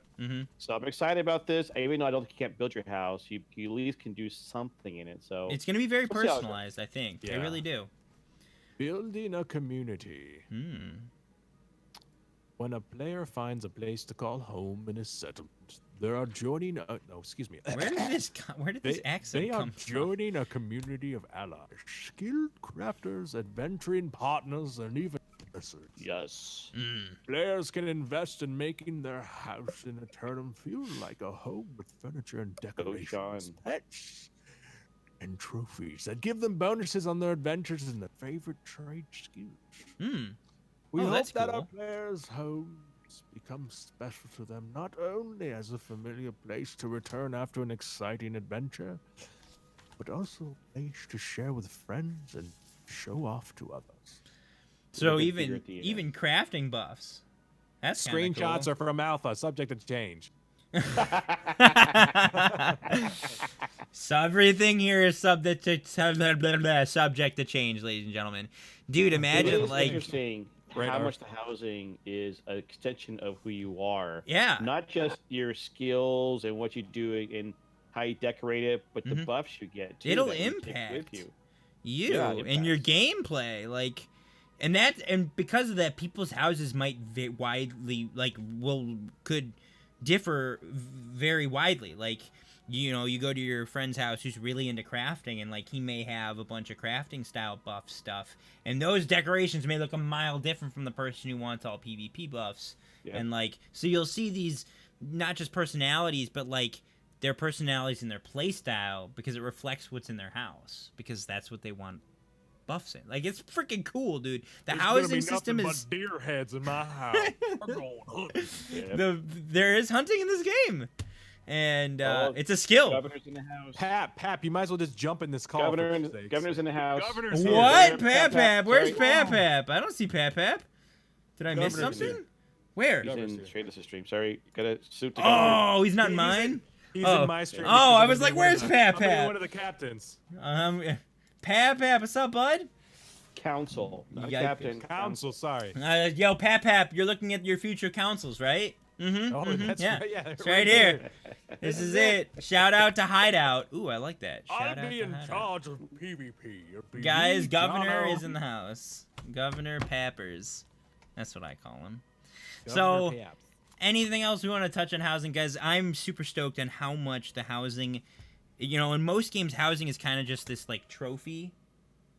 So I'm excited about this. Even though I don't think you can't build your house, you at least can do something in it. So it's going to be very personalized, I think. Yeah. They really do. Building a community. When a player finds a place to call home in a settlement, they are joining. Where did this accent come from? They are joining a community of allies, skilled crafters, adventuring partners, and even witnesses. Yes. Players can invest in making their house in Eternum feel like a home with furniture and decorations, pets, and trophies that give them bonuses on their adventures and their favorite trade skills. We hope that our players' homes become special to them, not only as a familiar place to return after an exciting adventure, but also a place to share with friends and show off to others. So even crafting buffs. That's screenshots cool. are from alpha, subject to change. So everything here is subject to change, ladies and gentlemen. Dude, imagine interesting how much the housing is an extension of who you are. Yeah. Not just your skills and what you do and how you decorate it, but the buffs you get too. It'll impact you and your gameplay, like, and because of that, people's houses might widely could differ very widely. Like, you know, you go to your friend's house who's really into crafting, and like he may have a bunch of crafting style buff stuff, and those decorations may look a mile different from the person who wants all PvP buffs. And like, so you'll see these not just personalities, but like their personalities and their play style, because it reflects what's in their house, because that's what they want buffs in. Like, it's freaking cool, dude. There's housing system is but deer heads in my house. We're going hunting. There is hunting in this game. And it's a skill. Governor's in the house. Pap, you might as well just jump in this call. Governor's in the house. What? Pap? Where's Pap? I don't see Pap. Did I miss something? Where? He's in Trader's stream. Sorry, got a suit to Oh, he's not in mine? He's in my stream. Oh, I was like, where's Pap? One of the captains. Pap, what's up, bud? Council, not captain. Council, sorry. Yo, Pap, you're looking at your future councils, right? That's yeah. right. Yeah, it's right here. This is it. Shout out to Hideout. Ooh, I like that. Shout I'll be in Hideout. charge of PvP. Guys, Governor is in the house. Governor Pappers. That's what I call him. Governor so, Paps. Anything else we want to touch on housing? Guys, I'm super stoked on how much the housing... You know, in most games, housing is kind of just this, like, trophy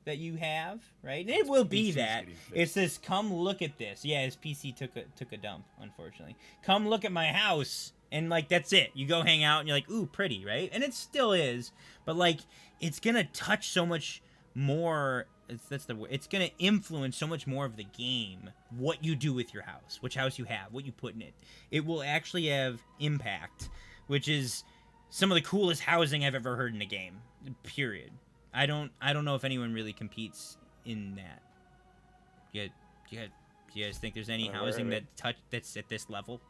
that you have, right? And it will be that. It's this, come look at this. Yeah, his PC took a dump, unfortunately. Come look at my house. And, like, that's it. You go hang out, and you're like, ooh, pretty, right? And it still is. But, like, it's going to touch so much more... It's going to influence so much more of the game, what you do with your house, which house you have, what you put in it. It will actually have impact, which is some of the coolest housing I've ever heard in a game, period. I don't know if anyone really competes in that? Do you guys think there's any housing that's at this level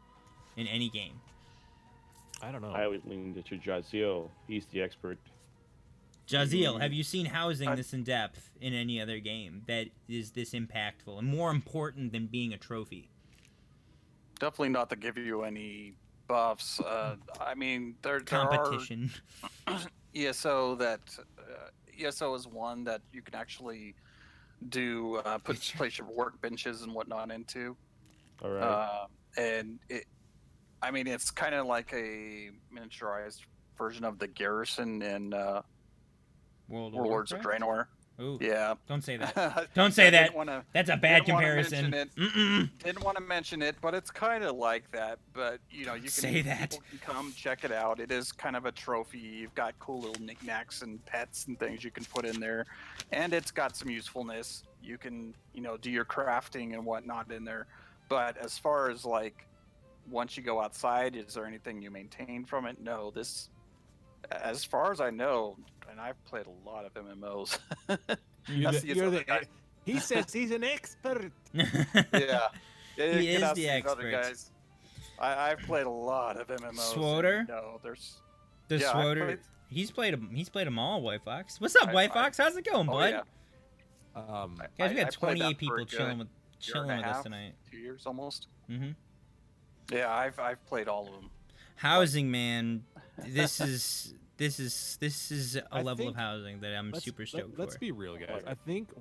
in any game? I don't know. I would lean to Jaziel. He's the expert. Jaziel, have you seen housing this in depth in any other game that is this impactful and more important than being a trophy? Definitely not to give you any buffs. I mean, there competition. are ESO ESO is one that you can actually do place your workbenches and whatnot into. All right. And it's kind of like a miniaturized version of the garrison in Warlords of Draenor. Ooh, yeah. Don't say that. Don't say that. That's a bad comparison. Didn't want to mention it, but it's kind of like that. But you can say that. People can come check it out. It is kind of a trophy. You've got cool little knickknacks and pets and things you can put in there, and it's got some usefulness. You can do your crafting and whatnot in there. But as far as once you go outside, is there anything you maintain from it? No. As far as I know, and I've played a lot of MMOs. He says he's an expert. Yeah. He is the expert. Guys. I've played a lot of MMOs. Swoder? No, there's... Swoder. He's played them all, White Fox. What's up, White Fox? How's it going, bud? Yeah. Guys, we got 28 people chilling with us tonight. 2 years almost. Mm-hmm. Yeah, I've played all of them. Housing, man. This is a level of housing that I'm super stoked for. Let's be real, guys. I think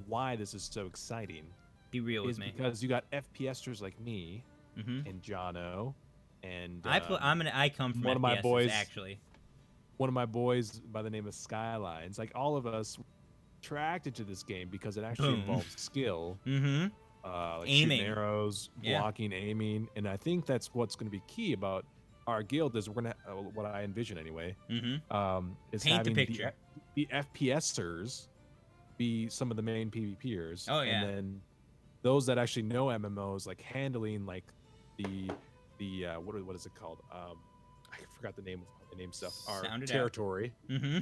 why this is so exciting. Be real with me. Because you got FPSers like me and Jono, and I come from one FPSers, of my boys. Actually, one of my boys by the name of Skylines. Like all of us, attracted to this game because it actually involves skill. Mm-hmm. Like aiming, shooting arrows, blocking, aiming, and I think that's what's going to be key about our guild. Is we're gonna what I envision anyway. Is paint having the picture. The FPSers be some of the main PvPers. Oh yeah. And then those that actually know MMOs, like handling like the what is it called? I forgot the name stuff. Our territory. Mm-hmm.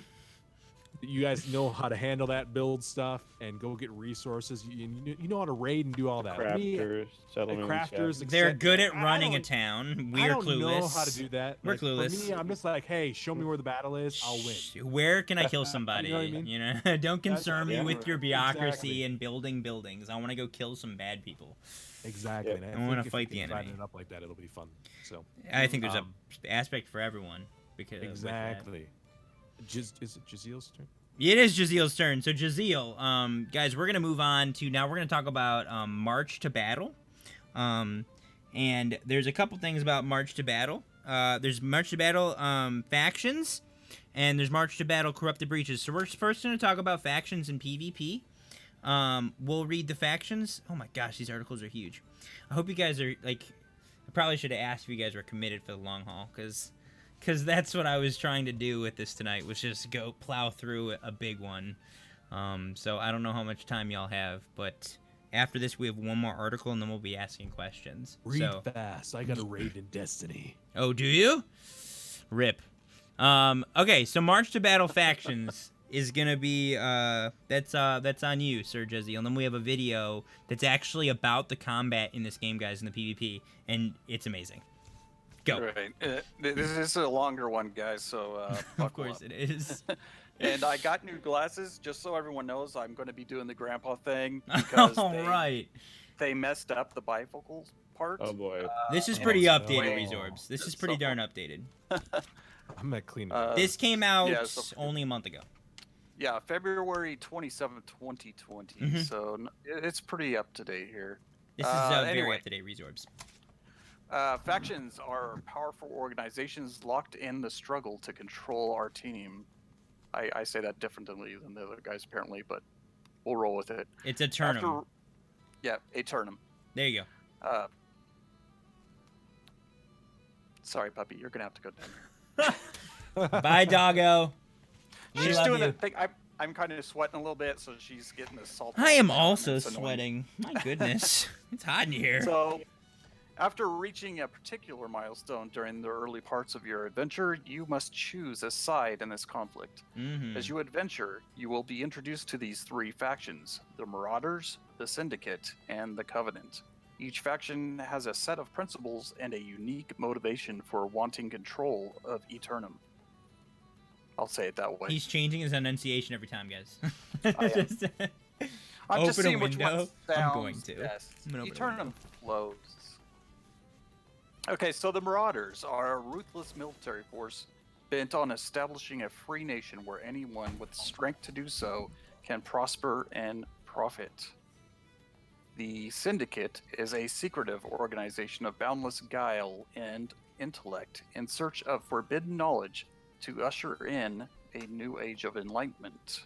You guys know how to handle that, build stuff, and go get resources. You know how to raid and do all that. Crafters, settlements. Crafters. They're good at running a town. We're clueless. I don't know how to do that. We're clueless. For me, I'm just like, hey, show me where the battle is. I'll win. Where can I kill somebody? You know what I mean? Don't concern me with your bureaucracy and building buildings. I want to go kill some bad people. Exactly. Yep. I want to fight the enemy. It up like that, it'll be fun. So I think there's a aspect for everyone because exactly. Is it Jaziel's turn? It is Jaziel's turn. So Jaziel, guys, we're gonna move on to now. We're gonna talk about March to Battle, and there's a couple things about March to Battle. There's March to Battle factions, and there's March to Battle corrupted breaches. So we're first gonna talk about factions and PvP. We'll read the factions. Oh my gosh, these articles are huge. I hope you guys are I probably should have asked if you guys were committed for the long haul, because that's what I was trying to do with this tonight, was just go plow through a big one. So I don't know how much time y'all have, but after this we have one more article and then we'll be asking questions. Read fast. I got a raid in Destiny. Oh, do you? Rip. Okay, so March to Battle factions is gonna be that's on you, Sir Jaziel. And then we have a video that's actually about the combat in this game, guys, in the PvP, and it's amazing. Go. Right. This is a longer one, guys, so of course it is. And I got new glasses, just so everyone knows I'm going to be doing the grandpa thing. Because they messed up the bifocal part. Oh boy. This is pretty updated, Resorbs. This is pretty darn updated. I'm not cleaning it. This came out only a month ago. Yeah, February 27th, 2020. Mm-hmm. So it's pretty up to date here. This is very up to date, Resorbs. Factions are powerful organizations locked in the struggle to control our team. I say that differently than the other guys apparently, but we'll roll with it. It's a turnum. Yeah, a turnum. There you go. Sorry, puppy, you're gonna have to go down here. Bye, doggo. She's doing that thing. I'm kind of sweating a little bit, so she's getting the salt. I am also sweating. My goodness, it's hot in here. So, After reaching a particular milestone during the early parts of your adventure, you must choose a side in this conflict. As you adventure, you will be introduced to these 3 factions: the Marauders, the Syndicate, and the Covenant. Each faction has a set of principles and a unique motivation for wanting control of Eternum. I'll say it that way. He's changing his enunciation every time, guys. I'm just open seeing a which one window. sounds I'm going to. best. I'm gonna open a Eternum flows. Okay, so the Marauders are a ruthless military force bent on establishing a free nation where anyone with strength to do so can prosper and profit. The Syndicate is a secretive organization of boundless guile and intellect in search of forbidden knowledge to usher in a new age of enlightenment.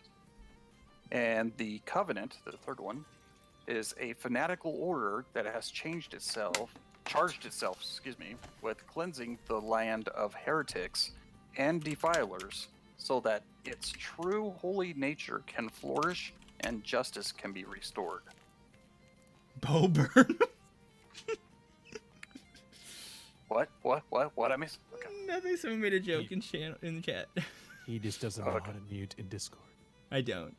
And the Covenant, the third one, is a fanatical order that has charged itself, with cleansing the land of heretics and defilers so that its true holy nature can flourish and justice can be restored. Bo Burnham? What I missed? Okay. Nothing. Someone made a joke in the chat. He just doesn't know how to mute in Discord. I don't.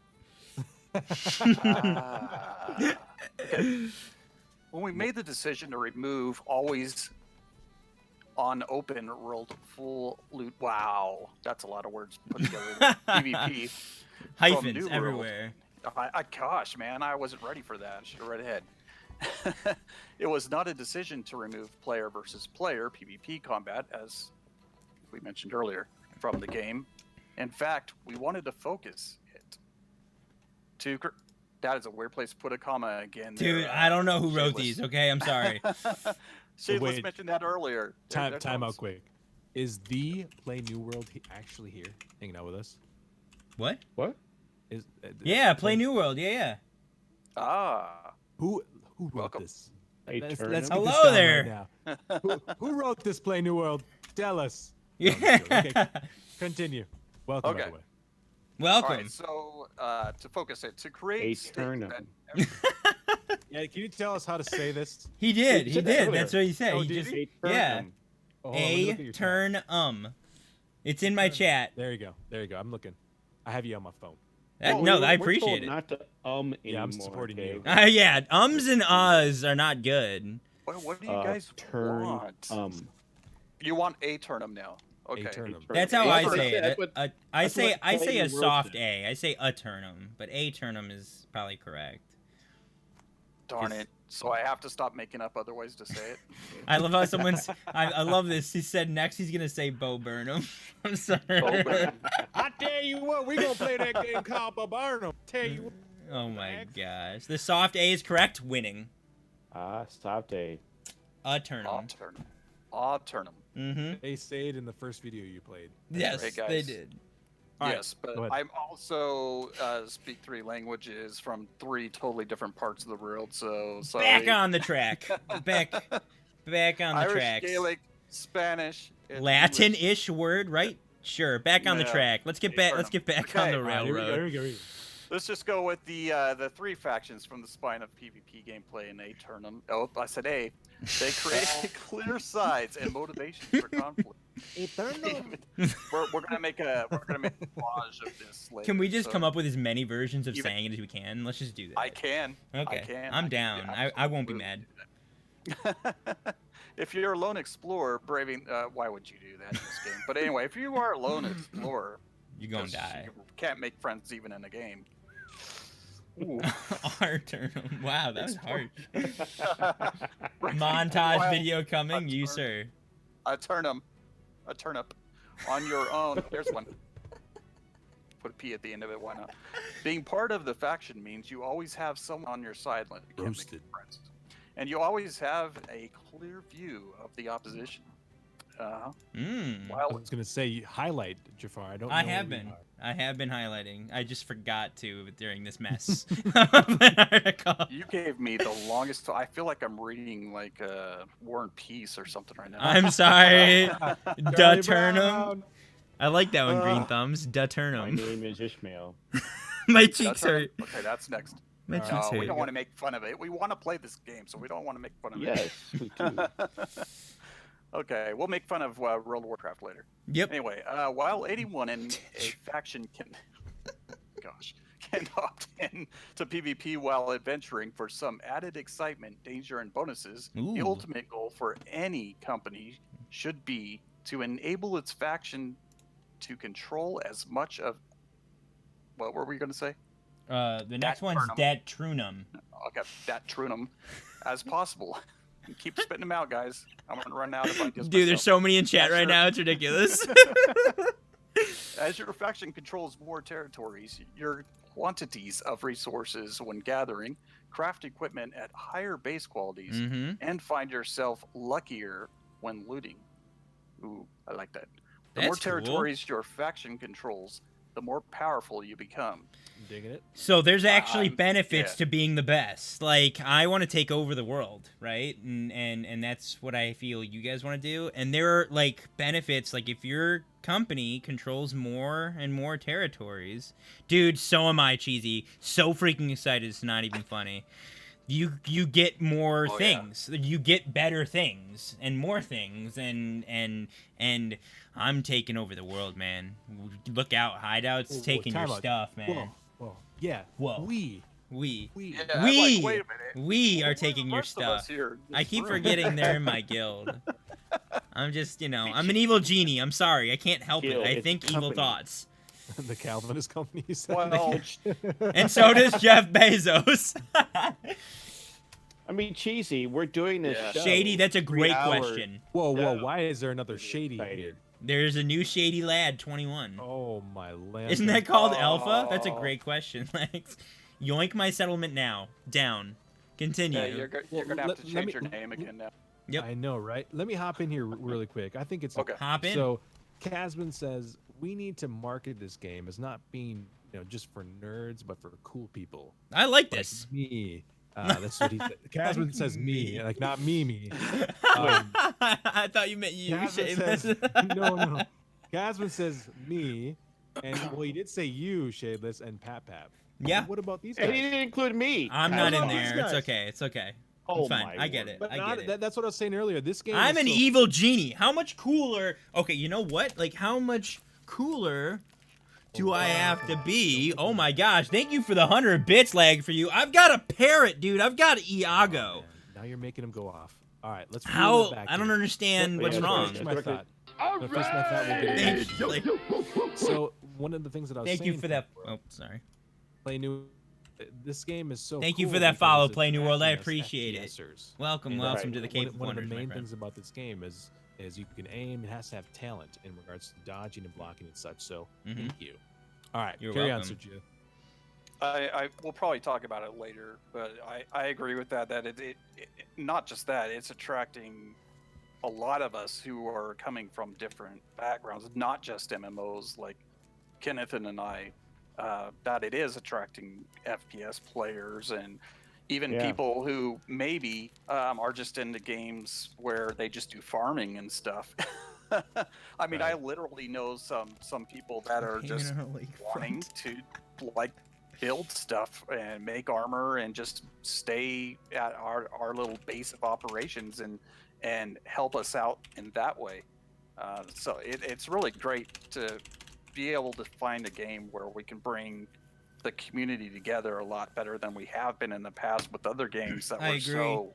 Okay. When we made the decision to remove always on open world full loot, wow, that's a lot of words put together. PvP. Hyphens everywhere. Gosh, man, I wasn't ready for that. I should have read ahead. It was not a decision to remove player versus player PvP combat, as we mentioned earlier, from the game. In fact, we wanted to focus it to. That is a weird place to put a comma again. Dude, I don't know who wrote these, okay? I'm sorry. Shadeless mentioned that earlier. Time out quick. Is the Play New World actually here, hanging out with us? What? What? Yeah, Play New World. Yeah. Who wrote this? Let's get Hello this down there. right now. who wrote this Play New World? Tell us. Yeah. Okay, continue. Welcome, by the way. Welcome. All right, so to focus it, to create Eternum. Yeah, can you tell us how to say this? He did. He did. That's what he said. Oh, He did just he? yeah. A turn It's in my chat. There you go. There you go. I'm looking. I have you on my phone. No, I appreciate it. Not to anymore. Yeah, I'm supporting you. Yeah, ums and ahs are not good. What do you guys want? You want a turnum now. Okay. That's how I say it. I say Play a New World soft said. A. I say a turnum, but a turnum is probably correct. Darn it. So I have to stop making up other ways to say it. I love how someone's. I love this. He said next he's gonna say Bo Burnham. I'm sorry. I tell you what, we gonna play that game called Bo Burnham. Tell you. Oh my gosh. The soft A is correct. Winning. Soft A. A turnum. Turnum. They say it in the first video you played. Yes, Hey, guys. they did. Yes, but I'm also speak 3 languages from 3 totally different parts of the world. So sorry. Back on the track. Back on the Irish, tracks. Gaelic, Spanish, and Latin-ish word, right? Sure. Back on the track. Let's get back. Let's get back on the railroad. Here we go. Let's just go with the 3 factions from the spine of PvP gameplay in a turnum. Oh, I said A. They create clear sides and motivations for conflict. We're gonna make a collage of this later. Can we just come up with as many versions of saying it as we can? Let's just do that. I can. Okay. I can. I'm down. Yeah, I won't be mad. If you're a lone explorer braving, why would you do that in this game? But anyway, if you are a lone explorer, you're gonna die. You can't make friends even in a game. Our turn. Wow, that was harsh. Montage video coming, you sir. A turnip on your own. There's one. Put a P at the end of it. Why not? Being part of the faction means you always have someone on your side, like you can't make friends, and you always have a clear view of the opposition. I was gonna say highlight, Jafar. I don't. I have been highlighting. I just forgot to during this mess. You gave me the longest. I feel like I'm reading like War and Peace or something right now. I'm sorry. Duturnum. I like that one, Green Thumbs. Duturnum. My name is Ishmael. My cheeks hurt. Okay, that's next. Mention No, we two. don't want to make fun of it. We want to play this game, so we don't want to make fun of it. Yes, we do. Okay, we'll make fun of World of Warcraft later. Yep. Anyway, while 81 in a faction can opt in to PvP while adventuring for some added excitement, danger, and bonuses, the Ooh. ultimate goal for any company should be to enable its faction to control as much of... What were we going to say? The next one's Dat Trunum. Okay, Dat Trunum as possible. Keep spitting them out, guys. I'm going to run out of ideas. Dude, there's myself. so many in chat right now. It's ridiculous. As your faction controls more territories, your quantities of resources when gathering, craft equipment at higher base qualities, and find yourself luckier when looting. Ooh, I like that. The more That's cool. territories your faction controls, the more powerful you become. Digging it. So there's actually benefits yeah. to being the best. Like, I want to take over the world, right? And that's what I feel you guys want to do. And there are, like, benefits. Like, if your company controls more and more territories... Dude, so am I, Cheesy. So freaking excited, it's not even funny. You get more things. Yeah. You get better things and more things. And I'm taking over the world, man. Look out, Hideout's taking your stuff, man. Whoa. Yeah. Whoa. We Yeah, wait a minute. We are taking your Rest of us stuff. here, I this keep room. forgetting they're in my guild. I'm just, I'm an evil genie. I'm sorry. I can't help it. I think evil thoughts. The Calvinist company, you said. Well, and so does Jeff Bezos. I mean, Cheesy, we're doing this show. Shady, that's a great 3 hours. question. Whoa, why is there another Shady here? There's a new Shady Lad, 21. Oh, my land. Isn't that called Alpha? That's a great question, Lex. Yoink my settlement now. Down. Continue. Yeah, you're going to have to change your name again now. Yep. I know, right? Let me hop in here really quick. I think it's... Okay. Hop in. So, Casman says, we need to market this game as not being, just for nerds, but for cool people. I like this. Me. That's what he said. Casman says me, like not me. I thought you meant you, Shameless. No. Casman says me, and well, he did say you, Shadeless, and Pap. Yeah. What about these guys? And he didn't include me. I'm not in there. It's okay. It's okay. Oh, fine. I get it. But I get it. That's what I was saying earlier. This game. I'm is an so evil genie. How much cooler? Okay, you know what? Like, how much cooler do I have to be? Oh my gosh! Thank you for the 100 bits, lag for you. I've got a parrot, dude. I've got Iago. Now you're making him go off. All right, let's. How? Back I don't here. understand what's wrong. Finish my thought. Finish my thought. We'll get into it. So one of the things that I was saying. Thank you for that. Oh, sorry. Play new. This game is so. Thank you cool for that because follow, it's Play New World. I acting as appreciate it. FPSers. Welcome And to the Cape of One of Wonders, the my main friend. things about this game is you can aim. It has to have talent in regards to dodging and blocking and such. So thank you. All right, You're carry welcome. on, Sergio. I will probably talk about it later, but I agree with that it not just that, it's attracting a lot of us who are coming from different backgrounds, not just MMOs like Kenneth and I, that it is attracting FPS players and even people who maybe are just into games where they just do farming and stuff. I mean, I literally know some people that are just wanting to like build stuff and make armor and just stay at our little base of operations and help us out in that way. So it's really great to be able to find a game where we can bring the community together a lot better than we have been in the past with other games that were so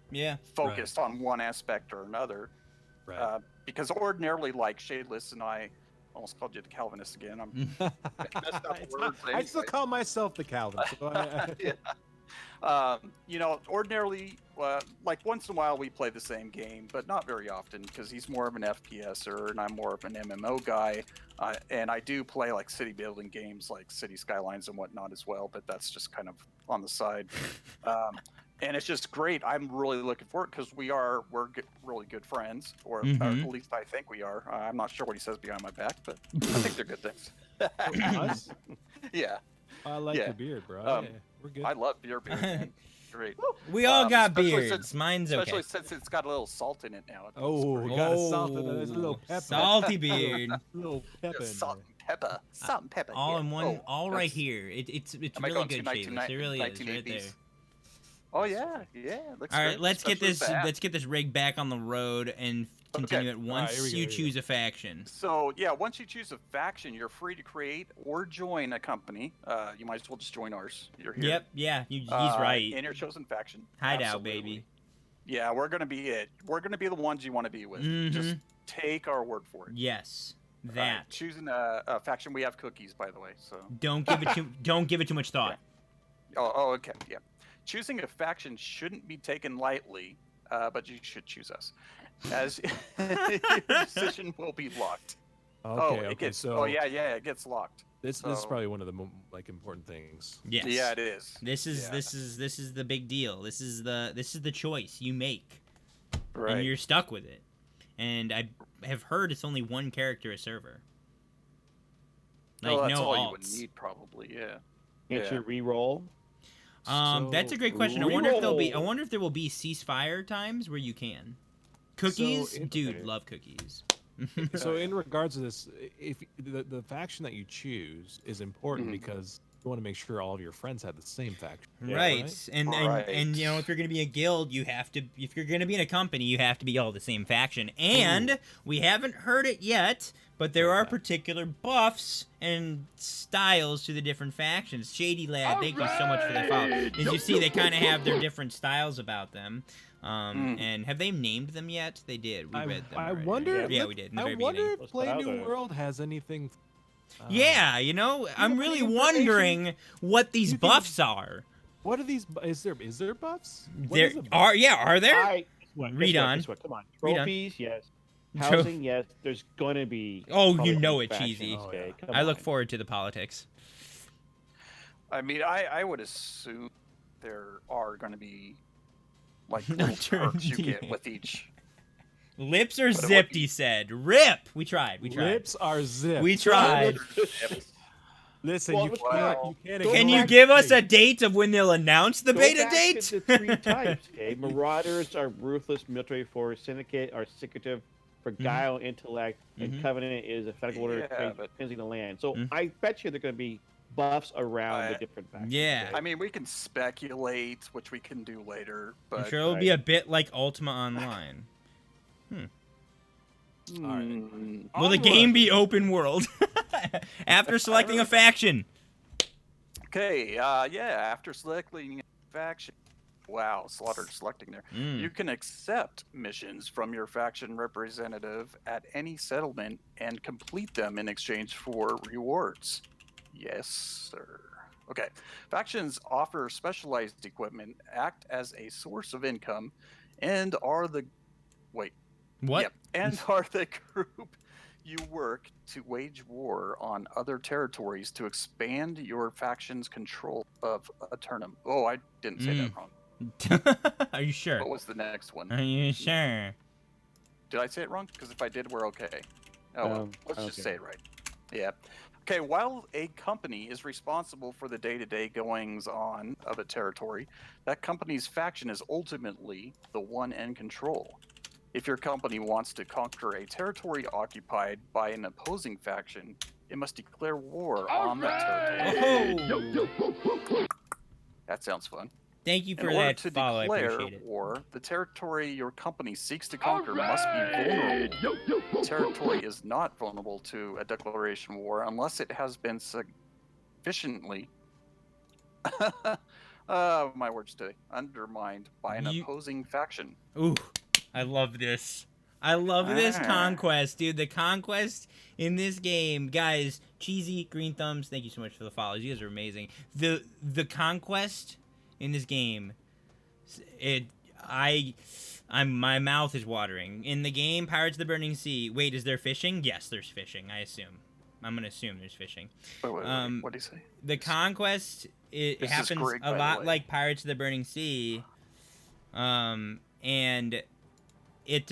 focused on one aspect or another. Right. Because ordinarily, like Shadeless and I almost called you the Calvinist again. I'm messed up words. I still call myself the Calvinist. So Ordinarily, like once in a while we play the same game, but not very often because he's more of an FPSer and I'm more of an MMO guy. And I do play like city building games like City Skylines and whatnot as well, but that's just kind of on the side. And it's just great. I'm really looking forward because we're really good friends, or at least I think we are. I'm not sure what he says behind my back, but I think they're good things. Us? Yeah. I like your beard, bro. We're good. I love beer beard. Man. Great. We all got especially beards. Mine's okay. Especially since it's got a little salt in it now. Oh, we got a salt in it. There's a little pepper. Salty beard. A little pepper. Salt and Peppa. Salt and pepper. All yeah. in one, Oh, all right here. It's am I really going good, to Shayless. It really is, right there. Oh yeah, looks All right, good, let's get especially this. with that. Let's get this rig back on the road and continue Okay. it once here we go, you here we choose a faction. So yeah, once you choose a faction, you're free to create or join a company. You might as well just join ours. You're here. Yep, yeah, he's right. In your chosen faction. Hideout, Absolutely. baby. Yeah, we're gonna be it. We're gonna be the ones you want to be with. Just take our word for it. Yes, that. Choosing a faction, we have cookies, by the way. So Don't give it too much thought. Oh, okay, yeah. Choosing a faction shouldn't be taken lightly, but you should choose us, as your decision will be locked. Okay, it gets. so it gets locked. This is probably one of the important things. Yes. Yeah, it is. This is the big deal. This is the choice you make, right? And you're stuck with it. And I have heard it's only one character a server. Like that's no all alts. you would need, probably. Yeah. Can't you re-roll? That's a great question. I wonder if there will be ceasefire times where you can. Cookies, dude, love cookies. So in regards to this, if the faction that you choose is important because you want to make sure all of your friends have the same faction. Right. And you know, if you're going to be a guild, you have to, if you're going to be in a company, you have to be all the same faction. And we haven't heard it yet, but there are particular buffs and styles to the different factions. Shady Lad, thank you so much for that follow. As you see, they kind of have their different styles about them. And have they named them yet? They did. We read them. I wonder. Yeah, we did. In the I very wonder beginning. if Play New World has anything. Yeah, you know, I'm really wondering what these buffs are. What are these? Is there buffs? There are. Yeah, are there? Read on. Come on. Read on. Trophies, yes. Housing, yes. There's gonna be. Oh, you know it, factions, cheesy. okay? I look forward to the politics. I mean, I would assume there are going to be like little perks you get with each. Lips are zipped, he said. Rip! We tried. Lips are zipped. We tried. Listen, you can't. Can you give us a date of when they'll announce the Go beta back date? to the three types, okay? Marauders are ruthless military force. Syndicate are secretive for guile, intellect, and Covenant is a federal order cleansing the land. So I bet you there are going to be buffs around the different factions. Yeah. I mean, we can speculate, which we can do later. But I'm sure it'll be a bit like Ultima Online. Will the game be open world? After selecting a faction. Okay, after selecting a faction. Wow, slaughtered selecting there. You can accept missions from your faction representative at any settlement and complete them in exchange for rewards. Yes, sir. Okay. Factions offer specialized equipment, act as a source of income, and are the... Wait. What? Yep. And are the group you work to wage war on other territories to expand your faction's control of Eternum. Oh, I didn't say that wrong. Are you sure? What was the next one? Are you sure? Did I say it wrong? Because if I did, we're okay. Oh, well, let's just say it right. Yeah. Okay, while a company is responsible for the day-to-day goings-on of a territory, that company's faction is ultimately the one in control. If your company wants to conquer a territory occupied by an opposing faction, it must declare war on that territory. That sounds fun. Thank you for in order that to follow. I declare appreciate it. war, the territory your company seeks to conquer must be vulnerable. The territory is not vulnerable to a declaration of war unless it has been sufficiently my words today, undermined by an opposing faction. Ooh, I love this. I love this conquest, dude. The conquest in this game, guys. Cheesy, Green Thumbs, thank you so much for the follows. You guys are amazing. The conquest in this game, my mouth is watering. In the game, Pirates of the Burning Sea. Wait, is there fishing? Yes, there's fishing. I assume. I'm gonna assume there's fishing. Wait, what do you say? The conquest it This is happens Greg, a by the lot way. like Pirates of the Burning Sea, and it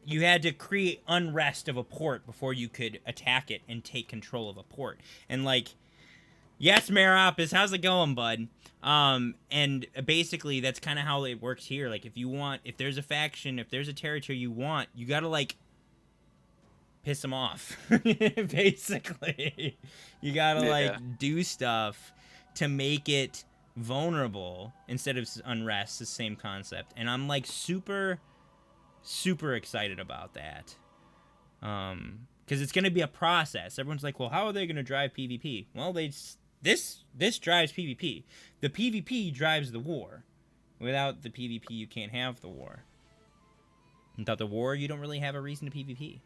you had to create unrest of a port before you could attack it and take control of a port. And like, yes, Meropis, how's it going, bud? And basically that's kind of how it works here. Like, if there's a faction, if there's a territory you want, you gotta like piss them off. Basically, you gotta like do stuff to make it vulnerable instead of unrest. The same concept, and I'm like super excited about that. Because it's gonna be a process. Everyone's like, well, how are they gonna drive PvP? Well, this drives PvP. The PvP drives the war. Without the PvP, you can't have the war. Without the war, you don't really have a reason to PvP.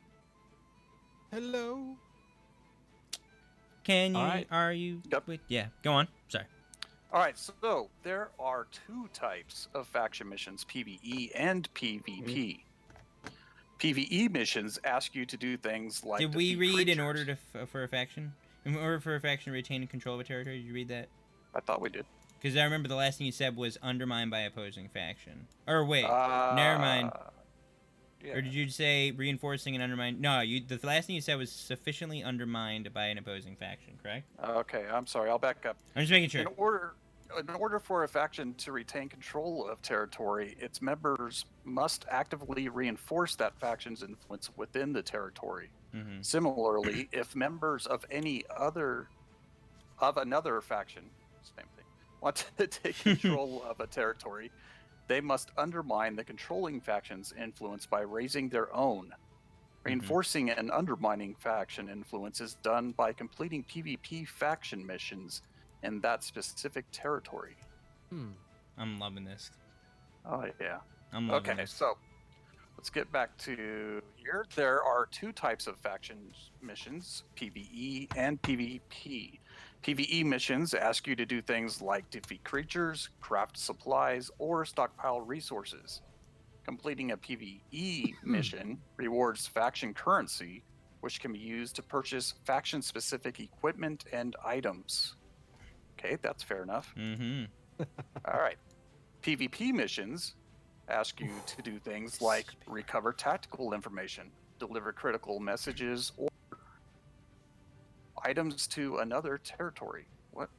Hello. All right. Are you? Yep. Yeah. Go on. Sorry. All right. So there are 2 types of faction missions: PvE and PvP. PvE missions ask you to do things like. Did we read in order to for a faction? In order for a faction to retain control of a territory, did you read that? I thought we did. Because I remember the last thing you said was undermined by opposing faction. Or wait, never mind. Yeah. Or did you say reinforcing and undermine? No, the last thing you said was sufficiently undermined by an opposing faction, correct? Okay, I'm sorry. I'll back up. I'm just making sure. In order for a faction to retain control of territory, its members must actively reinforce that faction's influence within the territory. Mm-hmm. Similarly, if members of another faction, same thing, want to take control of a territory, they must undermine the controlling faction's influence by raising their own. Reinforcing and undermining faction influence is done by completing PvP faction missions in that specific territory. I'm loving this. Oh, yeah. I'm loving this. So let's get back to here. There are 2 types of faction missions, PvE and PvP. PvE missions ask you to do things like defeat creatures, craft supplies, or stockpile resources. Completing a PvE mission rewards faction currency, which can be used to purchase faction-specific equipment and items. Okay, that's fair enough. All right. PvP missions ask you to do things like recover tactical information, deliver critical messages, or items to another territory. What?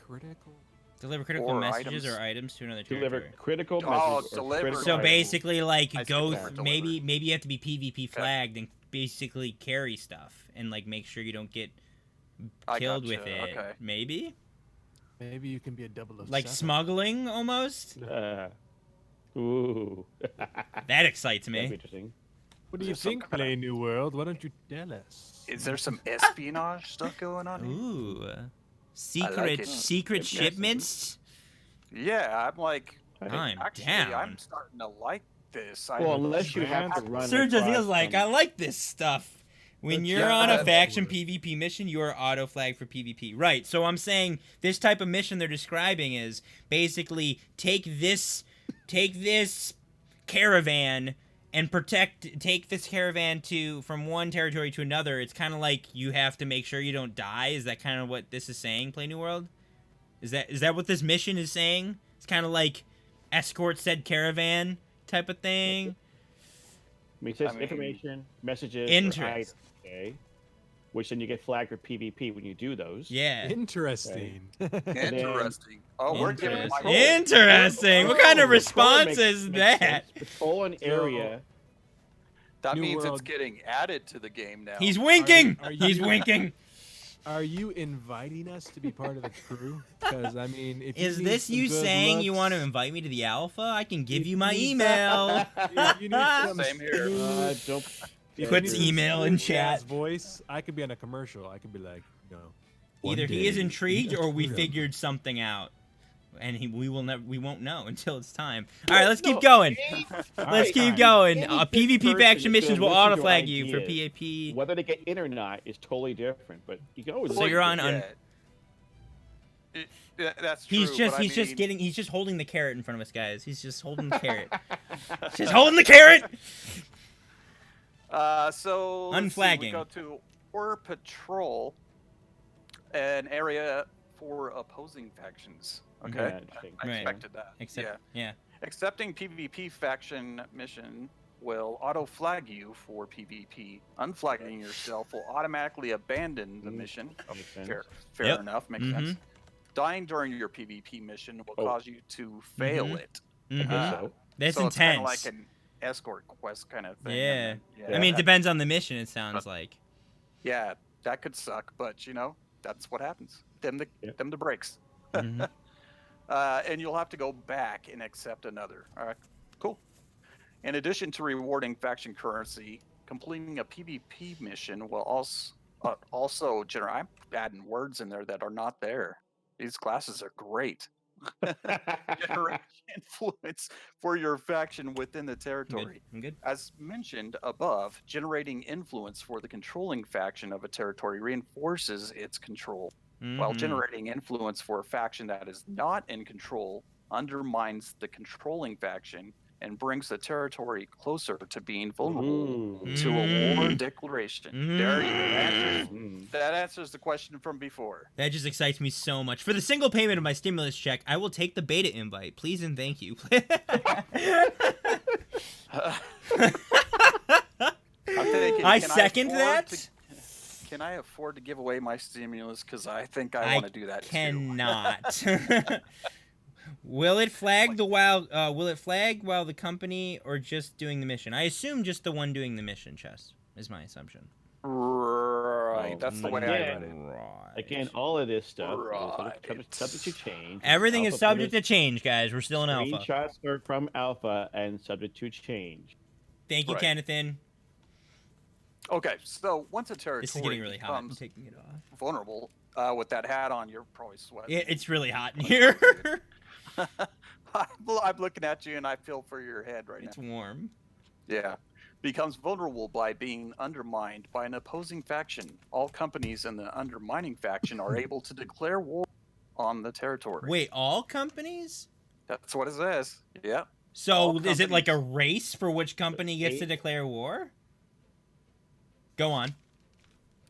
Critical? Deliver critical messages or items to another territory. Deliver critical messages. So basically, like, maybe you have to be PvP flagged and basically carry stuff and like make sure you don't get killed with it. Okay. Maybe you can be a 007. like smuggling almost. Ooh. That excites me. That'd be interesting. What do you think, Play New World? Why don't you tell us? Is there some espionage stuff going on here? Ooh. Secret shipments? Yeah, I'm like, I'm actually, down. I'm starting to like this. Well, unless you have to run. Sergio feels like, I like this stuff. When you're on a faction PvP mission, you are auto-flagged for PvP. Right, so I'm saying this type of mission they're describing is basically take this caravan and take this caravan from one territory to another. It's kind of like you have to make sure you don't die. Is that kind of what this is saying, Play New World? Is that what this mission is saying? It's kind of like escort said caravan type of thing. I mean, it says information, messages, interest. Which then you get flagged for PvP when you do those. Yeah. Interesting. Interesting. Oh, we're giving my Interesting. What kind of response is that? Patrol an area. That means it's getting added to the game now. He's winking. He's winking. Are you inviting us to be part of the crew? Because I mean, if is this you saying you want to invite me to the alpha? I can give you my email. Same here. Puts email in chat. Voice. I could be on a commercial. I could be like, Either he is intrigued or we figured something out, and we won't know until it's time. All right, let's keep going. Let's keep going. PvP faction missions will auto flag you for PvP. Whether they get in or not is totally different, but you can always. So you're on. That's true. He's just holding the carrot in front of us, guys. He's just holding the carrot. Just holding the carrot. So unflagging. We go to or patrol an area for opposing factions. Okay, I expected that. Yeah. Accepting PvP faction mission will auto flag you for PvP. Unflagging yourself will automatically abandon the mission. Fair enough. Makes sense. Dying during your PvP mission will cause you to fail it. That's so intense. It's escort quest kind of thing. Yeah. Yeah. I mean, it depends on the mission, it sounds like. Yeah, that could suck, but you know, that's what happens. Them the breaks. Mhm. And you'll have to go back and accept another. All right, cool. In addition to rewarding faction currency, completing a PvP mission will also generate. I'm adding words in there that are not there. These classes are great. Generate influence for your faction within the territory. I'm good. As mentioned above, generating influence for the controlling faction of a territory reinforces its control, while generating influence for a faction that is not in control undermines the controlling faction and brings the territory closer to being vulnerable to a war declaration. There you go. That answers the question from before. That just excites me so much. For the single payment of my stimulus check, I will take the beta invite. Please and thank you. I second that. Can I afford to give away my stimulus? Because I think I want to do that cannot. Will it flag while the company or just doing the mission? I assume just the one doing the mission, Chess, is my assumption. Right, that's the way I read it. Right. Again, all of this stuff is subject to change. Everything is subject to change, guys. We're still in alpha. Screenshots are from alpha and subject to change. Thank you, Kennethan. Okay, so once a territory this is getting really hot. I'm taking it off. Vulnerable, with that hat on, you're probably sweating. Yeah, it's really hot in here. I'm looking at you and I feel for your head right now. It's warm. Yeah. Becomes vulnerable by being undermined by an opposing faction. All companies in the undermining faction are able to declare war on the territory. Wait, all companies? That's what it says. Yeah. So is it like a race for which company gets to declare war? Go on.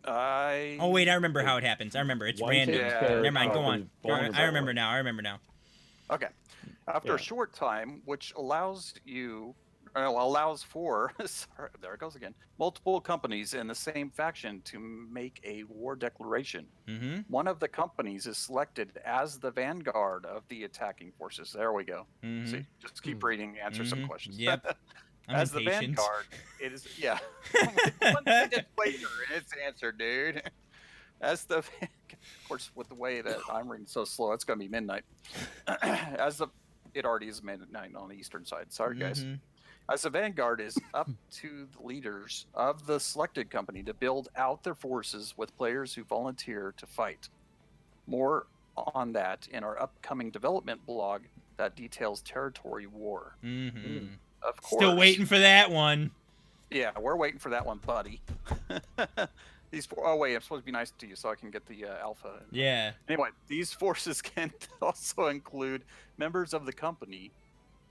Oh wait, I remember how it happens. I rember it's random. Never mind. Go on. I remember now. Okay. After a short time, which allows for sorry, there it goes again, multiple companies in the same faction to make a war declaration. One of the companies is selected as the vanguard of the attacking forces. There we go. See, just keep reading, answer some questions. Yep. As the vanguard, it is 1 minute later, and it's answered, dude. As the, of course, with the way that I'm reading so slow, it's gonna be midnight. It already is midnight on the eastern side. Sorry, guys. As the vanguard is up to the leaders of the selected company to build out their forces with players who volunteer to fight. More on that in our upcoming development blog that details territory war. Of course. Still waiting for that one. Yeah, we're waiting for that one, buddy. Oh wait, I'm supposed to be nice to you so I can get the alpha. Yeah. Anyway, these forces can also include members of the company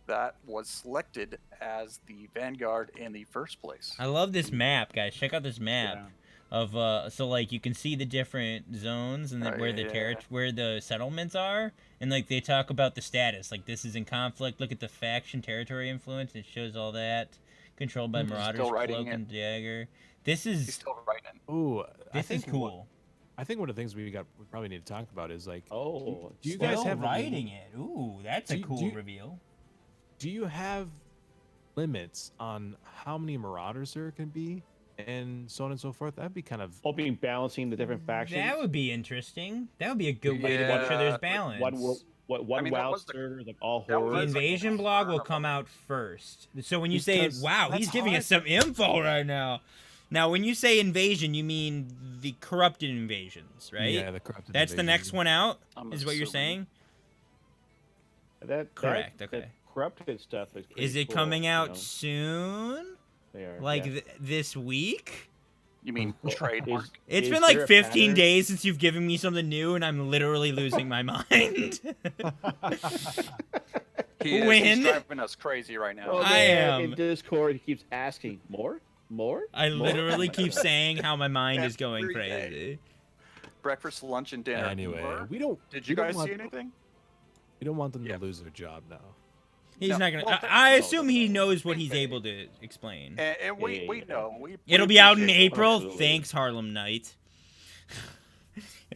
that was selected as the vanguard in the first place. I love this map, guys. Check out this map of so like you can see the different zones and where the settlements are, and like they talk about the status. Like this is in conflict. Look at the faction territory influence. It shows all that. Controlled by Marauders, Cloak and Dagger. This is. He's still writing. Ooh, this is cool. I think one of the things we probably need to talk about is like, do you guys have writing it? Ooh, that's a cool reveal. Do you have limits on how many Marauders there can be, and so on and so forth? That'd be kind of balancing the different factions. That would be interesting. That would be a good way to make sure there's balance. One WoW server, like all horror. The invasion blog will come out first. So when you say, wow, he's giving us some info right now. Now, when you say invasion, you mean the corrupted invasions, right? Yeah, the corrupted That's the next one out, is what you're assuming. saying? Correct, okay. That corrupted stuff is it cool, coming out soon? They are, like this week? You mean trademark? It's been like 15 days since you've given me something new, and I'm literally losing my mind. He's driving us crazy right now. Oh, I am. In Discord, he keeps asking, more? I literally keep saying how my mind is going crazy. Breakfast, lunch, and dinner. Anyway, Did you guys see anything? We don't want them to lose their job now. He's not gonna. I assume he knows what he's able to explain. And we know. It'll be out in April. Thanks, Harlem Knight.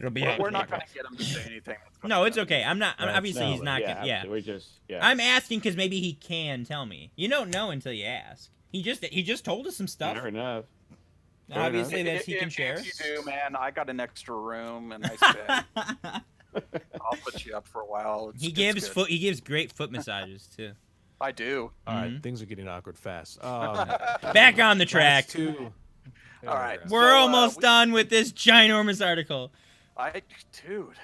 It'll be. We're not going to get him to say anything. No, it's okay. I'm not. Right, obviously, no, he's not. yeah, Yeah. We're just. Yeah. I'm asking because maybe he can tell me. You don't know until you ask. He just told us some stuff. Fair enough. Obviously, that he can if share. If you do, man, I got an extra room and nice bed. I'll put you up for a while. He gives great foot massages too. I do. All right, things are getting awkward fast. Back on the track. All right, We're almost done with this ginormous article. Dude.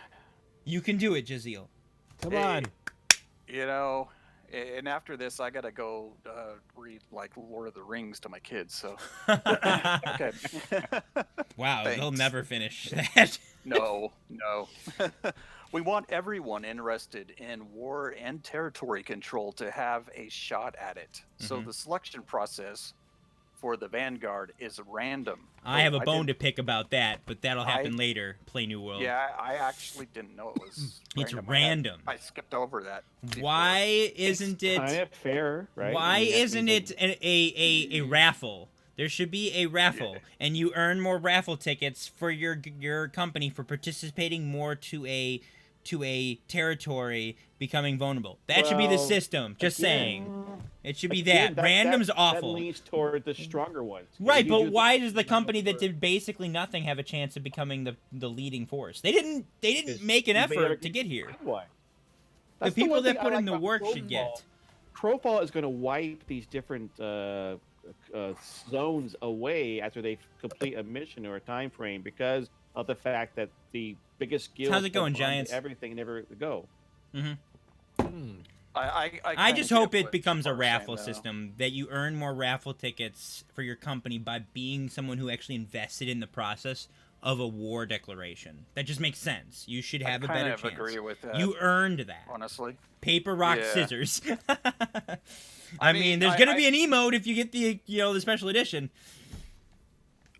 You can do it, Jaziel. Come on. You know, and after this, I gotta go read like Lord of the Rings to my kids. So. Okay. Wow, Thanks. they'll never finish that. No. We want everyone interested in war and territory control to have a shot at it. So the selection process for the Vanguard is random. I have a bone to pick about that, but that'll happen later. Play New World. Yeah, I actually didn't know it was It's random. I skipped over that. Why isn't it kind of fair, right? Why isn't it a raffle? There should be a raffle, and you earn more raffle tickets for your company for participating more to a territory becoming vulnerable. That should be the system. Just saying. It should be that. Random's awful. That leans toward the stronger ones. Right, but why does the company that did basically nothing have a chance of becoming the leading force? They didn't make an effort to get here. Why? The people that put in the work should get. Crowfall is going to wipe these different zones away after they complete a mission or a time frame because of the fact that the biggest guilds How's it going, Giants? Everything never go. I just hope it becomes a raffle system that you earn more raffle tickets for your company by being someone who actually invested in the process of a war declaration. That just makes sense. You should have a better chance. Agree with that. You earned that. Honestly. Paper, rock, scissors. I mean, there's gonna be an emote if you get the the special edition.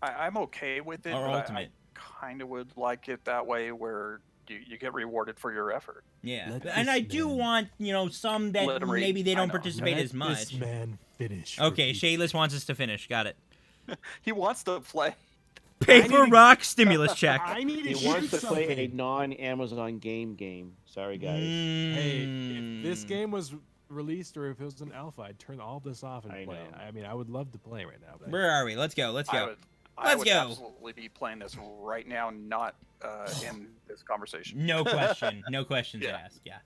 I'm okay with it. Or but ultimate. I kind of would like it that way where you get rewarded for your effort. Yeah, and I do want some that maybe they don't participate as much. This man finish. Okay, Shayless wants us to finish. Got it. He wants to play. Paper, rock, stimulus check. He wants to play a non-Amazon game. Sorry, guys. Hey, if this game was released or if it was an alpha, I'd turn all this off and play. I mean, I would love to play right now. But Where are we? Let's go. I would absolutely be playing this right now, not in this conversation. No question. No questions asked. Yeah.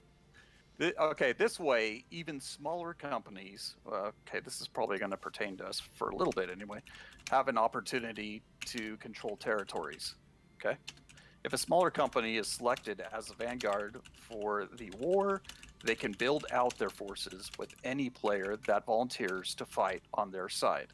Okay, this way, even smaller companies, this is probably going to pertain to us for a little bit anyway, have an opportunity to control territories. Okay? If a smaller company is selected as a vanguard for the war, they can build out their forces with any player that volunteers to fight on their side.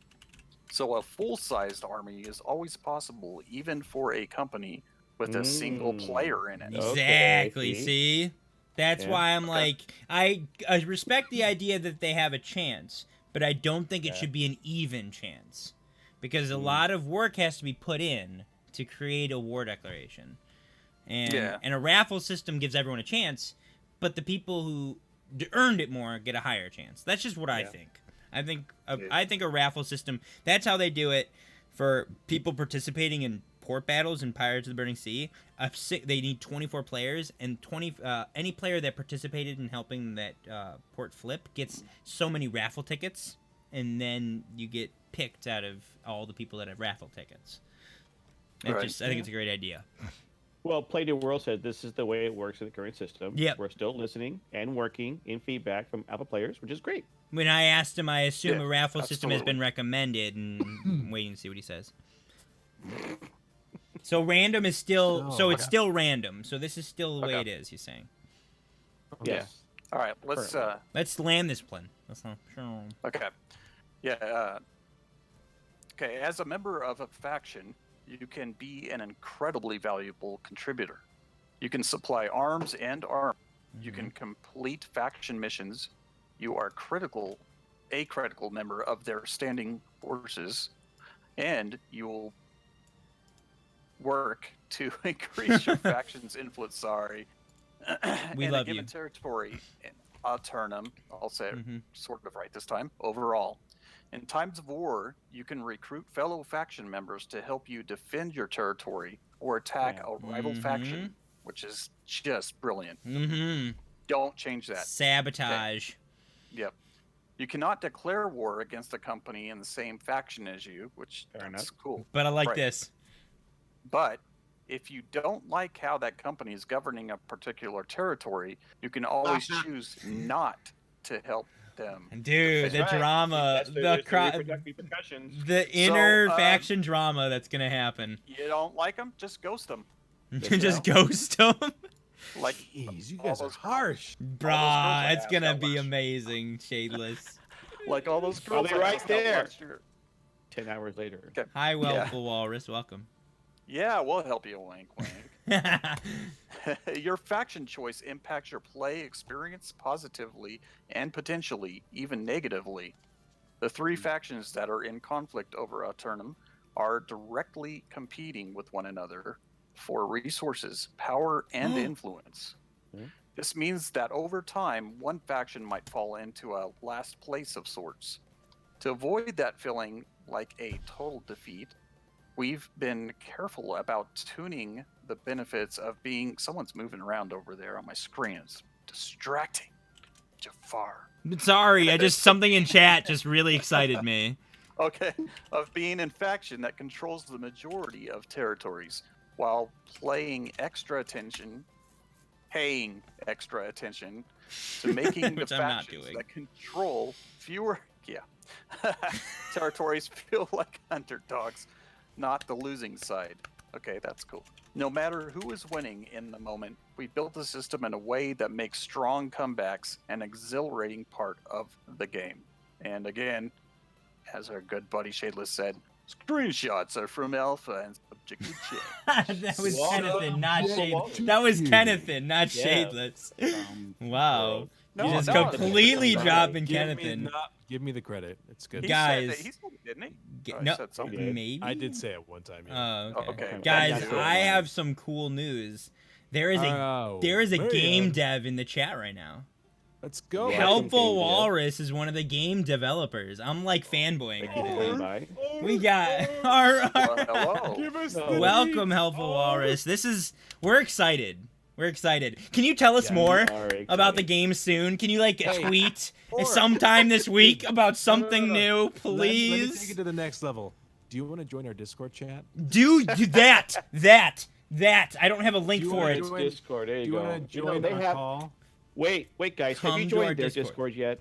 So a full-sized army is always possible, even for a company with a single player in it. Exactly. See? That's why I'm like, I respect the idea that they have a chance, but I don't think it should be an even chance. Because a lot of work has to be put in to create a war declaration. And a raffle system gives everyone a chance, but the people who earned it more get a higher chance. That's just what I think. I think a raffle system, that's how they do it for people participating in port battles in Pirates of the Burning Sea. They need 24 players, and any player that participated in helping that port flip gets so many raffle tickets, and then you get picked out of all the people that have raffle tickets. I think it's a great idea. Well, Play New World said this is the way it works in the current system. Yep. We're still listening and working in feedback from alpha players, which is great. When I asked him, I assume a raffle system has been recommended, and I'm waiting to see what he says. So random is still, it's still random. So this is still the way it is, he's saying. Yes. All right, let's land this plan. Okay. Yeah. Okay, as a member of a faction, you can be an incredibly valuable contributor. You can supply arms and armor. You can complete faction missions. You are a critical member of their standing forces, and you will work to increase your faction's influence. We in love a given you. territory. Turnum, I'll say it sort of right this time. Overall, in times of war, you can recruit fellow faction members to help you defend your territory or attack a rival faction, which is just brilliant. Don't change that. Sabotage. Okay. Yep. You cannot declare war against a company in the same faction as you, which is cool. But I like this. But if you don't like how that company is governing a particular territory, you can always choose not to help them. Dude, the drama, the inner faction drama that's gonna happen. You don't like them? Just ghost them. Just ghost them. Like, jeez, you guys are harsh. Brah, it's gonna be amazing, Shadeless. Like all those girls. I'll be right there. 10 hours later. Okay. Hi, Walrus. Welcome. Yeah, we'll help you, wink, wink. Your faction choice impacts your play experience positively and potentially even negatively. The three factions that are in conflict over Aeternum are directly competing with one another for resources, power, and influence. This means that over time, one faction might fall into a last place of sorts. To avoid that feeling like a total defeat, we've been careful about tuning the benefits of being... Someone's moving around over there on my screen. It's distracting. Jafar. Sorry, something in chat just really excited me. Okay. Of being in faction that controls the majority of territories, while paying extra attention to making the factions that control fewer territories feel like underdogs, not the losing side. Okay, that's cool. No matter who is winning in the moment, we built the system in a way that makes strong comebacks an exhilarating part of the game. And again, as our good buddy Shadeless said, screenshots are from Alpha and subject to check. That was Kennethan, not Shadeless. That was Kennethan, not Shadeless. Wow. You just completely dropping Kennethan. Give me the credit. It's good. Guys. He said it, didn't he? No, said something. maybe? I did say it one time. Yeah. Okay. Guys, I have some cool news. There is a game dev in the chat right now. Let's go. Helpful Walrus is one of the game developers. I'm like fanboying right now. We got our welcome, Helpful Walrus. We're excited. We're excited. Can you tell us more about the game soon? Can you tweet sometime this week about something new, please? Let me take it to the next level. Do you want to join our Discord chat? Do that. I don't have a link for it. Discord. There you go. Want to join our call? Wait, guys. Have you joined their Discord yet?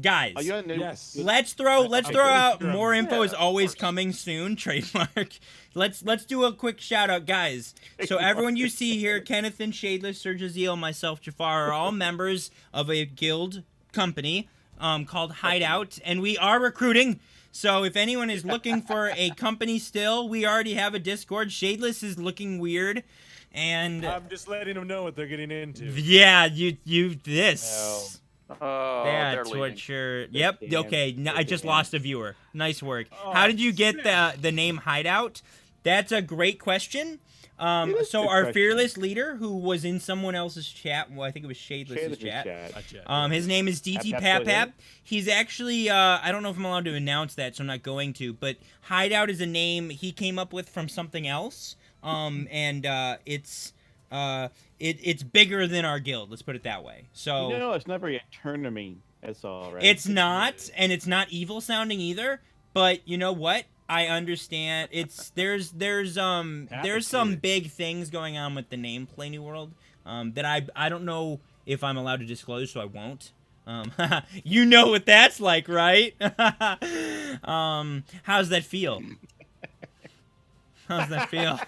Guys, yes. Let's throw out more info is always coming soon. Trademark. Let's do a quick shout out, guys. So everyone you see here, Kennethan, Shadeless, Sir Jaziel, myself, Jafar, are all members of a guild company called Hideout, and we are recruiting. So if anyone is looking for a company still, we already have a Discord. Shadeless is looking weird. And I'm just letting them know what they're getting into. Yeah, this. Oh, that's what you're. Yep. Okay. I just lost a viewer. Nice work. How did you get the name Hideout? That's a great question. So our fearless leader, who was in someone else's chat, well, I think it was Shadeless's chat. His name is DT Pap. He's actually, I don't know if I'm allowed to announce that, so I'm not going to. But Hideout is a name he came up with from something else. It's bigger than our guild. Let's put it that way. So no, it's not very tournament. That's all right. It's not, and it's not evil sounding either. But you know what? I understand. There's some big things going on with the name Play New World that I don't know if I'm allowed to disclose, so I won't. You know what that's like, right? How's that feel? How's that feel?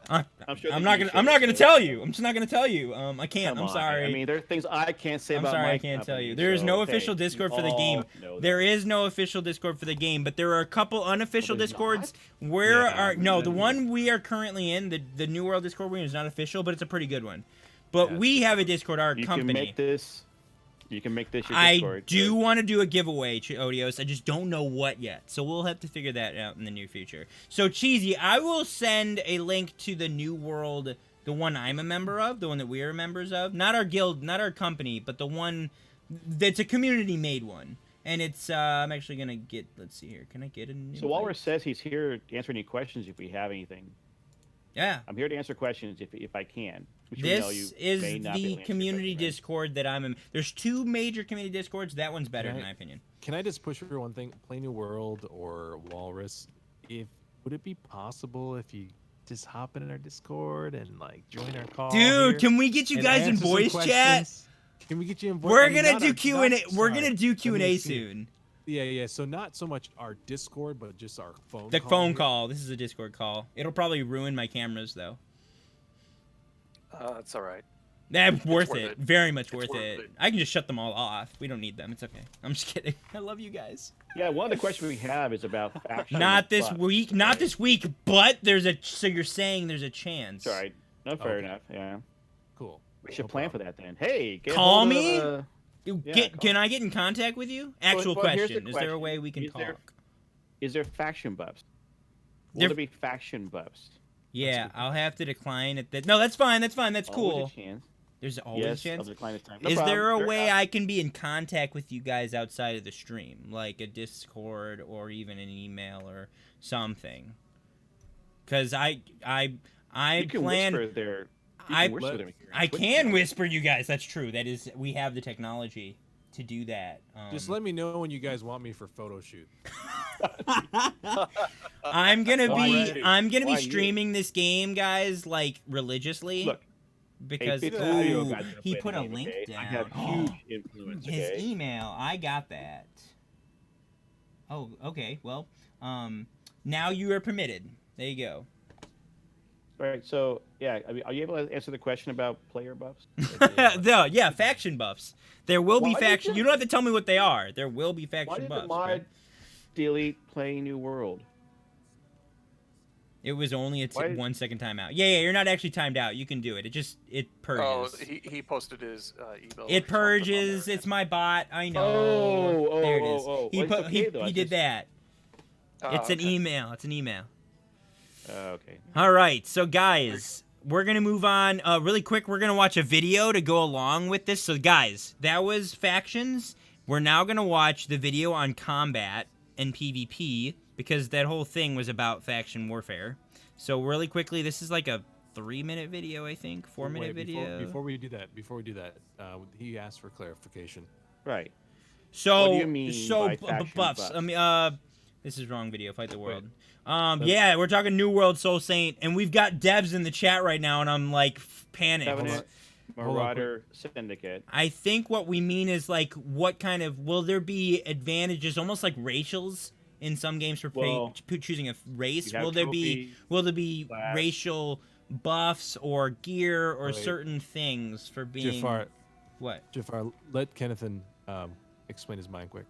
I'm not gonna tell you. I'm just not gonna tell you. I can't. I'm sorry. I mean, there are things I can't say about. I'm sorry, I can't tell you. There is no official Discord for the game. There is no official Discord for the game, but there are a couple unofficial Discords. The one we are currently in, the New World Discord is not official, but it's a pretty good one. But we have a Discord, our company. You can make this your Discord. I do want to do a giveaway, Odios. I just don't know what yet. So we'll have to figure that out in the near future. So, Cheesy, I will send a link to the New World, the one I'm a member of, the one that we are members of. Not our guild, not our company, but the one that's a community-made one. And it's, I'm actually going to get, let's see here. Can I get a new So Walrus says he's here to answer any questions if we have anything. Yeah. I'm here to answer questions if I can. Which This is the community Discord that I'm in. There's 2 major community Discords. That one's better, in my opinion. Can I just push for one thing? Play New World or Walrus. Would it be possible if you just hop in our Discord and like join our call? Dude, can we get you guys in voice chat? Can we get you in voice? We're gonna do Q&A. We're gonna do Q&A soon. Yeah. So not so much our Discord, but just our phone. The phone call. This is a Discord call. It'll probably ruin my cameras though. It's all right. That's worth it. Very much worth it. I can just shut them all off. We don't need them. It's okay. I'm just kidding. I love you guys. Yeah, one of the questions we have is about faction. Not this week. Not this week. But there's a. So you're saying there's a chance. All right. No, fair enough. Yeah. Cool. We should plan for that then. Hey, call me. Can I get in contact with you? Actual question. Is there a way we can talk? Is there faction buffs? Will there be faction buffs? Yeah, I'll have to decline at that. No, that's fine. That's fine. That's cool. Always a chance. There's always a chance. I'll decline this time. Is there a way I can be in contact with you guys outside of the stream, like a Discord or even an email or something? Because I you can plan. Whisper there. I can whisper you guys. That's true. That is, we have the technology to do that. Just let me know when you guys want me for photo shoot. I'm gonna be streaming this game, guys, like religiously. Look, because he put a link down. I have huge influence. His email, I got that. Oh, okay. Well, now you are permitted. There you go. All right. So yeah, are you able to answer the question about player buffs? Yeah, faction buffs. There will be faction. You don't have to tell me what they are. There will be faction buffs. Why did the mod delete Play New World? It was only a 1 second timeout. Yeah, you're not actually timed out. You can do it. It purges. Oh, he posted his email. It purges. It's my bot. I know. There it is. He did that. It's an email. It's an email. Okay. All right. So guys, we're gonna move on really quick. We're gonna watch a video to go along with this. So guys, that was factions. We're now gonna watch the video on combat and PvP, because that whole thing was about faction warfare. So really quickly, this is like a 3-minute video, I think, 4-minute video. Before we do that, he asked for clarification. Right. So, what do you mean by faction buffs? I mean, this is wrong video. Fight the world. Yeah, we're talking New World, Soul Saint, and we've got devs in the chat right now, and I'm like panicked. Marauder Syndicate. I think what we mean is like, what kind of, will there be advantages, almost like racials in some games for choosing a race? Will there be racial buffs or gear or certain things for being? Jafar, what? Jafar, let Kennethan explain his mind quick.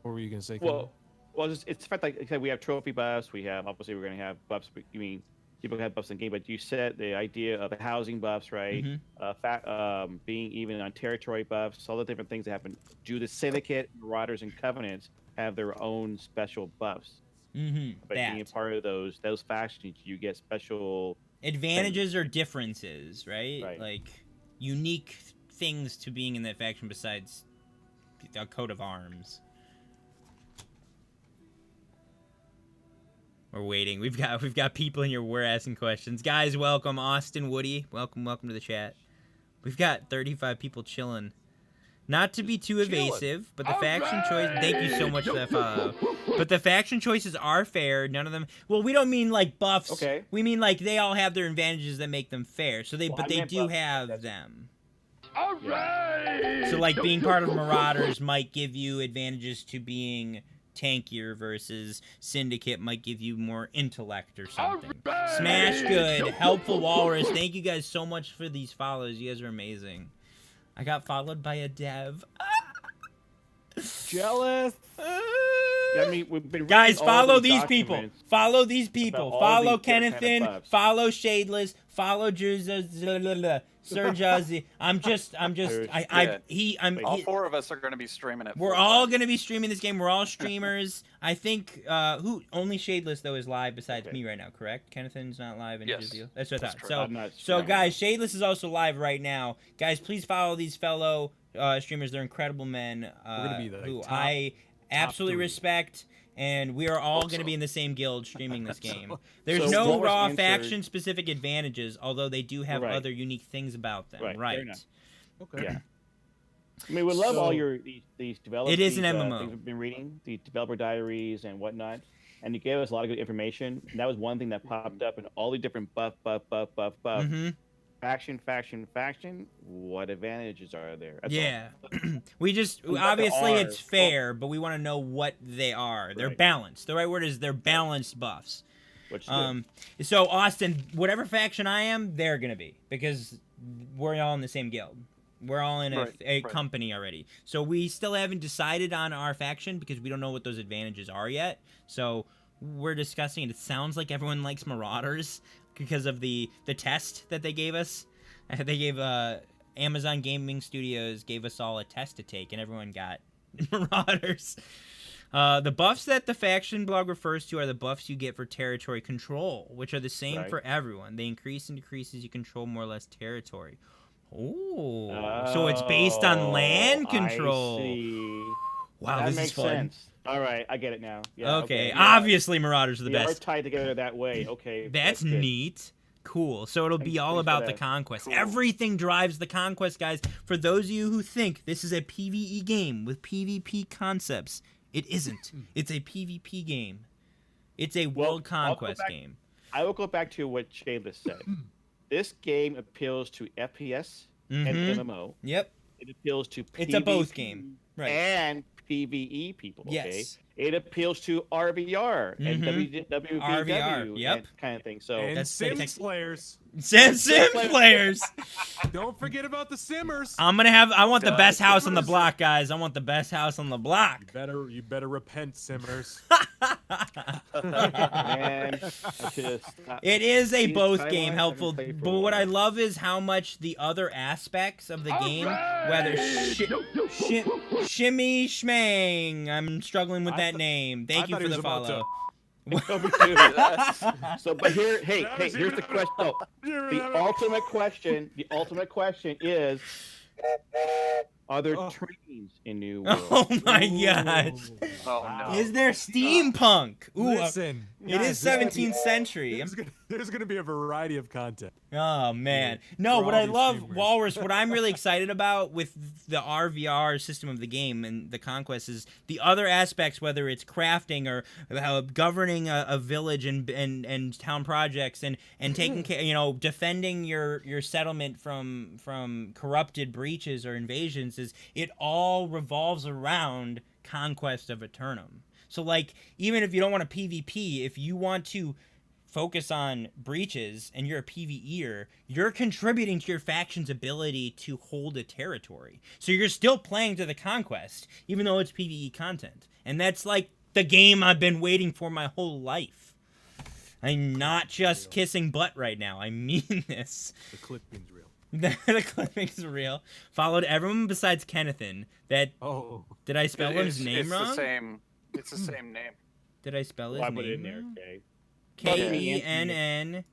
What were you gonna say? Well, it's the fact like we have trophy buffs. We have, obviously we're gonna have buffs. You mean people have buffs in game, but you said the idea of the housing buffs, right? Mm-hmm. Being even on territory buffs, all the different things that happen. Do the Syndicate, Marauders, and Covenants have their own special buffs? Mm-hmm. By being a part of those factions, you get special advantages or differences, right? Like unique things to being in that faction besides a coat of arms. We're waiting. We've got people in here. We're asking questions. Guys, welcome. Austin, Woody, welcome to the chat. We've got 35 people chilling. Not to be too evasive, but the faction choice. Thank you so much for that follow. But the faction choices are fair. None of them. Well, we don't mean like buffs. Okay. We mean like they all have their advantages that make them fair. So they, but they do have them. All right. So like being part of Marauders might give you advantages to being tankier versus Syndicate might give you more intellect or something. Right. Smash good. Helpful Walrus. Thank you guys so much for these follows. You guys are amazing. I got followed by a dev. Jealous. Yeah, I mean, we've been guys, follow these documents. people. Follow these people. Follow Kennethan. Kind of follow Shadeless. Follow Sir Jazzy. All 4 of us are going to be streaming it. We're all going to be streaming this game. We're all streamers. I think only Shadeless though is live besides me right now, correct? Kennethan's not live in his deal. That's what I thought. So guys, Shadeless is also live right now. Guys, please follow these fellow streamers. They're incredible men We're gonna be the who top I absolutely 3. respect. and we are all going to be in the same guild streaming this game. There's So no Walrus raw answered- faction-specific advantages, although they do have Right. other unique things about them. Right. Fair Right. enough. Okay. Yeah. I mean, we love So- all these developers. It is an these, MMO. Things we've been reading, the developer diaries and whatnot, and you gave us a lot of good information. And that was one thing that popped up in all the different buff. Mhm. Faction. What advantages are there? That's Yeah. all. We just What there obviously are. it's fair, but we want to know what they are. They're Right. balanced. The right word is they're balanced buffs. Which do. So Austin, whatever faction I am, they're gonna be, because we're all in the same guild. We're all in a company already. So we still haven't decided on our faction because we don't know what those advantages are yet. So we're discussing it. It sounds like everyone likes Marauders because of the test that they gave us. They gave Amazon Gaming Studios gave us all a test to take, and everyone got Marauders. The buffs that the faction blog refers to are the buffs you get for territory control, which are the same for everyone. They increase and decrease as you control more or less territory. Oh, so it's based on land control. I see. Wow, that this makes is fun. sense. All right, I get it now. Yeah, Okay, yeah. obviously Marauders are the They best. are tied together that way. Okay, That's good. neat. Cool. So it'll be all thanks for about the that. conquest. Cool. Everything drives the conquest, guys. For those of you who think this is a PvE game with PvP concepts, it isn't. It's a PvP game. It's a world conquest game. I will go back to what Shayla said. This game appeals to FPS and Mhm. MMO. Yep. It appeals to PvP It's a both game. Right. and PvE people. Okay. Yes. It appeals to RVR and Mhm. WVW RVR, yep. and kind of thing. So And That's the Sims players. Sim players. Don't forget about the Simmers. I want the best house on the block, guys. I want the best house on the block. You better repent, Simmers. Man, I should've stopped. It is a These both timelines game haven't helpful, played for but a what I while. love is how much the other aspects of the game, whether Shimmy Schmang, I'm struggling with that name. Thank you for the follow. So, but here's the question. No, the ultimate question is, are there trains in New World? Oh my gosh. Oh no. Is there steampunk? Ooh, Listen, it is 17th century. There's going to be a variety of content. Oh man, no! For What all I these love, streamers. Walrus. What I'm really excited about with the RVR system of the game and the conquest is the other aspects, whether it's crafting or governing a village and town projects and taking care, defending your settlement from corrupted breaches or invasions. Is it all revolves around conquest of Eternum? So like, even if you don't want a PvP, if you want to focus on breaches and you're a PvEer, you're contributing to your faction's ability to hold a territory. So you're still playing to the conquest, even though it's PvE content. And that's like the game I've been waiting for my whole life. I'm not just kissing butt right now. I mean this. The clipping's real. The clipping's real. Followed everyone besides Kennethan. Did I spell his name wrong? It's the same name. Did I spell his Well, I name put it in there. wrong? Okay. Kenneth.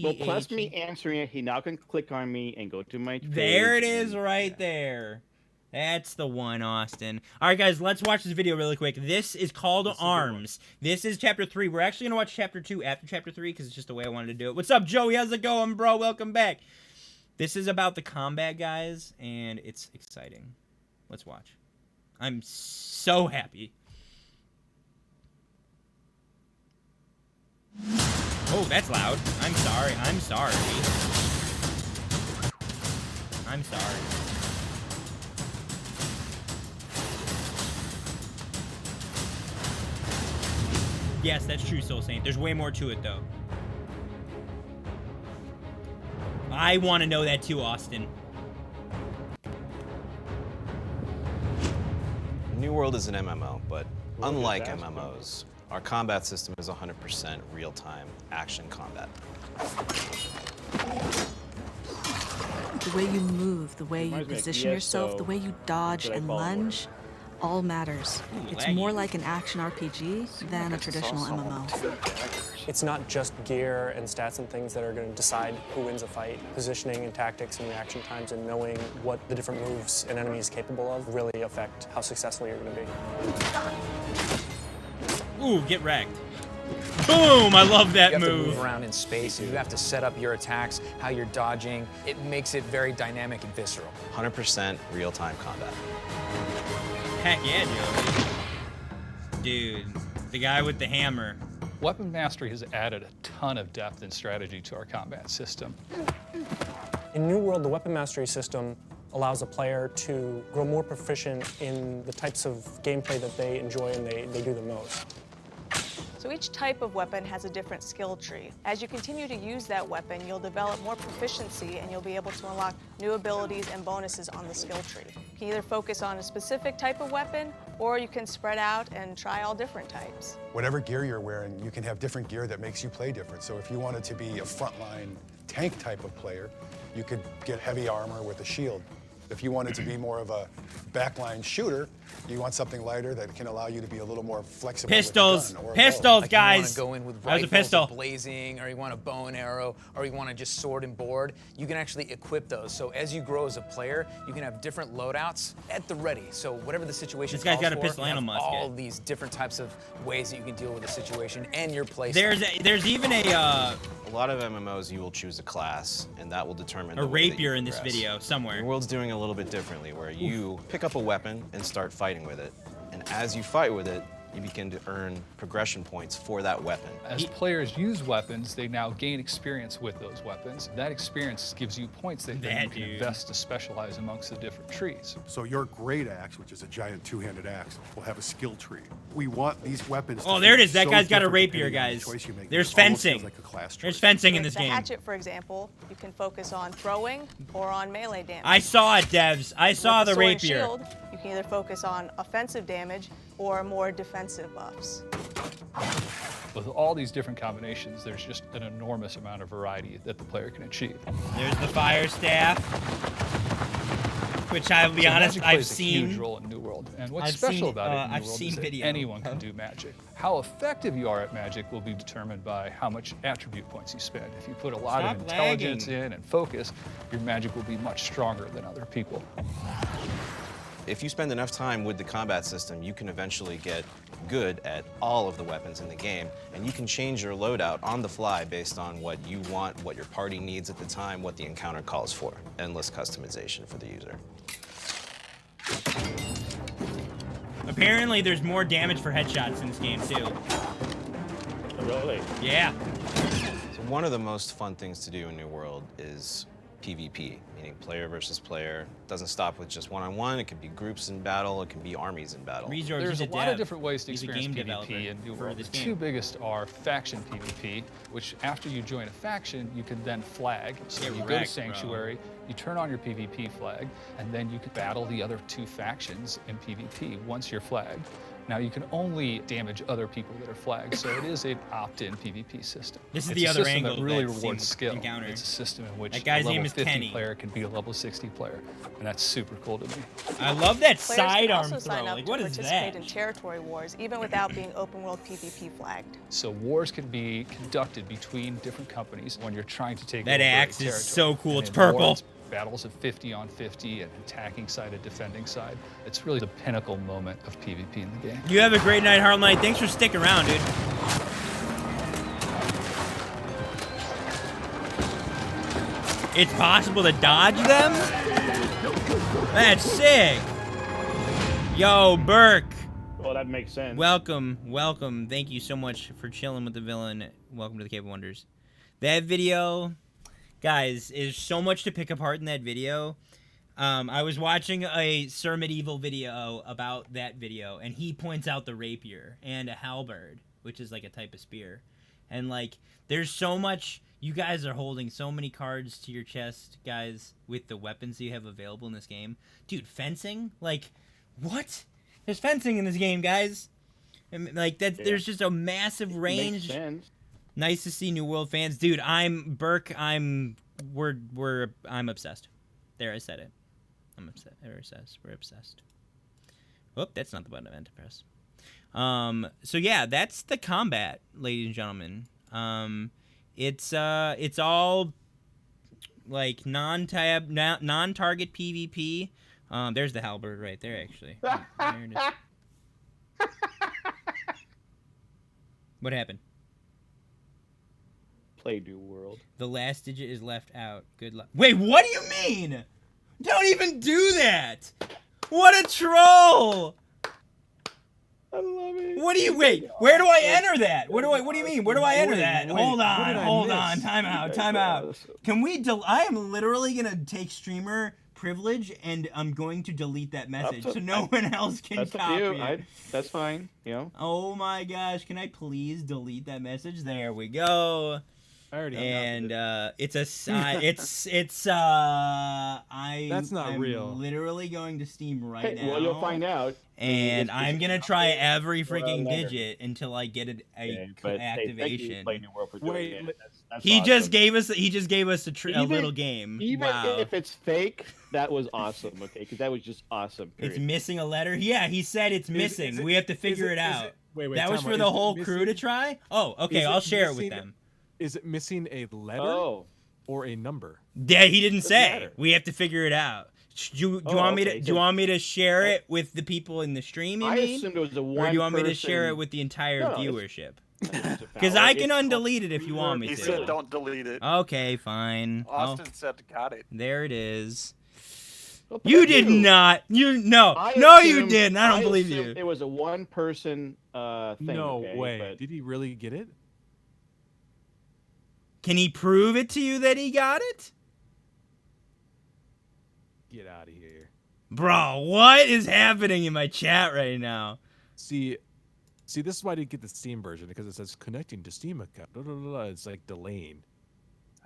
Well, plus me answering it, he now can click on me and go to my page. There it is right there. That's the one, Austin. All right, guys, let's watch this video really quick. This is called Arms. This is Chapter 3. We're actually going to watch Chapter 2 after Chapter 3 because it's just the way I wanted to do it. What's up, Joey? How's it going, bro? Welcome back. This is about the combat, guys, and it's exciting. Let's watch. I'm so happy. Oh, that's loud. I'm sorry. I'm sorry. I'm sorry. Yes, that's true, Soul Saint. There's way more to it, though. I want to know that too, Austin. New World is an MMO, but unlike MMOs, our combat system is 100% real-time action combat. The way you move, the way you Reminds me of position yourself, ESO, the way you dodge what I and call it. lunge, all matters. Ooh, It's laggy. more like an action RPG than a traditional MMO. It's not just gear and stats and things that are going to decide who wins a fight. Positioning and tactics and reaction times and knowing what the different moves an enemy is capable of really affect how successful you're going to be. Ooh, get wrecked. Boom! I love that you have move. To move around in space. You have to set up your attacks, how you're dodging. It makes it very dynamic and visceral. 100% real-time combat. Heck yeah, Joey. Dude, the guy with the hammer. Weapon Mastery has added a ton of depth and strategy to our combat system. In New World, the Weapon Mastery system allows a player to grow more proficient in the types of gameplay that they enjoy and they do the most. So each type of weapon has a different skill tree. As you continue to use that weapon, you'll develop more proficiency and you'll be able to unlock new abilities and bonuses on the skill tree. You can either focus on a specific type of weapon or you can spread out and try all different types. Whatever gear you're wearing, you can have different gear that makes you play different. So if you wanted to be a frontline tank type of player, you could get heavy armor with a shield. If you wanted to be more of a backline shooter, you want something lighter that can allow you to be a little more flexible. Pistols, with the gun or a pistols, bow. guys. You want to go in with That was a rifles pistol. or blazing, or you want a bow and arrow, or you want to just sword and board. You can actually equip those. So as you grow as a player, you can have different loadouts at the ready. So whatever the situation This guy's calls got a for, pistol you and a have musket. all these different types of ways that you can deal with the situation and your play. There's even A lot of MMOs, you will choose a class, and that will determine a the way that you rapier in this progress. video somewhere. Your world's doing a little bit differently, where you pick up a weapon and start fighting with it. And as you fight with it, you begin to earn progression points for that weapon. As players use weapons, they now gain experience with those weapons. That experience gives you points that then you can invest to specialize amongst the different trees. So your great axe, which is a giant two-handed axe, will have a skill tree. We want these weapons. Oh, to there it feel is. That so guy's got a different rapier, depending on the guys. choice you make. There's It almost fencing. feels like a class There's choice. fencing in this The game. hatchet, for example, you can focus on throwing or on melee damage. I saw it, devs. I saw With the sword and rapier. shield, you can either focus on offensive damage or more defensive buffs. With all these different combinations, there's just an enormous amount of variety that the player can achieve. There's the fire staff, which I'll be So honest, magic I've plays a seen. huge role in New World, and what's I've special seen, about it in New I've World seen is that video. anyone can do magic. How effective you are at magic will be determined by how much attribute points you spend. If you put a lot Stop of intelligence lagging. in and focus, your magic will be much stronger than other people. If you spend enough time with the combat system, you can eventually get good at all of the weapons in the game, and you can change your loadout on the fly based on what you want, what your party needs at the time, what the encounter calls for. Endless customization for the user. Apparently, there's more damage for headshots in this game too. Really? Yeah. So one of the most fun things to do in New World is PvP, meaning player versus player. It doesn't stop with just one-on-one. It could be groups in battle. It can be armies in battle. There's a lot of different ways to He's a experience game PvP developer in New for World. this The game. two biggest are faction PvP, which after you join a faction, you can then flag. So Get you go to wrecked, Sanctuary, you turn on your PvP flag, and then you can battle the other two factions in PvP once you're flagged. Now you can only damage other people that are flagged, so it is an opt-in PvP system. This is It's the a other system angle that really that's rewards seen skill. encounter. It's a system in which That guy's a level name is 50 Kenny. player can beat a level 60 player, and that's super cool to me. I love that Players can sidearm also sign throw. up Like, to what is participate that? in territory wars, even without being open world PvP flagged. So wars can be conducted between different companies when you're trying to take That over a axe is territory. so cool. And It's in war, purple. it's battles of 50 on 50, an attacking side, a defending side. It's really the pinnacle moment of PvP in the game. You have a great night, Harlem Knight. Thanks for sticking around, dude. It's possible to dodge them? That's sick. Yo, Burke. Well, that makes sense. Welcome, welcome. Thank you so much for chilling with the villain. Welcome to the Cave of Wonders. That video, guys, is so much to pick apart in that video. I was watching a Sir Medieval video about that video, and he points out the rapier and a halberd, which is like a type of spear. And like, there's so much. You guys are holding so many cards to your chest, guys, with the weapons that you have available in this game. Dude, fencing? Like, what? There's fencing in this game, guys. And, like, that's, there's just a massive range. Makes sense. Nice to see New World fans. Dude, I'm obsessed. There, I said it. I'm upset. We're obsessed. Whoop, that's not the button I meant to press. So yeah, that's the combat, ladies and gentlemen. It's all like non-target PvP. There's the halberd right there, actually. There it is. What happened? Play New World. The last digit is left out. Good luck. Wait, what do you mean? Don't even do that! What a troll! I love it. What do you wait? Where do I enter that? What do you mean? Where do I enter that? Hold on. Time out. Can we I am literally gonna take streamer privilege and I'm going to delete that message so no one else can copy it. That's fine. You know. Oh my gosh! Can I please delete that message? There we go. And it's a That's not real. I'm literally going to Steam right now. Well, you'll find out. And I'm gonna try every freaking digit until I get a activation. He just gave us a little game. Even wow. if it's fake, that was awesome. Okay, because that was just awesome. It's missing a letter. Yeah, he said it's missing. We have to figure it out. Wait, that was for the whole crew to try. Oh, okay. I'll share it with them. Is it missing a letter or a number? Yeah, he didn't say. We have to figure it out. Do you want me to share it with the people in the stream? I assumed it was a one. Or do you want me to share it with the entire viewership? Because I can undelete it if you want me to. He said don't delete it. Okay, fine. Austin said got it. There it is. You did not. You didn't. I don't believe you. It was a one-person thing. No way. Did he really get it? Can he prove it to you that he got it? Get out of here. Bro, what is happening in my chat right now? See, this is why I didn't get the Steam version, because it says connecting to Steam account. It's like delaying.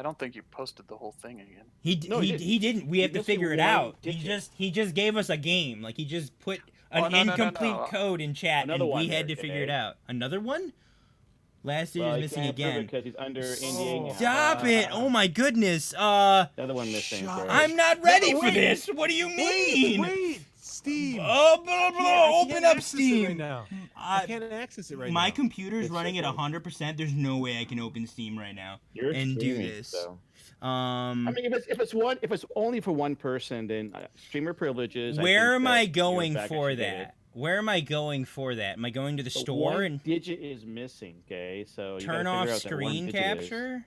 I don't think you posted the whole thing again. He didn't. We have to figure it out. He just gave us a game. Like he just put an incomplete code in chat and we had to figure it out. Another one? Last digit is missing again. Because he's under NDA. Stop it! Oh my goodness! The other one missing. I'm not ready for this. What do you mean? Wait, Steam. Open up Steam. Right now. I can't access it right now. My computer's running at 100%. There's no way I can open Steam right now and do this. I mean, if it's only for one person, then streamer privileges. Where am I going for that? Where am I going for that? Am I going to the store one and digit is missing? Okay, so turn off screen capture.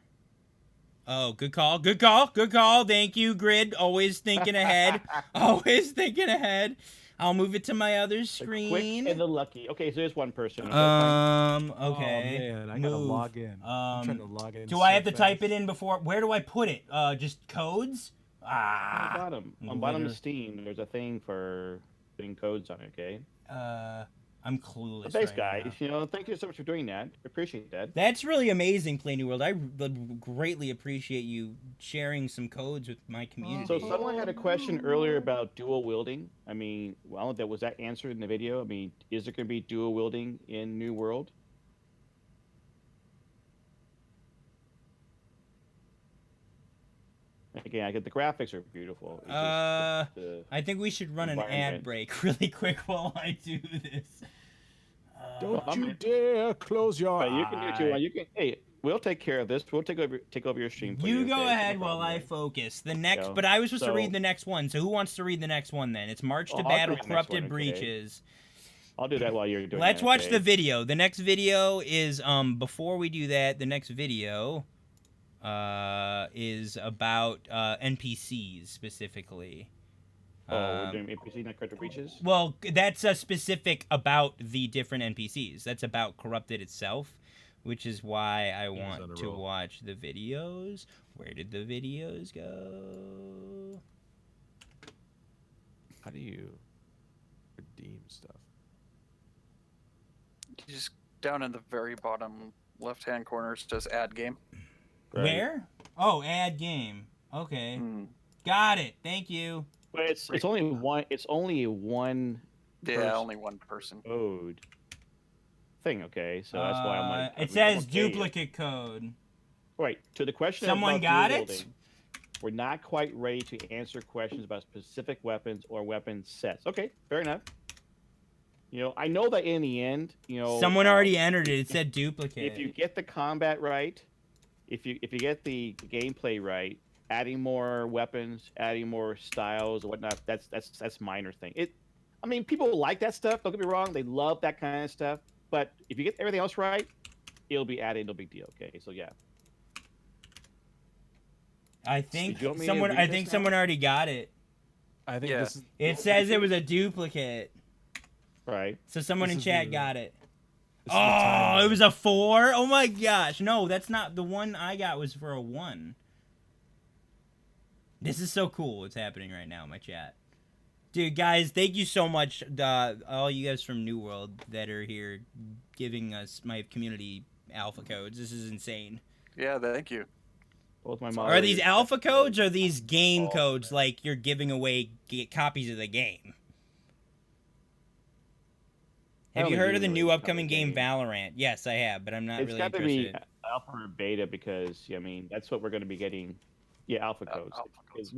Oh, good call. Good call. Thank you, Grid. Always thinking ahead. Always thinking ahead. I'll move it to my other screen. The quick and the lucky. Okay, so there's one person. Okay. Oh man, I gotta log in. I'm trying to log in. Do I have to type it in before? Where do I put it? Just codes? On bottom of Steam, there's a thing for putting codes on it. Okay. I'm clueless. Thanks, guys. Now. Thank you so much for doing that. I appreciate that. That's really amazing, Play New World. I greatly appreciate you sharing some codes with my community. So someone had a question earlier about dual wielding. I mean, was that answered in the video? I mean, is there going to be dual wielding in New World? Again, the graphics are beautiful. I think we should run an ad break really quick while I do this. Don't you dare close your eyes. You can do it too. You can. Hey, we'll take care of this. We'll take over your stream. You go ahead while I focus. But I was supposed to read the next one. So who wants to read the next one then? It's March to Battle Corrupted Breaches. I'll do that while you're doing. Let's watch the video. The next video is before we do that. The next video is about NPCs specifically. We're doing NPC, not Corrupted Breaches? Well, that's specific about the different NPCs. That's about Corrupted itself, which is why I want to watch the videos. Where did the videos go? How do you redeem stuff? You just down in the very bottom left-hand corner, it says Add Game. Right. Where? Oh, Add Game. Okay, got it. Thank you. But it's only one. It's only one. Yeah, only one person. Code thing. Okay, so that's why I'm like. It says duplicate code. Right. To the question. Someone got it. We're not quite ready to answer questions about specific weapons or weapon sets. Okay, fair enough. I know that in the end, someone already entered it. It said duplicate. If you get the combat right, if you get the gameplay right, adding more weapons, adding more styles or whatnot, that's minor thing. I mean, people like that stuff. Don't get me wrong; they love that kind of stuff. But if you get everything else right, it'll be added. No big deal. Okay, so yeah. I think Did you want me to someone. read I this think now? someone already got it. I think this is. It says it was a duplicate. Right. So someone This in is chat the- got it. this is the Oh, timeline. it was a 4? Oh my gosh. No, that's not. The one I got was for a 1. This is so cool what's happening right now in my chat. Dude, guys, thank you so much, all you guys from New World that are here giving us my community alpha codes. This is insane. Yeah, thank you. Both my Are these alpha codes or these game codes like you're giving away copies of the game? Have you heard of the new upcoming game Valorant? Yes, I have, but I'm not It's really got to interested. be alpha or beta because I mean that's what we're going to be getting. Yeah, alpha codes. Because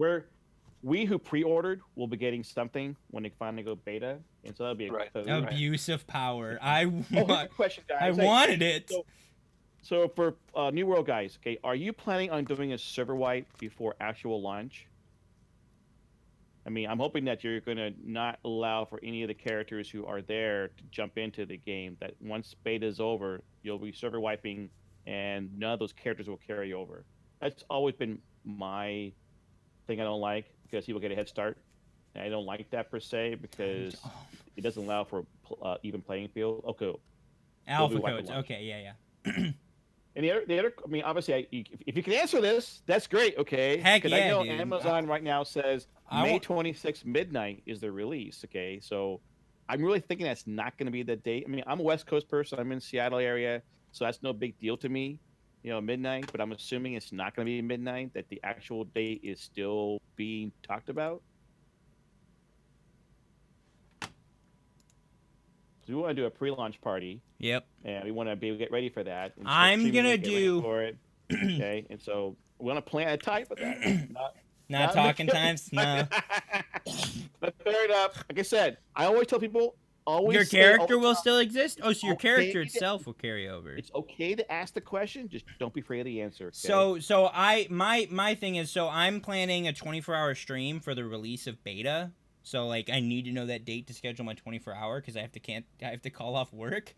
we who pre-ordered will be getting something when they finally go beta, and so that'll be a code. Abuse of power. I here's a question, guys. I Hey, wanted it. So for New World guys, okay, are you planning on doing a server wipe before actual launch? I mean, I'm hoping that you're going to not allow for any of the characters who are there to jump into the game, that once beta is over, you'll be server wiping and none of those characters will carry over. That's always been my thing I don't like, because people get a head start. And I don't like that per se, because it doesn't allow for even playing field. Okay. Alpha codes. Okay, yeah. And the other, I mean, obviously, if you can answer this, that's great, okay? Heck Because yeah, I know dude. Amazon right now says May 26th midnight is the release, okay? So I'm really thinking that's not going to be the date. I mean, I'm a West Coast person. I'm in Seattle area, so that's no big deal to me, midnight. But I'm assuming it's not going to be midnight, that the actual date is still being talked about. So we want to do a pre-launch party. Yep. And we want to get ready for that. And so I'm streaming gonna it, get ready do. for it. Okay, and so we want to plan a type of that. Not talking times. No. But fair enough. Like I said, I always tell people. Your character will still exist. Oh, so your character itself will carry over. It's okay to ask the question. Just don't be afraid of the answer. So Okay? my thing is, so I'm planning a 24-hour stream for the release of beta. So like I need to know that date to schedule my 24-hour because I have to call off work.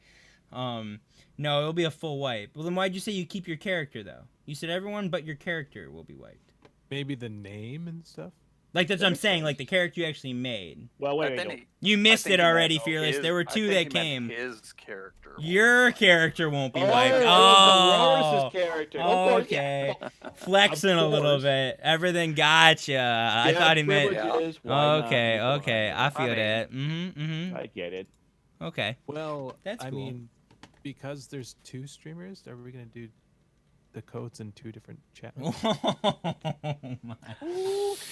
No, it'll be a full wipe. Well, then why'd you say you keep your character though? You said everyone but your character will be wiped. Maybe the name and stuff. Like that's what I'm saying. Like the character you actually made. Well, wait. You missed it already, Fearless. There were two that came. His character. Your character won't be wiped. Oh, character. Okay. Flexing a little bit. Everything gotcha. I thought he meant. Okay, okay. I feel that. I get it. Okay. Well, that's I cool. mean, because there's 2 streamers, are we gonna do the codes in 2 different channels?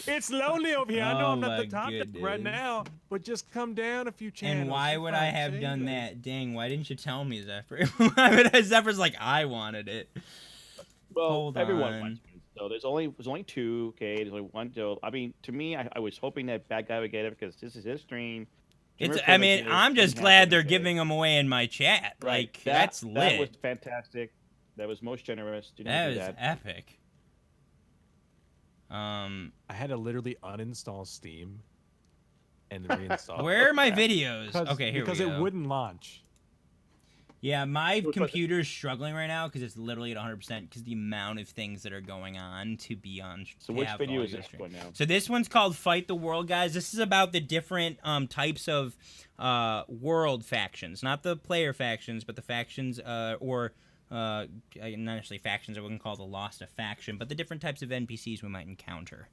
It's lonely over here. I know I'm not the topic right now, but just come down a few channels. And why would I have done English. that? Dang, why didn't you tell me, Zephyr? Zephyr's like, I wanted it. Well, Hold everyone on. wants it. So there's only 2. Okay, there's only one. So I mean, to me, I was hoping that bad guy would get it because this is his stream. I mean, I'm just glad they're giving them away in my chat. Right. Like, that's lit. That was fantastic. That was most generous. That was epic. I had to literally uninstall Steam and reinstall. Where are my videos? Okay, here we because go. it wouldn't launch. Yeah, my computer's struggling right now because it's literally at 100% because the amount of things that are going on to be on. So which video is this one now? So this one's called Fight the World, guys. This is about the different types of world factions. Not the player factions, but the factions not necessarily factions I wouldn't call the Lost a faction, but the different types of NPCs we might encounter.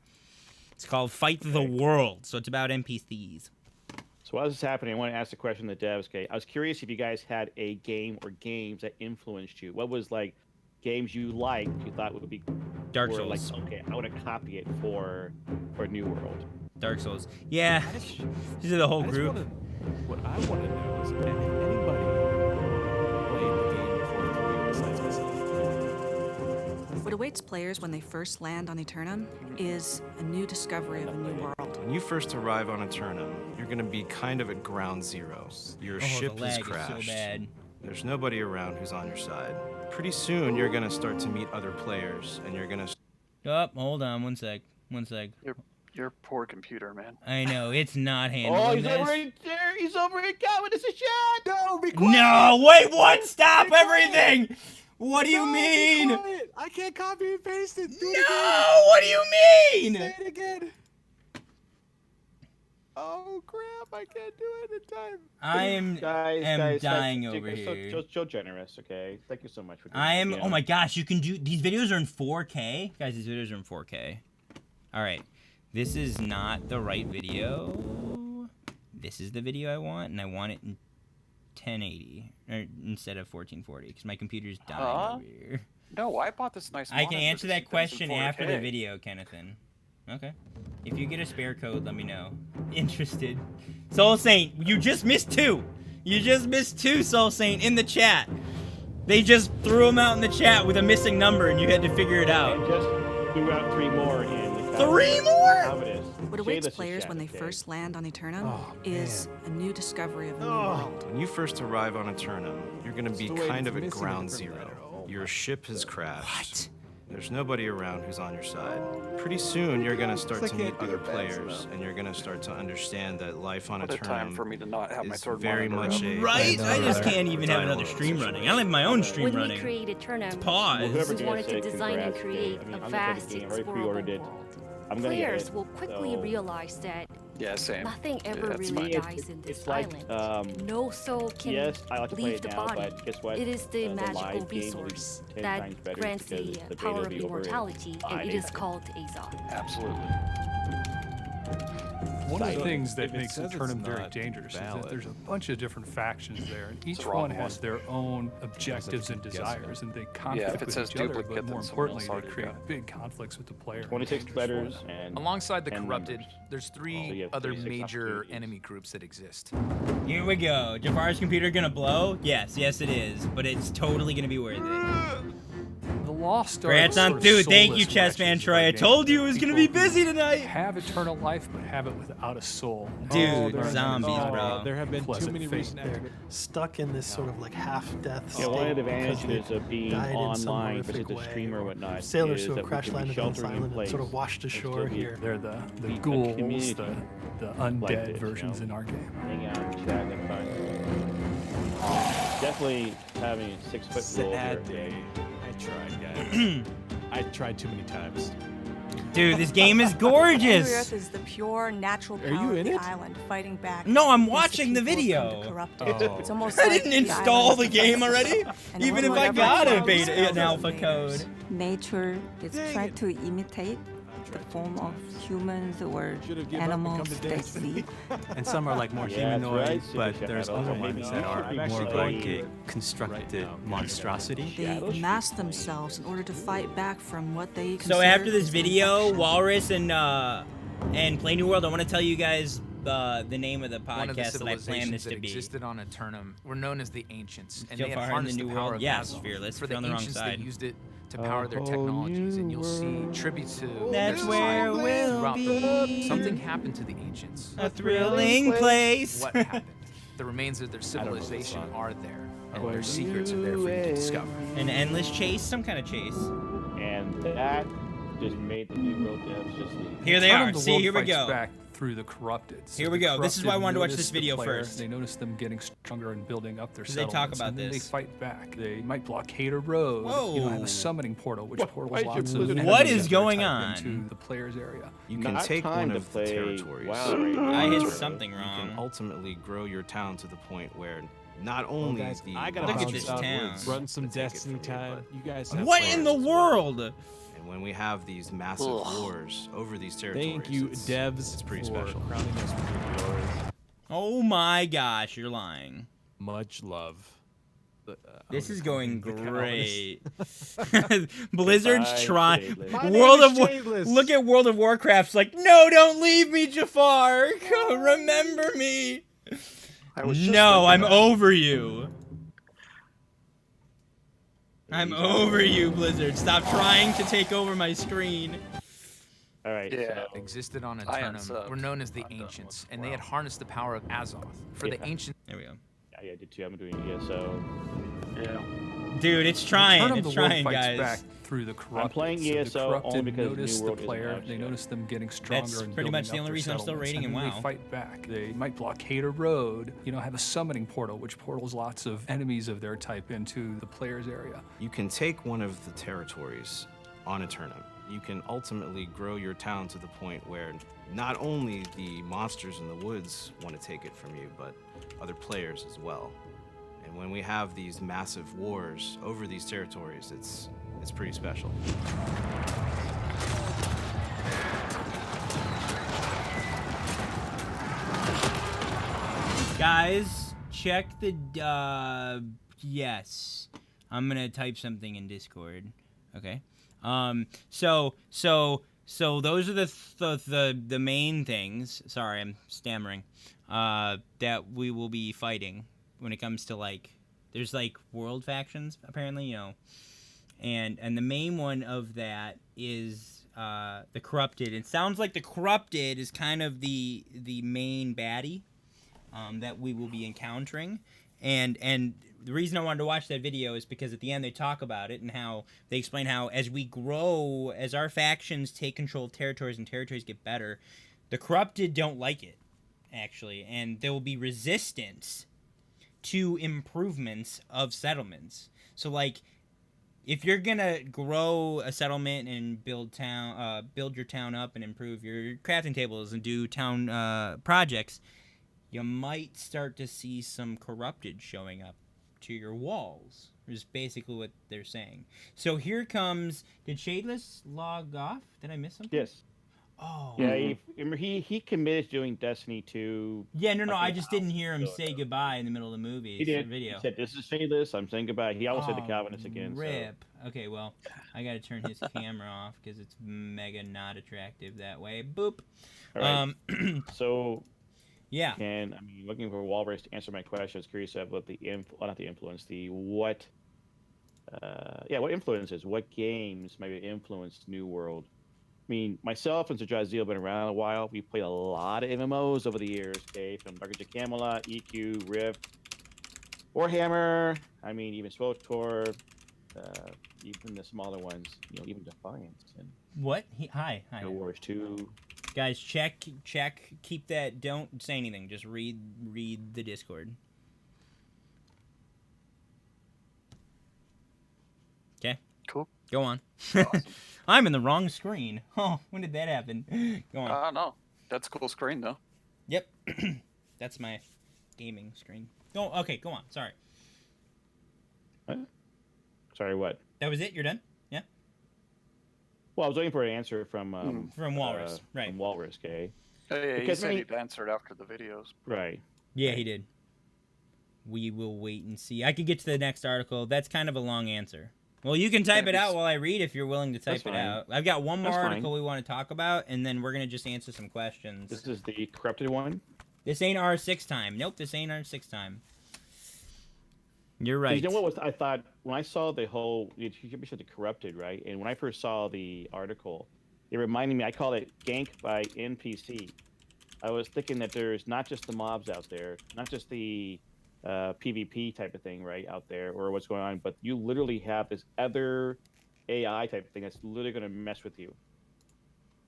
It's called Fight the World, so it's about NPCs. So while this is happening, I want to ask the question to the devs. Okay, I was curious if you guys had a game or games that influenced you. What was like games you liked, you thought would be Dark Souls. Like, okay, I want to copy it for New World. Dark Souls. Yeah, these are the whole group. What I want to know is if anybody played the game before besides myself. What awaits players when they first land on Eternum is a new discovery of a new world. When you first arrive on Eternum, you're going to be kind of at ground zero. Your ship the has lag is crashed. so bad. There's nobody around who's on your side. Pretty soon, you're going to start to meet other players, and you're going to... Oh, hold on, one sec. Your poor computer, man. I know, it's not handling Oh, he's this. over in there. He's over in Calvin. It's a shot. No, be quiet. No, wait, what? Stop everything! What do you mean? Be quiet. I can't copy and paste it. Do it again. No, what do you mean? Say it again. Oh crap! I can't do it in time. I am Guys, dying over here. So generous, okay? Thank you so much for doing I am. that. Oh my gosh, you can do these videos are in 4K, guys. These videos are in 4K. All right, this is not the right video. This is the video I want, and I want it in 1080 or instead of 1440 because my computer's dying over here. No, I bought this nice. I can monitor answer to see that things in question after the 4K. video, Kennethan. Okay. If you get a spare code, let me know. Interested. Soul Saint, you just missed 2. You just missed 2, Soul Saint, in the chat. They just threw them out in the chat with a missing number, and you had to figure it out. And just threw out 3 more in the 3 more? What awaits players when they first land on Eternum is a new discovery of a new world. When you first arrive on Eternum, you're going to be kind of at ground zero. Your ship has crashed. There's nobody around who's on your side. Pretty soon, you're going to start to meet other players, and you're going to start to understand that life on What a time for me to not have my is third very monitor much up. a... Right? I just can't even have another stream running. I don't have my own stream When running. we created Eternum, Pause. we wanted to design and create a vast, explorable world. Players will quickly realize that Yeah, same. nothing ever that's really fine. dies in this It's like, island. No soul can yes, I like to play leave it the now, body. but guess what? It is the The magical live game is resource 10 that times better grants because the the beta power will of be over in immortality, and 5 it is days. called Azoth. Absolutely. One of the Silent. things that If it makes says it's Eternum very not dangerous is valid. that there's a bunch of different factions there, and each wrong one has one. their own objectives and guessing. desires, and they if conflict it with says each other, duplicate, but then more someone importantly, else they already create got big conflicts with the player. 26 letters and... Alongside the 10 Corrupted, members. there's So 3 you have other 36 major opportunities. enemy groups that exist. Here we go. Jafar's computer gonna blow? Yes, yes it is. But it's totally gonna be worth it. The Lost are Congrats the on sort of dude. Thank you, soulless Chessman wretches Troy. I of our told game. you it was gonna People be busy who tonight. Have eternal life, but have it without a soul. Dude, there- zombies, oh, bro. There have been too Pleasant many fate. recent They're activities. stuck in this sort of like half-death Yeah, state. one of the because advantages they of being died in some online horrific versus a way, streamer or or whatnot sailors is who that have we crash can be landed on this sheltering in island and sort of place washed and still ashore be- here. They're the be a ghouls, community the undead like this, versions you know? in our game. Hang out, chat, and fun. Definitely having a 6-foot rule Sad here. day. I tried, guys. I tried too many times. Dude, this game is New gorgeous. Earth is the pure natural Are you power of in the it? island fighting back. No, I'm against watching the people who've come to video. corrupt Oh. it. It's almost I like didn't the install island's the game defense already. system. And Even if I whatever got a comes beta, those an alpha invaders. code. Nature is Dang trying it. to imitate the form of humans or Should've given up and animals come to they dance. see. And some are like more Yeah, that's humanoid, right, but Super there's Shadow. other Maybe ones you that are should more of actually like a right constructed now. monstrosity. They mask themselves in order to fight back from what they So consider after this as video, infection. Walrus and Play New World, I want to tell you guys the name of the One of the podcast that I planned this civilizations that to be. existed on Eternum were known as the Ancients, and So they had far in the harnessed New the power World? of Yes, Azoth. Fearless, For if the you're on the wrong Ancients, side. they used it to power their technologies, and you'll see tributes to That's their where society we'll throughout the world. be. Something happened to the Ancients. A thrilling place. What happened? The remains of their civilization are there, and their secrets are there for you to discover. An endless chase, some kind of chase. And that just made the New World devs just leave. Here they Eternum, are. the See, world here we fights go. Back through the corrupted. So Here we the go. This is why I corrupted wanted to watch notice this the video player, first. They notice them getting stronger and building up their 'Cause they talk settlements, about and then this. they fight back. They might blockade a road. You might have Whoa. a summoning portal, which What- portals why'd you lots of put it- enemies What is that are going typed on? into the player's area. You can Not take time one to of the play territories. WoW right now. I hit Sure. something You can wrong. ultimately grow your town to the point where not only guys, the I gotta Look at bounce this out, town. run some Let's take it Destiny from you, time. but You guys have What in the players as well. world? and when we have these massive wars over these territories, Thank you, it's devs, pretty for special. crowning us with your glory. Oh my gosh, you're lying. Much love. This is going great. Blizzard's Bye, trying. Shadeless. My World name of is Shadeless. Look at World of Warcraft's like, no, don't leave me, Jafar. Remember me. I was just No, I'm thinking that. over you. I'm over you, Blizzard. Stop trying to take over my screen. All right. Yeah. So Existed on I Eternum unsubbed. were known as the I'm done Ancients, with and they WoW. had harnessed the power of Azoth. For the Yeah. ancient There we go. yeah, I did too. I'm doing it. Yeah. So Yeah. Dude, it's trying. Return of It's the World trying, fights guys. back through the corrupted. I'm playing So the ESO corrupted only because notice New the World isn't player. out They yet. notice them getting stronger That's and pretty much building the up only their reason I'm still settlements, raiding and in then WoW. they fight back. They might blockade a road. You know, have a summoning portal, which portals lots of enemies of their type into the player's area. You can take one of the territories on Eternum. You can ultimately grow your town to the point where not only the monsters in the woods want to take it from you, but other players as well. And when we have these massive wars over these territories, it's pretty special. Guys, check the, yes. I'm gonna type something in Discord. Okay. So those are the main things. Sorry, I'm stammering. That we will be fighting when it comes to, like, there's like world factions apparently, you know, and the main one of that is the Corrupted. It sounds like the Corrupted is kind of the main baddie that we will be encountering, and the reason I wanted to watch that video is because at the end they talk about it and how they explain how as we grow, as our factions take control of territories and territories get better, the Corrupted don't like it, actually, and there will be resistance to improvements of settlements. So, like, if you're gonna grow a settlement and build your town up and improve your crafting tables and do town projects, you might start to see some Corrupted showing up to your walls, is basically what they're saying. So here comes, did Shadeless log off? Did I miss something? Yes. Oh. Yeah, he committed to doing Destiny 2. Yeah, no, I just didn't hear him say goodbye in the middle of the movie. He did. Video. He said, "This is Shadeless. I'm saying goodbye." He almost said the Calvinist again. Rip. So. Okay, well, I gotta turn his camera off because it's mega not attractive that way. Boop. All right. So. Yeah. And I mean, looking for Walrus to answer my question, I was curious about the not the influence, what influences, what games maybe influenced New World. I mean, myself and Sir Jaziel have been around a while. We played a lot of MMOs over the years, okay, from Dark Age of Camelot, EQ, Rift, Warhammer. I mean, even SWTOR, even the smaller ones, you know, even Defiance and what? Hi. No Wars 2. Guys, check, keep that, don't say anything, just read the Discord. Okay? Cool. Go on. Awesome. I'm in the wrong screen. Oh, when did that happen? Go on. No. That's a cool screen, though. Yep. That's my gaming screen. Oh, okay, go on. Sorry. What? Sorry, what? That was it? You're done? Yeah? Well, I was waiting for an answer from Walrus, right? From Walrus, okay. Hey, he said he'd answered after the videos. Right. Yeah, he did. We will wait and see. I could get to the next article. That's kind of a long answer. Well, you can type it out while I read if you're willing to type it out. I've got one more article we want to talk about, and then we're going to just answer some questions. This is the Corrupted one? This ain't R6 time. Nope, this ain't R6 time. You're right. You know what I thought when I saw the whole, you said the Corrupted, right? And when I first saw the article, it reminded me, I call it gank by NPC. I was thinking that there's not just the mobs out there, not just the PvP type of thing, right, out there, or what's going on, but you literally have this other AI type of thing that's literally going to mess with you.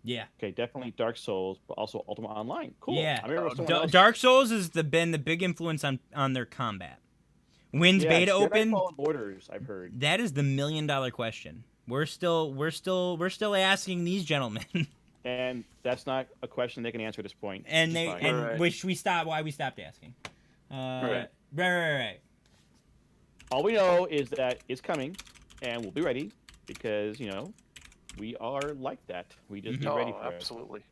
Yeah. Okay, definitely Dark Souls, but also Ultima Online. Cool. Yeah. I remember Dark Souls has been the big influence on their combat. When's beta open? Borders, I've heard. That is the $1 million question. We're still asking these gentlemen. And that's not a question they can answer at this point. And which we stopped. Why we stopped asking. Right. All we know is that it's coming, and we'll be ready because we are like that. We just be ready for absolutely. it.